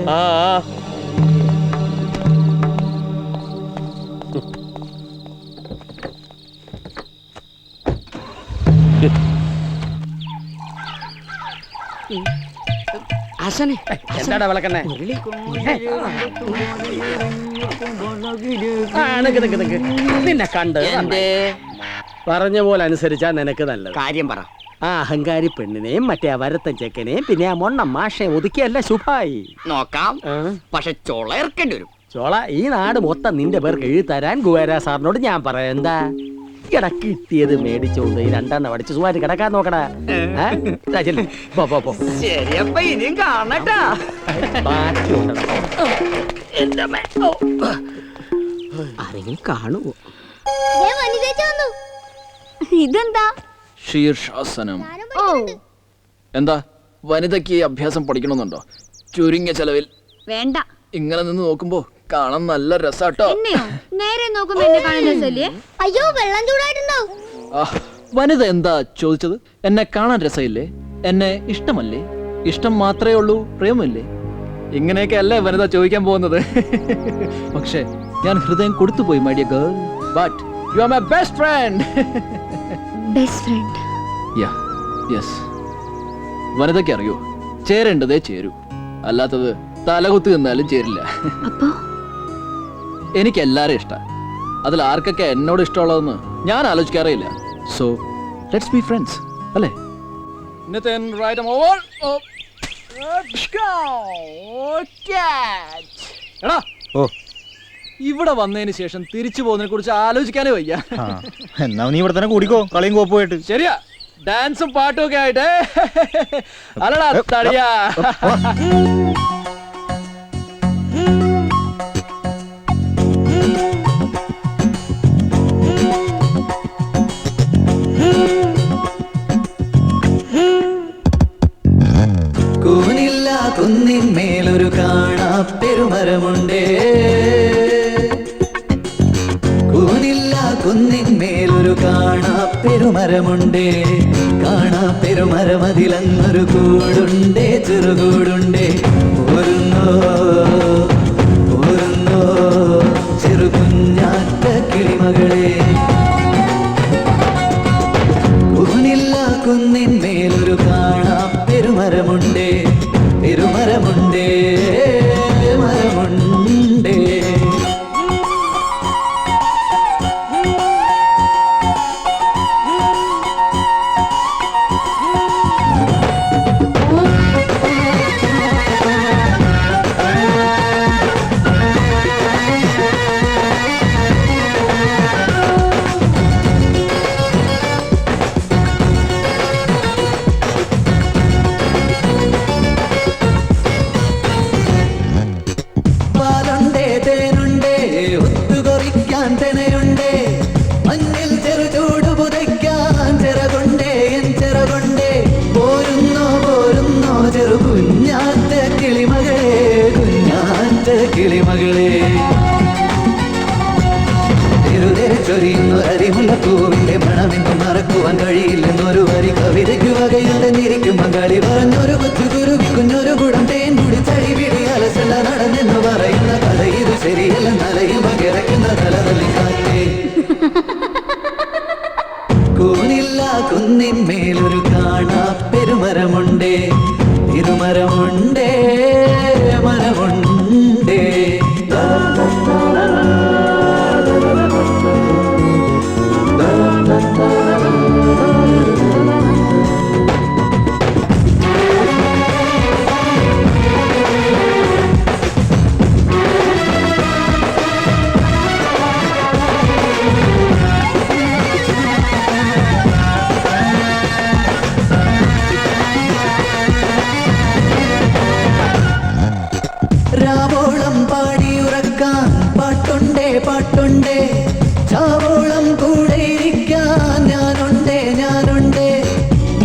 എന്താടാ വിളക്കണ്ണേ? നിന്നെ കണ്ട് പറഞ്ഞ പോലെ അനുസരിച്ചാ നിനക്ക് നല്ലത്. കാര്യം പറ. ആ അഹങ്കാരി പെണ്ണിനെയും മറ്റേ ആ വരത്തൻ ചെക്കനെയും പിന്നെ ആ മൊണ്ണ മാഷെ ഒതുക്കിയല്ല ശുഭായി. നോക്കാം, പക്ഷെ ചോള ഇറക്കേണ്ടി വരും. ചോള ഈ നാട് മൊത്തം നിന്റെ പേർക്ക് എഴുതി തരാൻ ഗുവേര സാറിനോട് ഞാൻ പറയാം. എന്താ കിട്ടിയത് മേടിച്ചോണ്ട് ഈ 2 അടിച്ച് സുഖമായിട്ട് കിടക്കാൻ നോക്കടാ. ശരിയപ്പ ഇനിയും കാണട്ടാ. ആരെങ്കിലും കാണുമോ? ഇതെന്താ? ശീർഷാസനം. ഓ, എന്താ വനിതയ്ക്ക് ഈ അഭ്യാസം പഠിക്കണമെന്നുണ്ടോ? ചുരുങ്ങിയ ചെലവിൽ. വേണ്ട. ഇങ്ങനെ നിന്ന് നോക്കുമ്പോ കാണാൻ നല്ല രസാട്ടോ. എന്നെയോ? നേരെ നോക്കുമ്പോ എന്നെ കാണാൻ രസമില്ലേ? അയ്യോ, വെള്ളം ചൂടായിട്ടുണ്ടാവും. വനിത എന്താ ചോദിച്ചത്? എന്നെ കാണാൻ രസമില്ലേ? എന്നെ ഇഷ്ടമല്ലേ? ഇഷ്ടം മാത്രമേ ഉള്ളൂ, പ്രേമല്ലേ? ഇങ്ങനെയൊക്കെ അല്ലേ വനിത ചോദിക്കാൻ പോകുന്നത്. പക്ഷേ ഞാൻ ഹൃദയം കൊടുത്തുപോയി my dear girl. But you are my best friend. Best friend? Yeah, yes. വനിതയ്ക്ക് അറിയോ, ചേരേണ്ടതേ ചേരൂ, അല്ലാത്തത് തലകുത്തി നിന്നാലും ചേരില്ല. എനിക്ക് എല്ലാരും ഇഷ്ടം. അതിൽ ആർക്കൊക്കെ എന്നോട് ഇഷ്ടമുള്ളതെന്ന് ഞാൻ ആലോചിക്കാറേയില്ല. സോ ലെറ്റ്സ് ബി ഫ്രണ്ട്സ്, അല്ലേ? എടാ, ഇവിടെ വന്നതിന് ശേഷം തിരിച്ചു പോകുന്നതിനെ കുറിച്ച് ആലോചിക്കാനേ വയ്യ. എന്നാ നീ ഇവിടെ തന്നെ കൂടിക്കോ, കളിയും കോപ്പുമായിട്ട്. ശരിയാ, ഡാൻസും പാട്ടും ഒക്കെ ആയിട്ട്. അല്ലടാ തടിയാ. കൂനില്ല കുന്നിന്മേലൊരു കാണാ പെരുമരമുണ്ടേ. കൂനില്ല കുന്നിന്മേലൊരു കാണാ പെരുമരമുണ്ടേ. കാണാ പെരുമരമതിലങ്ങൊരു കൂടുണ്ടേ, ചെറുകൂടുണ്ടേ. പോരുന്നോ പോരുന്നോ ചെറുകുഞ്ഞാറ്റ കിളിമകളെ. കൂനില്ല കുന്നിന്മേലൊരു കാണാ പെരുമരമുണ്ടേ, പെരുമരമുണ്ടേ, മരമുണ്ടേ. കൂനില്ല കുന്നിന്മേലൊരു കാണാ പെരുമരമുണ്ടേ, പെരുമരമുണ്ടേ, മരമുണ്ടേ. രാവോളം പാടിയുറക്കാൻ പാട്ടുണ്ടേ, പാട്ടുണ്ടേ. ചാവോളം കൂടെ ഇരിക്കാൻ ഞാനുണ്ടേ, ഞാനുണ്ടേ.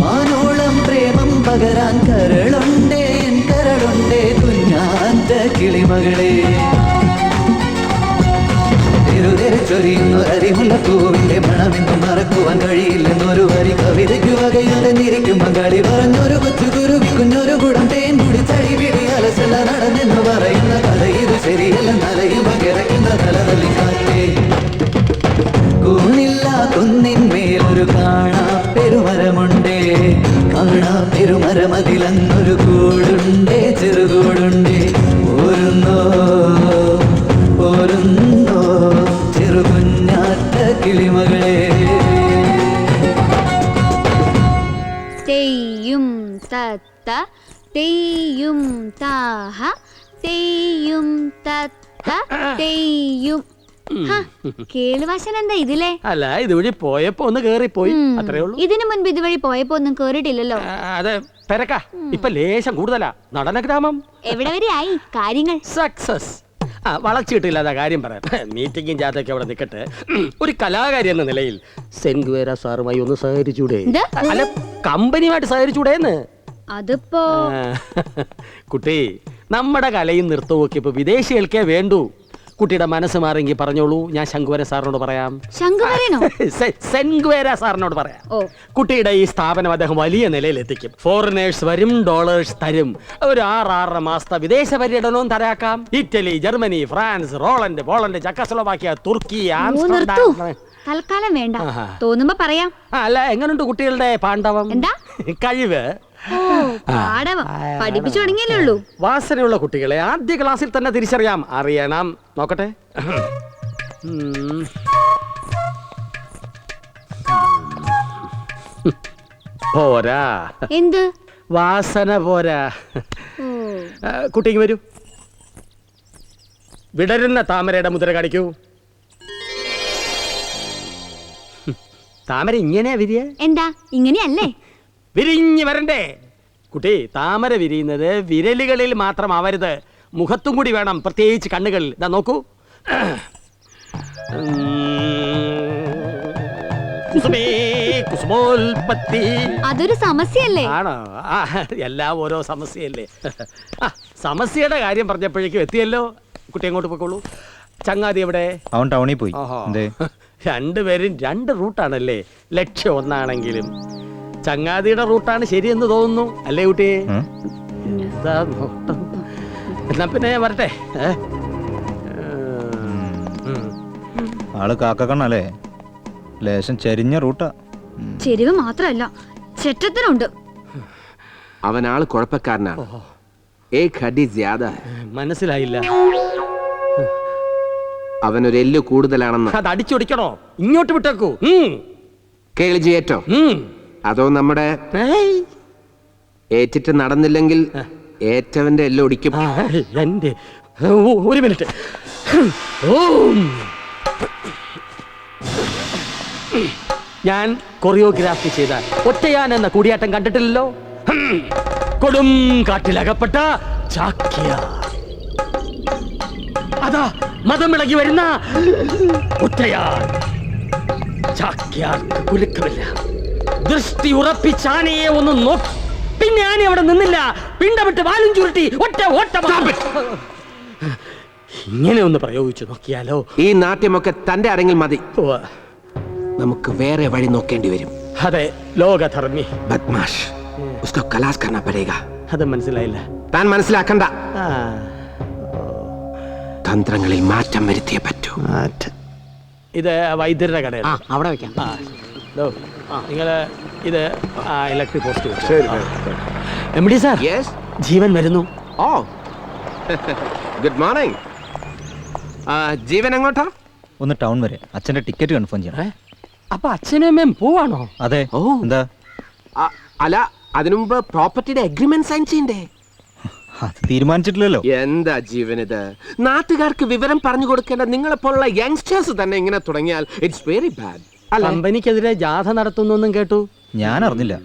മാനോളം പ്രേമം പകരാൻ കരളുണ്ടേ, എൻ കരളുണ്ടേ. കുഞ്ഞാറ്റ കിളിമകളെ. ചൊരിയുന്നു അരിമുല്ലപ്പൂവിന്റെ മണമെന്നും മറക്കുവാൻ കഴിയില്ലെന്നൊരു വരി കവിതയ്ക്കു വകയുണ്ടെന്നിരിക്കും മകളി. പറഞ്ഞൊരു കൊച്ചു കുരുവി കുഞ്ഞൊരു കുടം തേൻ കുടി ചളിപിടി അലസല നടന്നെന്ന് പറയുന്ന കഥ ഇത് ശരിയല്ല. നലയും പകിറക്കുന്ന തലതല്ലി കാറ്റേ. കൂനില്ല കുന്നിന്മേലൊരു കാണാ പെരുമരമുണ്ടേ. കാണാ പെരുമരമതിലങ്ങൊരു കൂടുണ്ടേ, ചെറുകൂടുണ്ടേ. പോരുന്നോ പോരുന്നോ ചെറുകുഞ്ഞാറ്റ കിളിമകളെ. തെയ്യും തത്ത തെയ്യും താഹ തെയ്യും തത്ത തെയ്യും. കേളുവാശൻ എന്താ ഇതിലെ? അല്ല, ഇതുവഴി പോയപ്പോ ഒന്ന് കേറിപ്പോയി, അത്രേ ഉള്ളൂ. ഇതിനു മുൻപ് ഇതുവഴി പോയപ്പോ ഒന്നും കേറിയിട്ടില്ലല്ലോ. അതെ, പെരക്ക ഇപ്പൊ ലേശം കൂടുതലാ. നടന ഗ്രാമം എവിടെ വരെ ആയി കാര്യങ്ങൾ? സക്സസ്. വളച്ചിട്ടില്ലാതെ കാര്യം പറയാം. മീറ്റിംഗും ജാഥയൊക്കെ അവിടെ നിൽക്കട്ടെ. ഒരു കലാകാരി എന്ന നിലയിൽ സെൻഗ്വേര സാറുമായി ഒന്ന് സഹകരിച്ചൂടെ? അല്ല, കമ്പനിയുമായിട്ട് സഹകരിച്ചൂടേന്ന്. അതിപ്പോ കുട്ടി, നമ്മുടെ കലയും നൃത്തവും ഒക്കെ ഇപ്പൊ വിദേശികൾക്കേ വേണ്ടൂ. കുട്ടിയുടെ മനസ്സ് മാറിയെങ്കിൽ പറഞ്ഞോളൂ, ഞാൻ ശങ്കുവര സാറിനോട് പറയാം. സെൻഗ്വേര സാറിനോട് പറയാം. കുട്ടിയുടെ ഈ സ്ഥാപനം അദ്ദേഹം വലിയ നിലയിൽ എത്തിക്കും. ഫോറിനേഴ്സ് വരും, ഡോളേഴ്സ് തരും. ഒരു 6-6 മാസത്തെ വിദേശ പര്യടനവും തരാക്കാം. ഇറ്റലി, ജർമ്മനി, ഫ്രാൻസ്, റോളണ്ട്, പോളണ്ട്, ചെക്കസ്ലോവാക്യ, തുർക്കി, ആംസ്റ്റർഡാം. തൽക്കാലം വേണ്ട, തോന്നുമ്പോ പറയാം. അല്ല, എങ്ങനെയുണ്ട് കുട്ടികളുടെ പാണ്ഡവം? എന്താ കഴിവ്? പഠിപ്പിച്ചു തുടങ്ങിയല്ലേ ഉള്ളൂ. വാസനയുള്ള കുട്ടികളെ ആദ്യ ക്ലാസ്സിൽ തന്നെ തിരിച്ചറിയാം. അറിയണം. നോക്കട്ടെ. പോരാ, എന്ത് വാസന പോരാ. കുട്ടിക്ക് വരൂ. വിടരുന്ന താമരയുടെ മുദ്ര കാണിക്കൂ. താമര ഇങ്ങനെയാ വിരിയ? എന്താ ഇങ്ങനെയല്ലേ? വിരിഞ്ഞു വരണ്ടേ? കുട്ടി, താമര വിരിയുന്നത് വിരലുകളിൽ മാത്രം ആവരുത്, മുഖത്തും കൂടി വേണം, പ്രത്യേകിച്ച് കണ്ണുകളിൽ. ഇതാ നോക്കൂ. അതൊരു സമസ്യയല്ലേ? ആണോ? എല്ലാം ഓരോ സമസ്യയല്ലേ. സമസ്യയുടെ കാര്യം പറഞ്ഞപ്പോഴേക്കും എത്തിയല്ലോ. കുട്ടി അങ്ങോട്ട് പോയിക്കോളൂ. ചങ്ങാതി എവിടെ? അവൻ ടൗണിൽ പോയി. രണ്ടുപേരും 2 റൂട്ടാണല്ലേ? ലക്ഷ്യം ഒന്നാണെങ്കിലും ചങ്ങാതിയുടെ റൂട്ടാണ് ശരിയെന്ന് തോന്നുന്നു, അല്ലേ കുട്ടി? എന്നാ പിന്നെ ഞാൻ വരട്ടെ. ആള് കാക്കക്കണ്ണല്ലേ? ലേശം ചെരിഞ്ഞ റൂട്ടാ. ചെരിവ് മാത്രല്ല, ചെറ്റത്തിനുണ്ട്. അവനാള് കുഴപ്പക്കാരനാണ്. മനസ്സിലായില്ല. അവനൊരു എല്ല് കൂടുതലാണെന്ന്. അത് അടിച്ചൊടിക്കണോ? ഇങ്ങോട്ട് വിട്ടേക്കൂ. കേളിജി ഏറ്റോ? അതോ നമ്മുടെ ഏറ്റിട്ട് നടന്നില്ലെങ്കിൽ ഏറ്റവന്റെ എല്ലാം ഒടിക്കും. എന്റെ ഒരു മിനിറ്റ്. ഞാൻ കൊറിയോഗ്രാഫി ചെയ്ത ഒറ്റയാൻ എന്ന കൂടിയാട്ടം കണ്ടിട്ടില്ലല്ലോ. കൊടും കാട്ടിലകപ്പെട്ട ചാക്യാർ. അതാ മതമിളകി വരുന്ന ഒറ്റയാൻ. ചാക്യാർക്ക് കുലുക്കമില്ല. ദൃഷ്ടി ഉറപ്പിച്ചാനയെ ഒന്ന് നോക്കി, പിന്നെ ആന അവിടെ നിന്നില്ല. പിണ്ടമിട്ട് വാലും ചുരുട്ടി ഒറ്റ ഓട്ടം. ഇങ്ങനെ ഒന്ന് പ്രയോഗിച്ചു നോക്കിയാലോ? ഈ നാട്യമൊക്കെ തന്റെ അരങ്ങിൽ മതി. നമുക്ക് വേറെ വഴി നോക്കേണ്ടി വരും. അതെ, ലോകധർമ്മി. ബദ്മാഷ്, ഉസ്കോ ഖലാസ് കർനാ പടേഗാ. അത് മനസ്സിലായില്ല. താൻ മനസ്സിലാക്കണ്ട. തന്ത്രങ്ങളിൽ മാറ്റം വരുത്തിയേ പറ്റൂ. ഇത് വൈദ്യരുടെ കടയാണ്. അവിടെ വെക്കാം. നിങ്ങള് ഇത് ഇലക്ട്രിക് പോസ്റ്റ് വെച്ചു. എംഡി സാർ, ജീവൻ വരുന്നു. ഓ, ഗുഡ് മോർണിംഗ്. ജീവൻ എങ്ങോട്ടാ? ഒന്ന് ടൗൺ വരെ, അച്ഛന്റെ ടിക്കറ്റ് കൺഫേം ചെയ്യണം. അപ്പൊ അച്ഛനും അമ്മയും പോവാണോ? അതെ. ഓ, എന്താ? അല്ല, അതിനു മുമ്പ് പ്രോപ്പർട്ടിയുടെ അഗ്രിമെന്റ് സൈൻ ചെയ്യണ്ടേ? അത് തീരുമാനിച്ചിട്ടില്ലല്ലോ. എന്താ ജീവൻ ഇത്? നാട്ടുകാർക്ക് വിവരം പറഞ്ഞു കൊടുക്കേണ്ട നിങ്ങളെപ്പോലുള്ള യങ്സ്റ്റേഴ്സ് തന്നെ ഇങ്ങനെ തുടങ്ങിയാൽ ഇറ്റ്സ് വെരി ബാഡ്. കമ്പനിക്കെതിരെ ജാഥ നടത്തുന്നൊന്നും കേട്ടു. ഞാൻ അറിഞ്ഞില്ല.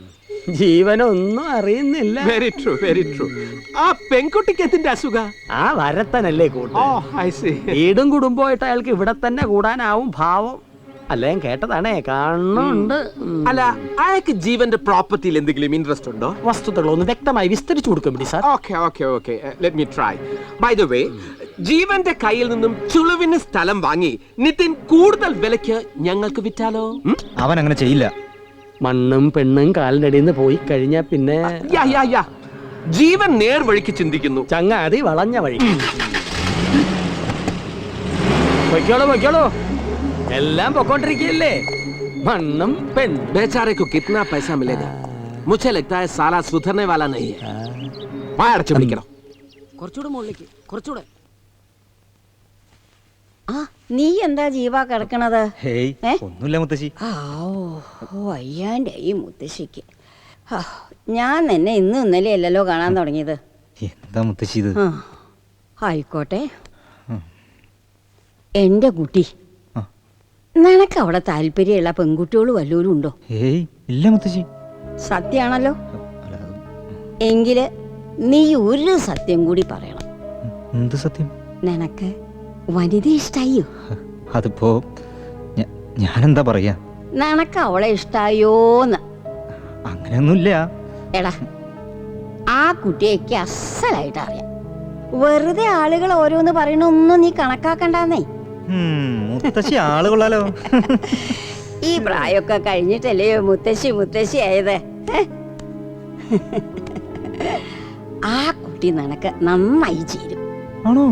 ജീവനൊന്നും അറിയുന്നില്ല. Very true, very true. ആ പെൺകുട്ടിക്ക് എന്തിന്റെ അസുഖ? ആ വരത്തനല്ലേ കൂട്ടു. വീടും കുടുംബമായിട്ട് അയാൾക്ക് ഇവിടെ തന്നെ കൂടാനാവും ഭാവം. അല്ല, ഞാൻ കേട്ടതാണേ, കാണുന്നുണ്ട്. അല്ല, അയാൾക്ക് ജീവന്റെ പ്രോപ്പർട്ടിയിൽ എന്തെങ്കിലും ഇൻട്രസ്റ്റ് ഉണ്ടോ? വസ്തുതകളൊന്ന് വ്യക്തമായി വിസ്തരിച്ചു കൊടുക്കും sir. Okay okay okay, let me try. By the way, ജീവന്റെ കയ്യിൽ നിന്നും ചുളുവിന് സ്ഥലം വാങ്ങി നിതിൻ കൂടുതൽ വിലയ്ക്ക് ഞങ്ങൾക്ക് വിറ്റാലോ? അവൻ അങ്ങനെ ചെയ്യില്ല. മണ്ണും പെണ്ണും കാലിന്റെ അടിയിൽ നിന്ന് പോയി കഴിഞ്ഞാ പിന്നെ ജീവൻ നേർവഴിക്ക് ചിന്തിക്കുന്നു. ചങ്ങാതി വളഞ്ഞ വഴി. പൊയ്ക്കോളൂ പൊയ്ക്കോളൂ, എല്ലാം പൊക്കോണ്ടിരിക്കുകയല്ലേ. മണ്ണും പെണ്ണും. बेचारे को कितना पैसा मिलेगा? मुझे लगता है साला सुधरने वाला नहीं है. വായടച്ചു പിടിക്കണം. കുറച്ചുകൂടെ മുകളിലേക്ക്, കുറച്ചുകൂടെ. ആ, നീ എന്താ ജീവ കിടക്കണത്? ഒന്നുമില്ല മുത്തശ്ശി. വയ്യാണ്ടായി മുത്തശ്ശിക്ക്. ഞാൻ എന്നെ ഇന്നും ഇന്നലെ അല്ലല്ലോ കാണാൻ തുടങ്ങിയത്. എന്താ മുത്തശ്ശി ഇത്? ആയിക്കോട്ടെ. എന്റെ കുട്ടി, നിനക്ക് അവിടെ താല്പര്യമുള്ള പെൺകുട്ടികൾ വല്ലവരും ഉണ്ടോ? ഇല്ല മുത്തശ്ശി. സത്യാണല്ലോ. എങ്കില് നീ ഒരു സത്യം കൂടി പറയണം. എന്ത് സത്യം? നിനക്ക് വനിത ഇഷ്ടായോ? അതിപ്പോ ഞാനെന്താ പറയാ? നിനക്ക് അവളെ ഇഷ്ടായോന്ന്? അങ്ങനെയൊന്നുമില്ല. എടാ, ആ കുട്ടിയേക്ക് അസലായിട്ട് അറിയാം. വെറുതെ ആളുകൾ ഓരോന്ന് പറയണൊന്നും നീ കണക്കാക്കണ്ടെന്നേ. മുത്തശ്ശി ആളുകളാലോ. ഈ പ്രായമൊക്കെ കഴിഞ്ഞിട്ടല്ലേ മുത്തശ്ശി ആയത്. ആ കുട്ടി നിനക്ക് നന്നായി ചേരും. ആണോ?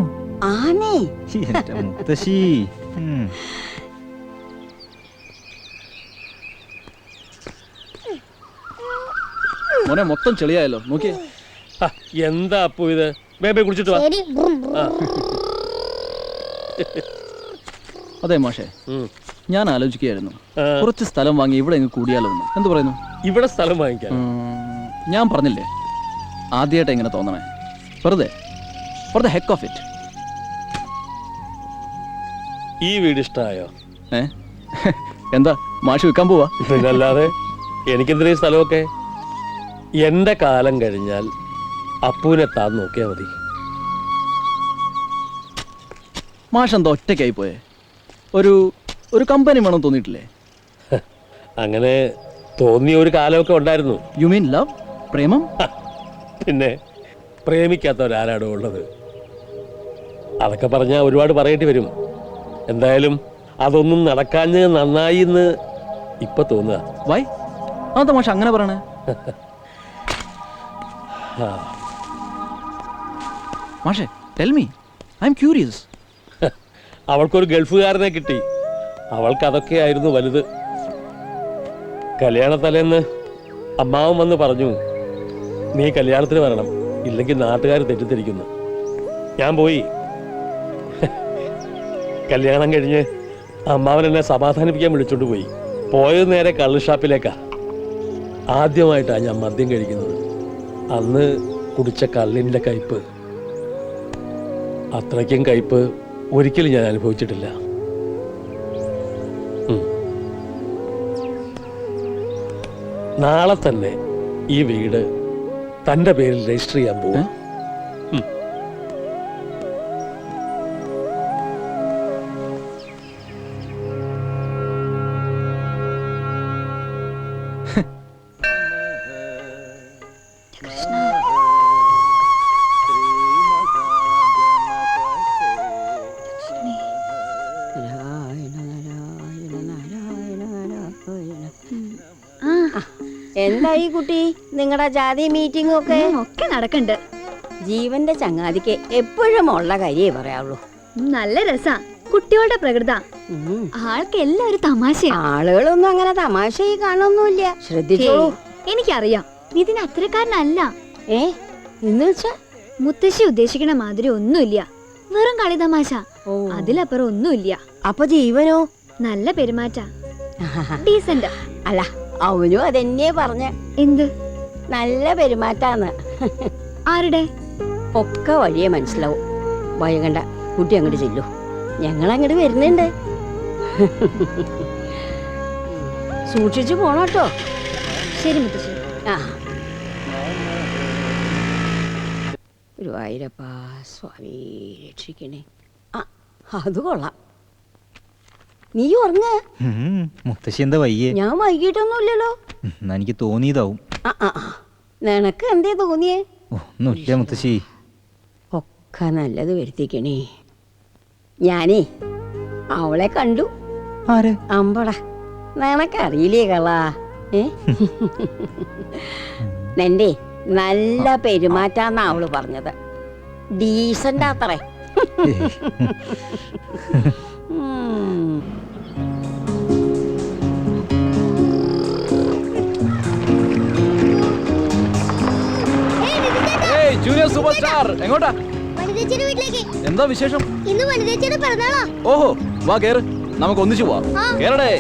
ആണേ. മുത്തശ്ശി മോനെ മൊത്തം ചെളിയായല്ലോ, നോക്കിയേ. എന്താ അപ്പു ഇത്? ബേബി കുടിച്ചിട്ട് വാ. അതെ മാഷേ, ഞാൻ ആലോചിക്കുകയായിരുന്നു, കുറച്ച് സ്ഥലം വാങ്ങി ഇവിടെ അങ്ങ് കൂടിയാലോ എന്ന്. എന്ത് പറയുന്നു? ഇവിടെ സ്ഥലം വാങ്ങിക്കാൻ? ഞാൻ പറഞ്ഞില്ലേ, ആദ്യമായിട്ട് എങ്ങനെ തോന്നണേ? വെറുതെ for the heck of it. ഈ വീട് ഇഷ്ടമായോ? എന്താ മാഷ് വിൽക്കാൻ പോവാ? പിന്നല്ലാതെ എനിക്കെന്തിനാ ഈ സ്ഥലമൊക്കെ? എന്റെ കാലം കഴിഞ്ഞാൽ അപ്പൂനെ താൻ നോക്കിയാ മതി. മാഷ് എന്താ ഒറ്റയ്ക്കായി പോയേ? ഒരു കമ്പനി വേണം തോന്നിയിട്ടില്ലേ? അങ്ങനെ തോന്നിയ ഒരു കാലമൊക്കെ ഉണ്ടായിരുന്നു. You mean love? പ്രേമം? പിന്നെ പ്രേമിക്കാത്തവരാരാടോ ഉള്ളത്? അതൊക്കെ പറഞ്ഞാൽ ഒരുപാട് പറയേണ്ടി വരും. എന്തായാലും അതൊന്നും നടക്കാഞ്ഞ് നന്നായി എന്ന് ഇപ്പൊ തോന്നുക. വൈ? അതെന്താ മാഷ് അങ്ങനെ പറയണേ? മാഷേ, tell me, I am curious. അവൾക്കൊരു ഗൾഫുകാരനെ കിട്ടി. അവൾക്ക് അതൊക്കെയായിരുന്നു വലുത്. കല്യാണ തലേന്ന് അമ്മാവൻ വന്ന് പറഞ്ഞു, നീ കല്യാണത്തിന് വരണം, ഇല്ലെങ്കിൽ നാട്ടുകാർ തെറ്റിദ്ധരിക്കുന്നു. ഞാൻ പോയി. കല്യാണം കഴിഞ്ഞ് അമ്മാവൻ എന്നെ സമാധാനിപ്പിക്കാൻ വിളിച്ചോണ്ട് പോയി. പോയത് നേരെ കള്ള് ഷാപ്പിലേക്കാ. ആദ്യമായിട്ടാണ് ഞാൻ മദ്യം കഴിക്കുന്നത്. അന്ന് കുടിച്ച കള്ളിൻ്റെ കയ്പ്, അത്രയ്ക്കും കയ്പ് ഒരിക്കലും ഞാൻ അനുഭവിച്ചിട്ടില്ല. നാളെ തന്നെ ഈ വീട് തൻ്റെ പേരിൽ രജിസ്റ്റർ ചെയ്യാൻ പോകും. എന്തായി കുട്ടി, നിങ്ങളുടെ ജാതി മീറ്റിംഗ് ഒക്കെ നടക്കണ്ട്. ജീവന്റെ ചങ്ങാതിക്ക് എപ്പോഴും ഉള്ള കാര്യേ പറയാവുള്ളൂ. നല്ല രസാ, കുട്ടികളുടെ പ്രകൃത. ആൾക്ക് എല്ലാവരും തമാശ. ആളുകളൊന്നും അങ്ങനെ തമാശയായി കാണൊന്നുമില്ല. ശ്രദ്ധിച്ചോളൂ. എനിക്കറിയാം, നിതിന് അത്രക്കാരനല്ല. എന്ന് വെച്ചാ മുത്തശ്ശി ഉദ്ദേശിക്കണ മാതിരി ഒന്നുമില്ല. വെറും കളി തമാശ, അതിലപ്പുറം ഒന്നുമില്ല. അപ്പൊ ജീവനോ? നല്ല പെരുമാറ്റ, ഡീസന്റ്. അല്ല, അവനും അതെന്നെ പറഞ്ഞ. എന്ത് നല്ല പെരുമാറ്റാന്ന്? ആരുടെ? ഒക്കെ വഴിയെ മനസ്സിലാവും. ഭയങ്കണ്ട, കുട്ടി അങ്ങോട്ട് ചെല്ലു, ഞങ്ങൾ അങ്ങോട്ട് വരുന്നുണ്ട്. സൂക്ഷിച്ചു പോണോട്ടോ. ശരി മുത്തശ്ശി. ഗുരുവായൂരപ്പാ സ്വാമി രക്ഷിക്കണേ. അത് കൊള്ളാം. നീ ഉറങ്ങ. മുത്തശ്ശി എന്താ വയ്യേ? ഞാൻ വൈകിട്ടൊന്നുമില്ലല്ലോ. എനിക്ക് തോന്നിയതാവും. നിനക്ക് എന്തേ തോന്നിയേ? ഒന്നുമില്ല മുത്തശ്ശി. ഒക്കെ നല്ലത് വരുത്തിക്കണേ. ഞാനേ അവളെ കണ്ടു. അമ്പട, നിനക്കറിയില്ലേ കളാ? നിന്റെ നല്ല പെരുമാറ്റാന്നാ അവള് പറഞ്ഞത്. ഡീസന്റ് അത്രേ. ജൂനിയർ സൂപ്പർ സ്റ്റാർ എങ്ങോട്ടാ? എന്താ വിശേഷം? ഓഹോ, വാ കേറ്, നമുക്ക് ഒന്നിച്ചു പോവാം. കേറടേ.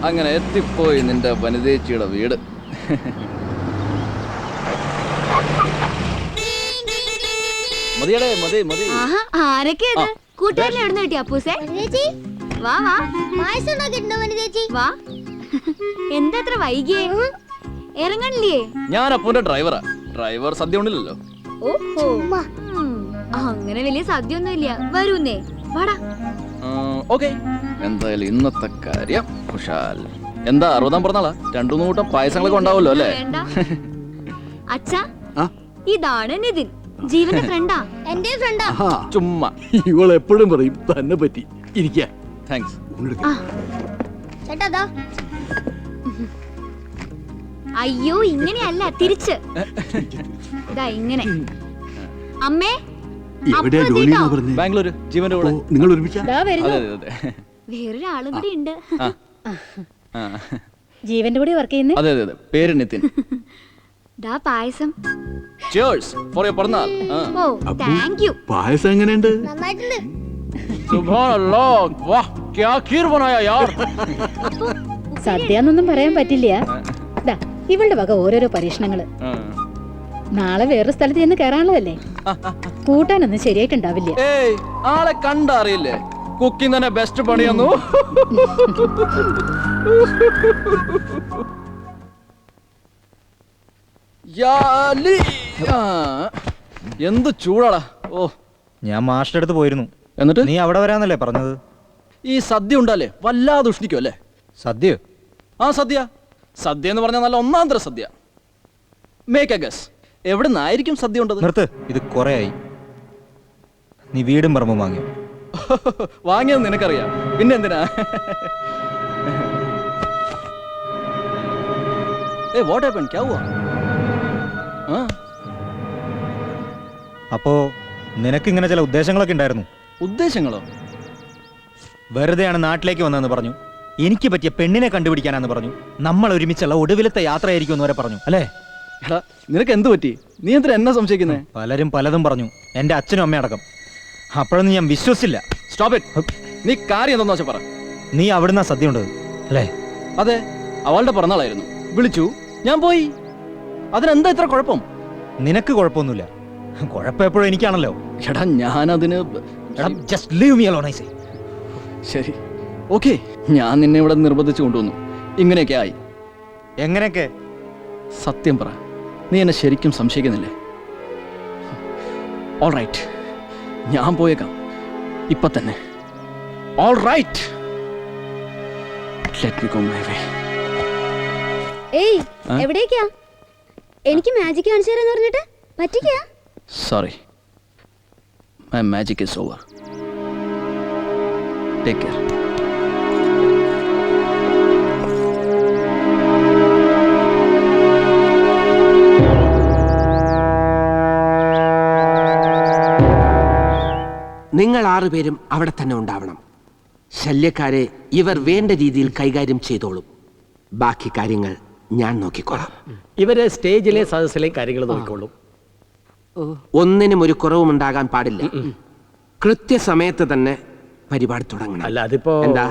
അങ്ങനെ എത്തിപ്പോയി നിന്റെ വനിതേച്ചിയുടെ വീട്. മതിയടേ, മതി മതി. ആരൊക്കെ കൂട്ടുകാരനെ എവിടെ നിന്ന് കിട്ടി അപ്പൂസേ? വാ വാ, വാ. എന്താ അത്ര വൈകിയേ? ഇറങ്ങണില്ലേ? ഞാൻ അപ്പൂന്റെ ഡ്രൈവറാ. ഡ്രൈവർ സദ്യ ഉണ്ടല്ലോ. ഓഹോ അങ്ങനെ വലിയ സദ്യ ഒന്നും ഇല്ല. വരൂന്നേ, വാടാ. ഓക്കെ, എന്തായാലും ഇന്നത്തെ കാര്യം കുശാൽ. എന്താ 60-ാം പിറന്നാളാ? 2-3 കൂട്ടം പായസങ്ങളൊക്കെ ഉണ്ടാവുമല്ലോ അല്ലേ? അച്ഛാ, ഇതാണ് നിതിൻ, ജീവന്റെ ഫ്രണ്ടാ. എന്റെ ഫ്രണ്ടാ. ചുമ്മാ ഇവൾ എപ്പോഴും പറയും തന്നെ പറ്റി ഇരിക്കാ. താങ്ക്സ്. അയ്യോ, ഇങ്ങനെയല്ല, തിരിച്ച് ഇതാ ഇങ്ങനെ. അമ്മേ, ബാംഗ്ലൂർ ജീവന്റെ കൂടെ. നിങ്ങൾ ഒരുമിച്ചാ? വേറൊരാളും കൂടി ഉണ്ട്. ജീവന്റെ കൂടെ വർക്ക് ചെയ്യുന്നേ? അതെ അതെ, പേര് നിതിൻ. ദാ പായസം. Cheers for your പിറന്നാൾ. ഓ, താങ്ക് യു. പായസം എങ്ങനെയുണ്ട്? നന്നായിട്ടുണ്ട്. സുബ്ഹാനല്ലാഹ്, വാഹ് ക്യാ ഖീർ ബനായാ യാർ. സദ്യന്നൊന്നും പറയാൻ പറ്റില്ല. ദാ ഇവളുടെ വക ഓരോരോ പരീക്ഷണങ്ങള്. നാളെ വേറൊരു സ്ഥലത്ത് ചെന്ന് കയറാനുള്ളതല്ലേ, കൂട്ടാനൊന്നും ശരിയായിട്ടുണ്ടാവില്ല. ഏയ്, ആളെ കണ്ടറിയില്ലേ? കുക്കിംഗ് തന്നെ ബെസ്റ്റ് പണിയൊന്നു. എന്ത് ചൂടാടാ. ഓ, ഞാൻ മാഷിന്റെ അടുത്ത് പോയിരുന്നു. എന്നിട്ട് നീ അവിടെ വരാന്നല്ലേ പറഞ്ഞത്? ഈ സദ്യ ഉണ്ടാലേ വല്ലാതെ ഉഷ്ണിക്കും അല്ലേ? സദ്യ? ആ സദ്യ. സദ്യ എന്ന് പറഞ്ഞാൽ നല്ല ഒന്നാം തരം സദ്യ. മേക്ക് എ ഗസ്, എവിടെ നിന്നായിരിക്കും സദ്യ ഉണ്ടത്? നിർത്ത്, ഇത് കുറെ ആയി. നീ വീടും പറമ്പും വാങ്ങിയോ? വാങ്ങിയത് നിനക്കറിയാം, പിന്നെ എന്തിനാ? What happen? ക്യാ ഹുവാ? അപ്പോ നിനക്ക് ഇങ്ങനെ ചില ഉദ്ദേശങ്ങളൊക്കെ ഉണ്ടായിരുന്നു. ഉദ്ദേശങ്ങളോ? വെറുതെയാണ് നാട്ടിലേക്ക് വന്നതെന്ന് പറഞ്ഞു. എനിക്ക് പറ്റിയ പെണ്ണിനെ കണ്ടുപിടിക്കാനാന്ന് പറഞ്ഞു. നമ്മൾ ഒരുമിച്ചുള്ള ഒടുവിലത്തെ യാത്രയായിരിക്കും എന്ന് വരെ പറഞ്ഞു, അല്ലേ? എടാ, നിനക്ക് എന്ത് പറ്റി? നീ എന്തിനാ എന്നെ സംശയിക്കുന്നേ? പലരും പലതും പറഞ്ഞു, എന്റെ അച്ഛനും അമ്മയും അടക്കം. അപ്പോഴൊന്നും ഞാൻ വിശ്വസിച്ചില്ല. Stop it. നീ കാര്യം എന്താന്ന് വെച്ചാൽ പറ. നീ അവിടുന്ന് സദ്യ ഉണ്ടത് അല്ലേ? അതെ, അവളുടെ പിറന്നാളായിരുന്നു. വിളിച്ചു, ഞാൻ പോയി. അതിനെന്താ ഇത്ര കുഴപ്പം? നിനക്ക് കുഴപ്പമൊന്നുമില്ല. കുഴപ്പം എപ്പോഴും എനിക്കാണല്ലോ. എടാ, ഞാനതിന് just leave me alone I say. ശരി, ഓക്കെ, ഞാൻ നിന്നെ ഇവിടെ നിർബന്ധിച്ചു കൊണ്ടുവന്നു. ഇങ്ങനെയൊക്കെ ആയി. എങ്ങനെയൊക്കെ? സത്യം പറ, നീ എന്നെ ശരിക്കും സംശയിക്കുന്നില്ലേ? ഓൾ റൈറ്റ്, ഞാൻ പോയേക്കാം ഇപ്പൊ തന്നെ. All right, let me go my way. ഏയ്, എവിടേക്കാ? എനിക്ക് മാജിക് കാണിച്ചു തരാന്ന് പറഞ്ഞിട്ട് പറ്റിക്കാ? Sorry, my magic is over. Take care. നിങ്ങൾ 6 പേരും അവിടെ തന്നെ ഉണ്ടാവണം. ശല്യക്കാരെ ഇവർ വേണ്ട രീതിയിൽ കൈകാര്യം ചെയ്തോളും. ബാക്കി കാര്യങ്ങൾ ഞാൻ നോക്കിക്കോളാം. ഇവര് സ്റ്റേജിലെ സദസ്സിലെ കാര്യങ്ങൾ നോക്കിക്കോളും. ഒന്നിനും ഒരു കുറവും ഉണ്ടാകാൻ പാടില്ല. കൃത്യസമയത്ത് തന്നെ പരിപാടി തുടങ്ങണം. അല്ല, അതിപ്പോ എന്താ?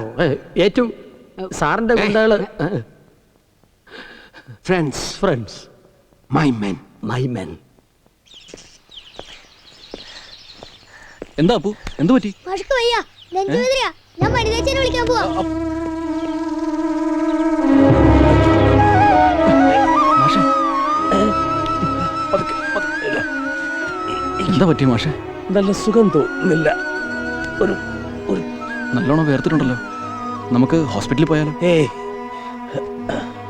ഏറ്റവും സാറിന്റെ ഗുണ്ടകള്. Friends, friends, my men, my men. എന്താ അപ്പു, എന്ത് പറ്റി? ഞാൻ മണിതേച്ചനെ വിളിക്കാൻ പോവാ. എന്താ പറ്റി മാഷെ? നല്ല സുഖം തോന്നുന്നില്ല. ഒരു നല്ലോണം വേർത്തിട്ടുണ്ടല്ലോ. നമുക്ക് ഹോസ്പിറ്റലിൽ പോയാലോ?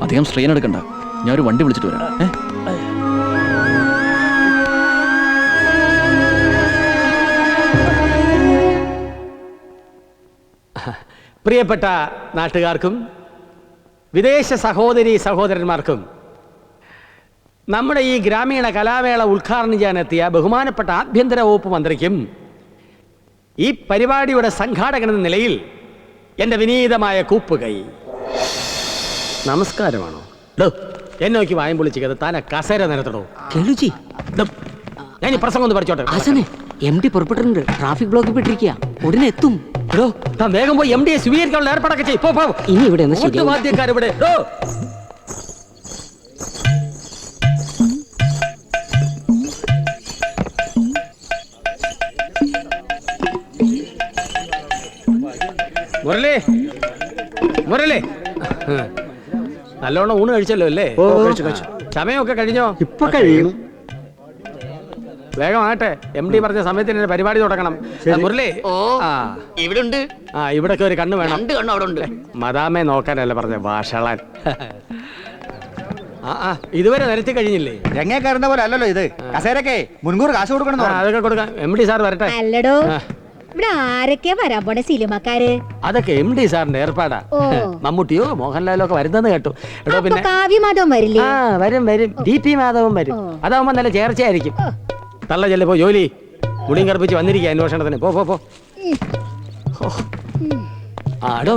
അധികം സ്ട്രെയിൻ എടുക്കണ്ട, ഞാനൊരു വണ്ടി വിളിച്ചിട്ട് വരാം. പ്രിയപ്പെട്ട നാട്ടുകാർക്കും വിദേശ സഹോദരി സഹോദരന്മാർക്കും നമ്മുടെ ഈ ഗ്രാമീണ കലാമേള ഉദ്ഘാടനം ചെയ്യാനെത്തിയ ബഹുമാനപ്പെട്ട ആഭ്യന്തര വകുപ്പ് മന്ത്രിക്കും ഈ പരിപാടിയുടെ സംഘാടകൻ എന്ന നിലയിൽ എൻ്റെ വിനീതമായ കൂപ്പുകൈ. നമസ്കാരമാണോ? എന്നെ നോക്കി വായം പൊളിച്ചിക്കത് താന കസേര നിരത്തടോ. ഞാൻ ഈ പ്രസംഗം ഒന്ന് പഠിച്ചോട്ടെ. MD പുറപ്പെട്ടിട്ടുണ്ട്, ട്രാഫിക് ബ്ലോക്കിൽ പെട്ടിരിക്കുക, ഉടനെ എത്തും. വേഗം പോയി MD സ്വീകരിക്കാനുള്ള ഏർപ്പാടൊക്കെ ചെയ്യും. ഇനി ഇവിടെ വാദ്യക്കാരിവിടെ. മുരളി, മുരളി, നല്ലോണം ഊണ് കഴിച്ചല്ലോ അല്ലേ? സമയമൊക്കെ കഴിഞ്ഞോ? ഇപ്പൊ കഴിയും. വേഗം ആട്ടെ. MD പറഞ്ഞ സമയത്തിന് പരിപാടി തുടങ്ങണം. മുരളി ഇവിടെ ഉണ്ട്. ഇവിടൊക്കെ ഒരു കണ്ണ് വേണം. 2 കണ്ണ് അവിടെ ഉണ്ട്. മദാമെ നോക്കാനല്ല പറഞ്ഞ ഭാഷളാൻ. ഇതുവരെ നിരത്തി കഴിഞ്ഞില്ലേ? രംഗേക്കാരന്റെ പോലെ അല്ലല്ലോ ഇത്. കസേരക്കെ മുൻകൂർ കാശ് കൊടുക്കണം. അതൊക്കെ കൊടുക്കാം. MD സാർ വരട്ടെ. അല്ലടോ, ഇവിടെ ആരൊക്കെയാ വരാൻ പോണെ സിനിമക്കാര്? അതൊക്കെ MD സാറിന്റെ ഏർപ്പാടാ. മമ്മൂട്ടിയോ മോഹൻലാലോ ഒക്കെ വരുന്നെന്ന് കേട്ടു. പിന്നെ കാവ്യമാധവൻ വരില്ലേ? വരും വരും. DP മാധവൻ വരും. അതാവുമ്പോ നല്ല ചേർച്ചയായിരിക്കും. തള്ള ചെല്ല് പോ, ജോലി മുടിയും കറുപ്പിച്ച് വന്നിരിക്കുക അന്വേഷണത്തിന്. പോ പോ പോ. ആടോ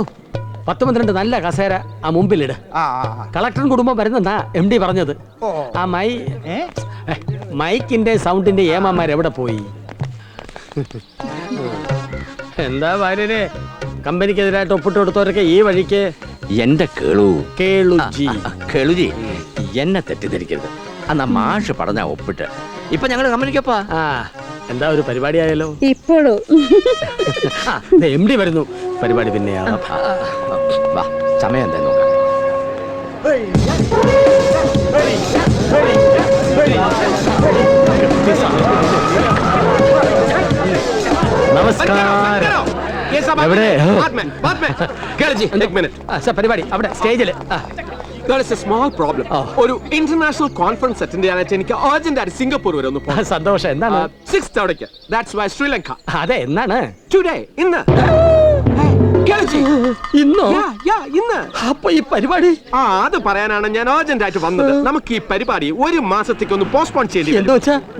10-12 നല്ല കസേര ആ മുമ്പിലിട്. കളക്ടറും കുടുംബം വരുന്നെന്നാ MD പറഞ്ഞത്. ആ മൈക്കിന്റെ സൗണ്ടിന്റെ ഏമാന്മാർ എവിടെ പോയി? എന്താ ഭാര്യനെ കമ്പനിക്കെതിരായിട്ട് ഒപ്പിട്ട് കൊടുത്തവരൊക്കെ ഈ വഴിക്ക്. എന്റെ കേളുജി എന്നെ തെറ്റിദ്ധരിക്കരുത്. അന്നാ മാഷ് പറഞ്ഞ ഒപ്പിട്ട് ഇപ്പൊ ഞങ്ങള് കമ്പനിക്കപ്പാ. എന്താ ഒരു പരിപാടി ആയാലോ? ഇപ്പോഴും MD വരുന്നു. പരിപാടി പിന്നെ വാ, സമയം എന്താ നോക്കാം. നമസ്കാരം. എവിടെ? പരിപാടി അവിടെ സ്റ്റേജില്. There is a small problem. ഒരു ഇന്റർനാഷണൽ കോൺഫറൻസ് അറ്റൻഡ് ചെയ്യാനായിട്ട് എനിക്ക് അർജന്റ് ആയിട്ട് സിംഗപ്പൂർ വരെ ഒന്ന് പോകാം. സന്തോഷം. എന്താണ്? 6th അവിടേക്ക്. That's why Sri Lanka. അതെ, എന്നാണ്? Today, ഇന്ന്. ഇന്നോ? ഇന്ന്. അപ്പൊ ഈ പരിപാടി അത് പറയാനാണ് ഞാൻ അർജന്റ് ആയിട്ട് വന്നത്. നമുക്ക് ഈ പരിപാടി 1 മാസത്തേക്ക് ഒന്ന് പോസ്റ്റ്പോൺ ചെയ്യേണ്ടി വരും.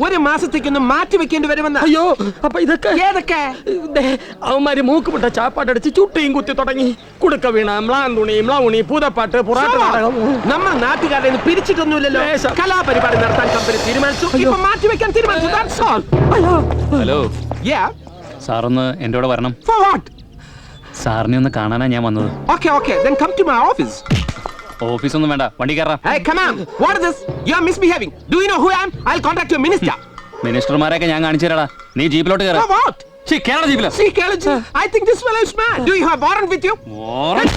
1 മാസത്തേക്ക് ഒന്ന് മാറ്റി വെക്കേണ്ടി വരുമെന്ന്. അയ്യോ, അപ്പൊ ഇതൊക്കെ ഏതൊക്കെ? അവന്മാര് മൂക്കുമുട്ട ചാപ്പാടടിച്ച് ചുട്ടിയും കുത്തി തുടങ്ങി. കുടുക്ക വീണ, മ്ലാന്തുണി, മ്ലൗണി, പൂതപ്പാട്ട്, പുറാട്ട് നാടകം. നമ്മൾ നാട്ടുകാരെ പിരിച്ചിട്ടൊന്നുമില്ലല്ലോ. കലാപരിപാടി നടത്താൻ കമ്പനി തീരുമാനിച്ചു. ഇപ്പൊ മാറ്റി വെക്കാൻ തീരുമാനിച്ചു. That's all. ഹലോ. Yeah. സാറൊന്ന് എൻ്റെ കൂടെ വരണം. For what? സാറിനെ ഒന്ന് കാണാനാ ഞാൻ വന്നത്. Okay. Then come to my office. ഓഫീസൊന്നും വേണ്ട, വണ്ടി കയറാം. Hey, come on. What is this? You are misbehaving. Do you know who I am? I'll contact your minister. മിനിസ്റ്റർമാരെയൊക്കെ ഞാൻ കാണിച്ചു തരാടാ. നീ ജീപ്പിലോട്ട് കയറാം. For what? Kerala ജീപ്പിലോ? See, Kelaji, I think this fellow is mad. Do you have warrant with you? Warrant?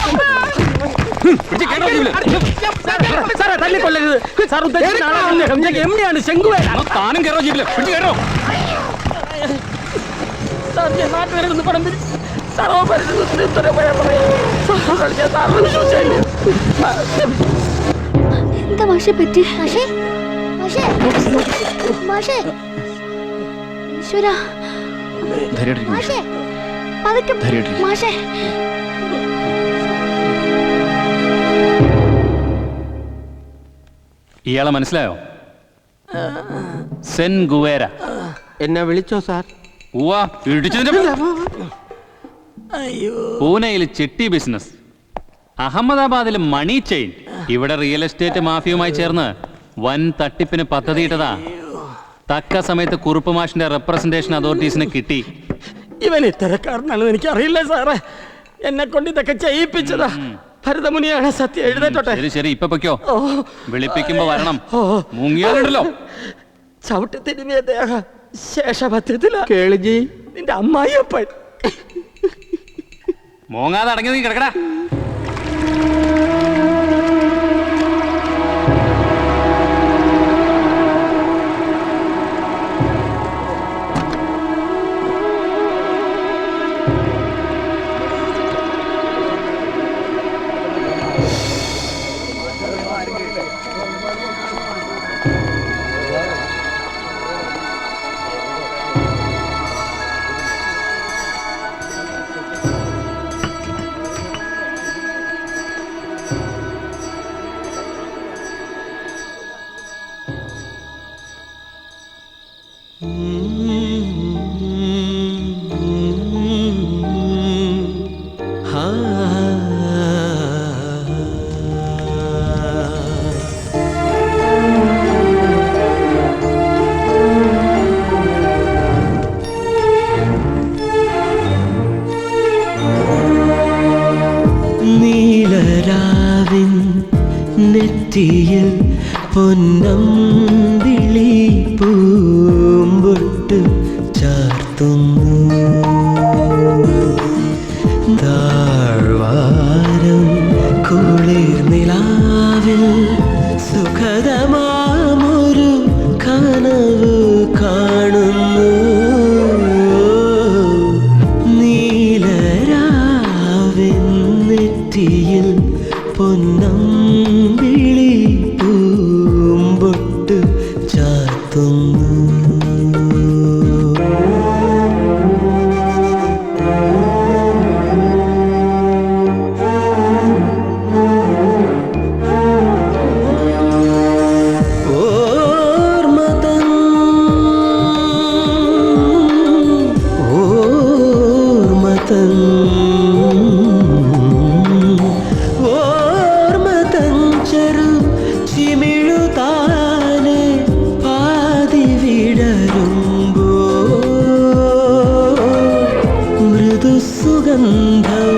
സാറേ, തല്ലിക്കൊല്ലരുത്. Sir ഉദ്ദേശിച്ച ആളാണ് MD ആണ്. ശങ്കുവേല. താനും കയറോ ജീപ്പില്? കയറോ. നാട്ടുകാരൊന്ന് പണം പിരിച്ചു. എന്താ മാഷെ പറ്റി? മാഷേ, ഈശ്വരാ. മാഷേ, പതുക്കെ. മാഷേ. ഇയാളെ മനസ്സിലായോ? സെൻ ഗുവേര. എന്നെ വിളിച്ചോ സാർ? പൂനെയിൽ ചിട്ടി ബിസിനസ്, അഹമ്മദാബാദിൽ മണി ചെയിൻ. ഇവിടെ റിയൽ എസ്റ്റേറ്റ് മാഫിയുമായി ചേർന്ന് വൻ തട്ടിപ്പിന് പദ്ധതിയിട്ടതാ. തക്ക സമയത്ത് കുറുപ്പ് മാഷിന്റെ റെപ്രസെന്റേഷൻ അതോറിറ്റീസിന് കിട്ടി. ഇവൻ ഇത്തരക്കാരനാണെന്ന് എനിക്കറിയില്ല സാറേ. എന്നെ കൊണ്ട് ഇതൊക്കെ ചെയ്യിപ്പിച്ചതാ. ഭരതമുനിയാണ് സത്യം. എഴുന്നേറ്റോട്ടെ. ശരി, ഇപ്പൊ പൊയ്ക്കോ. വിളിപ്പിക്കുമ്പോ വരണം. മുങ്ങിയാലുണ്ടല്ലോ. ചവിട്ടി തിരുമിയ ദേഹ ശേഷപത്യത്തിലാ. കേളിജി, നിന്റെ അമ്മായിയപ്പൻ. മോങ്ങാതെ അടങ്ങി നീ കിടക്കടാ. നീലരാവിൻ നെറ്റിയിൽ പൊന്നമ്പിളി പൂമ്പൊട്ട് ചാർത്തുന്നു. താഴ്വാരം സുഖദമാമൊരു കനവ് കാണു പൊന്നമ്പിളി പൂമ്പൊട്ട് ചാർത്തുന്നു. സുഗന്ധം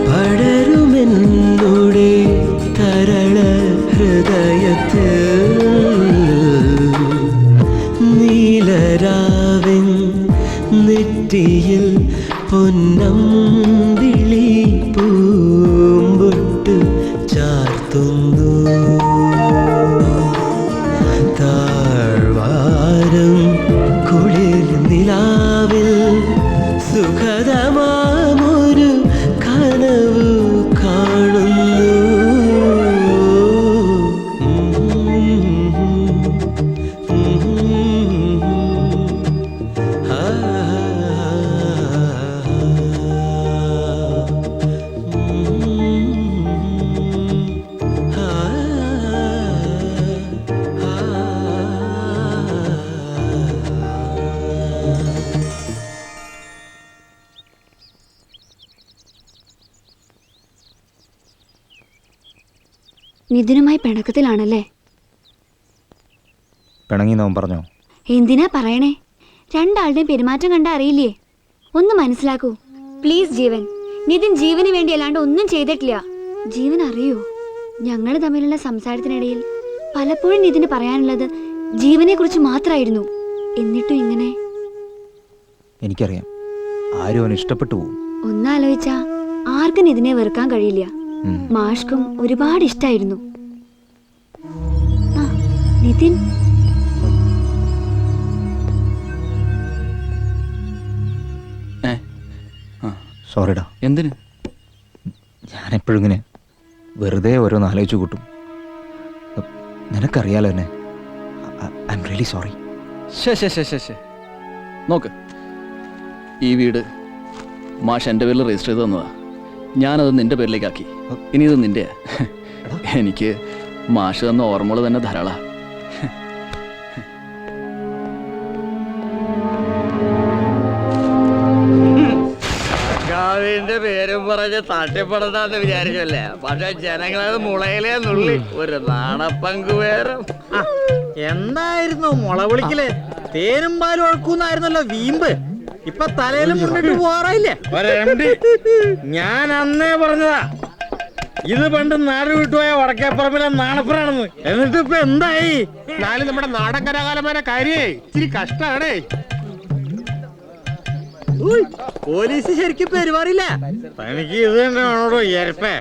പടരുമെന്നുടെ തരള ഹൃദയത്തിൽ നീലരാവിൻ നെറ്റിയിൽ പൊന്നമ്പിളി പൂമ്പൊട്ട് ചാർത്തുന്നു. താഴ്വാരം കുളിർ നിലാവിൽ സുഖദമാമൊരു കനവ് കാണുന്നു. നിതിനുമായി പിണക്കത്തിലാണല്ലേ? പിണങ്ങിന്നവൻ പറഞ്ഞോ? എന്തിനാ പറയണേ? രണ്ടാളുടെയും പെരുമാറ്റം കണ്ട അറിയില്ലേ? ഒന്ന് മനസ്സിലാക്കൂ പ്ലീസ്. ജീവൻ, നിതിൻ ജീവന് വേണ്ടി അല്ലാണ്ട് ഒന്നും ചെയ്തിട്ടില്ല. ജീവൻ അറിയോ, ഞങ്ങൾ തമ്മിലുള്ള സംസാരത്തിനിടയിൽ പലപ്പോഴും നിതിന് പറയാനുള്ളത് ജീവനെ കുറിച്ച് മാത്രമായിരുന്നു. എന്നിട്ടും ഇങ്ങനെ. എനിക്കറിയാം, ആരും അവന് ഇഷ്ടപ്പെട്ടു പോകും. ഒന്നാലോചിച്ചാ ആർക്കും നിതിനെ വെറുക്കാൻ കഴിയില്ല. മാഷ്ക്കും ഒരുപാട് ഇഷ്ടായിരുന്നു. നിതിൻ, സോറിടാ. എന്തിന്? ഞാനെപ്പോഴും ഇങ്ങനെ വെറുതെ ഓരോന്ന് ആലോചിച്ചു കൂട്ടും. നിനക്കറിയാലോ എന്നെ. I am really sorry. നോക്ക്, ഈ വീട് മാഷ് എൻ്റെ പേരിൽ രജിസ്റ്റർ ചെയ്ത് തന്നതാ. ഞാനത് നിന്റെ പേരിലേക്കാക്കി. ഇനി ഇത് നിന്റെയാ. എനിക്ക് മാഷ് തന്ന ഓർമ്മകൾ തന്നെ ധാരാളം. കാവിന്റെ പേരും പറഞ്ഞ് തട്ടിപ്പടത്താന്ന് വിചാരിച്ചല്ലേ? പക്ഷെ ജനങ്ങളത് മുളയിലേ നുള്ളി ഒരു നാണപ്പങ്കുവേറും. എന്തായിരുന്നു മുള വിളിക്കല്? തേനും പാലും ഒഴുക്കുന്നായിരുന്നല്ലോ വീമ്പ്. ഇപ്പൊ തലയിലും മുന്നിട്ട് പോറായില്ലേ? ഞാൻ അന്നേ പറഞ്ഞതാ, ഇത് പണ്ട് നാട് വിട്ടുപോയ വടക്കേപ്പറമ്പിലെ നാണപ്പനാണെന്ന്. എന്നിട്ട് ഇപ്പൊ എന്തായി? നാല് നമ്മുടെ നാടൻ കലാകാലന്മാരെ കാര്യേ ഇത്തിരി കഷ്ടാണേ. പോലീസ് ശരിക്കും പെരുമാറില്ല. തനിക്ക് ഇത് തന്നെ വേണോടോ എരപ്പേ.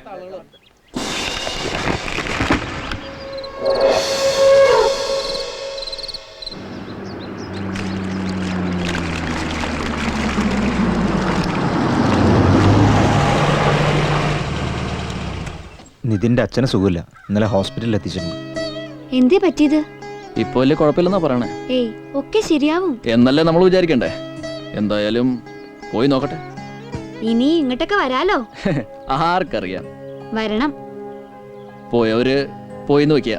നിതിന്റെ അച്ഛന് സുഖമില്ല. ഇന്നലെ ഹോസ്പിറ്റലിൽ എത്തിച്ചിട്ടുണ്ട്. എന്തേ പറ്റിയത്? ഇപ്പൊ വലിയ കുഴപ്പമില്ലെന്നാ പറയണേ. ഏയ്, ഒക്കെ ശരിയാവും എന്നല്ലേ നമ്മൾ വിചാരിക്കണ്ടേ? എന്തായാലും പോയി നോക്കട്ടെ. ഇനി ഇങ്ങോട്ടൊക്കെ വരാലോ. ആർക്കറിയാം? വരണം. പോയവര് പോയിന്ന് വെക്കുക,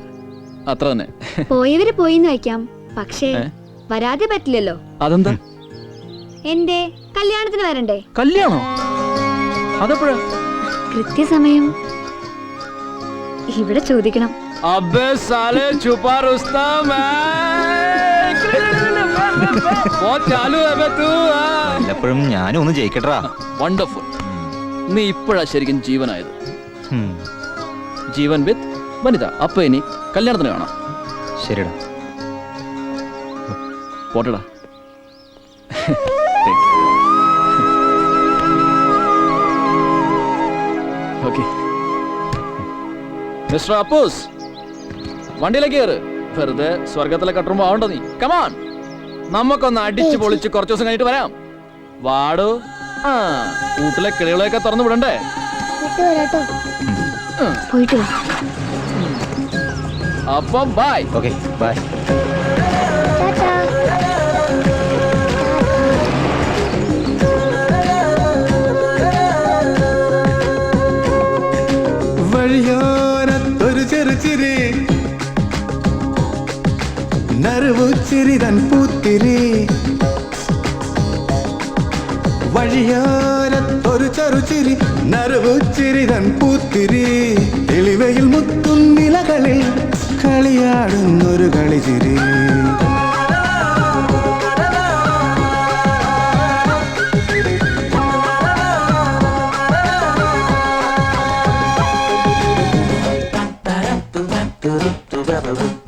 അത്ര തന്നെ. പോയവര് പോയിന്ന് വയ്ക്കാം, പക്ഷേ വരാതെ പറ്റില്ലല്ലോ. അതെന്താ? എന്റെ കല്യാണത്തിന് വരണ്ടേ? കല്യാണോ? അതെപ്പോഴാ? കൃത്യസമയം ഇവിടെ ചോദിക്കണം. അബേ സാലേ ചുപാ റുസ്തം എപ്പോഴും ഞാനും ഒന്ന് ജയിക്കട്ടാ. വണ്ടർഫുൾ. നീ ഇപ്പോഴാ ശരിക്കും ജീവനായത്. ജീവൻ വിത്ത് വനിത. അപ്പൊ ഇനി കല്യാണത്തിന് കാണാം. ശരിടാ, പോട്ടടാ. ഓക്കെ മിസ്റ്റർ അപ്പൂസ്, വണ്ടിയിലേക്ക് കയറ്. വെറുതെ സ്വർഗത്തിലെ കട്ടുമ്പോ ആവണ്ട നീ. കമാൺ, നമുക്കൊന്ന് അടിച്ചു പൊളിച്ച് കുറച്ചു ദിവസം കഴിഞ്ഞിട്ട് വരാം. വാടോ. ആ, വീട്ടിലെ കിളികളെയൊക്കെ തുറന്നു വിടണ്ടേ? പോയിട്ട് വാ. അപ്പം ബൈ. Okay bye. വഴിയോരത്തൊരു ചെറുചിരി നറുവുച്ചിരി തൻ പൂത്തിരി വഴിയോരത്തൊരു ചെറുചിരി നറുവുച്ചിരി തൻ പൂത്തിരി എളിവയിൽ മുത്തും നിലകളിൽ കളിയാടുന്നൊരു കളിചിരി da da da da da da da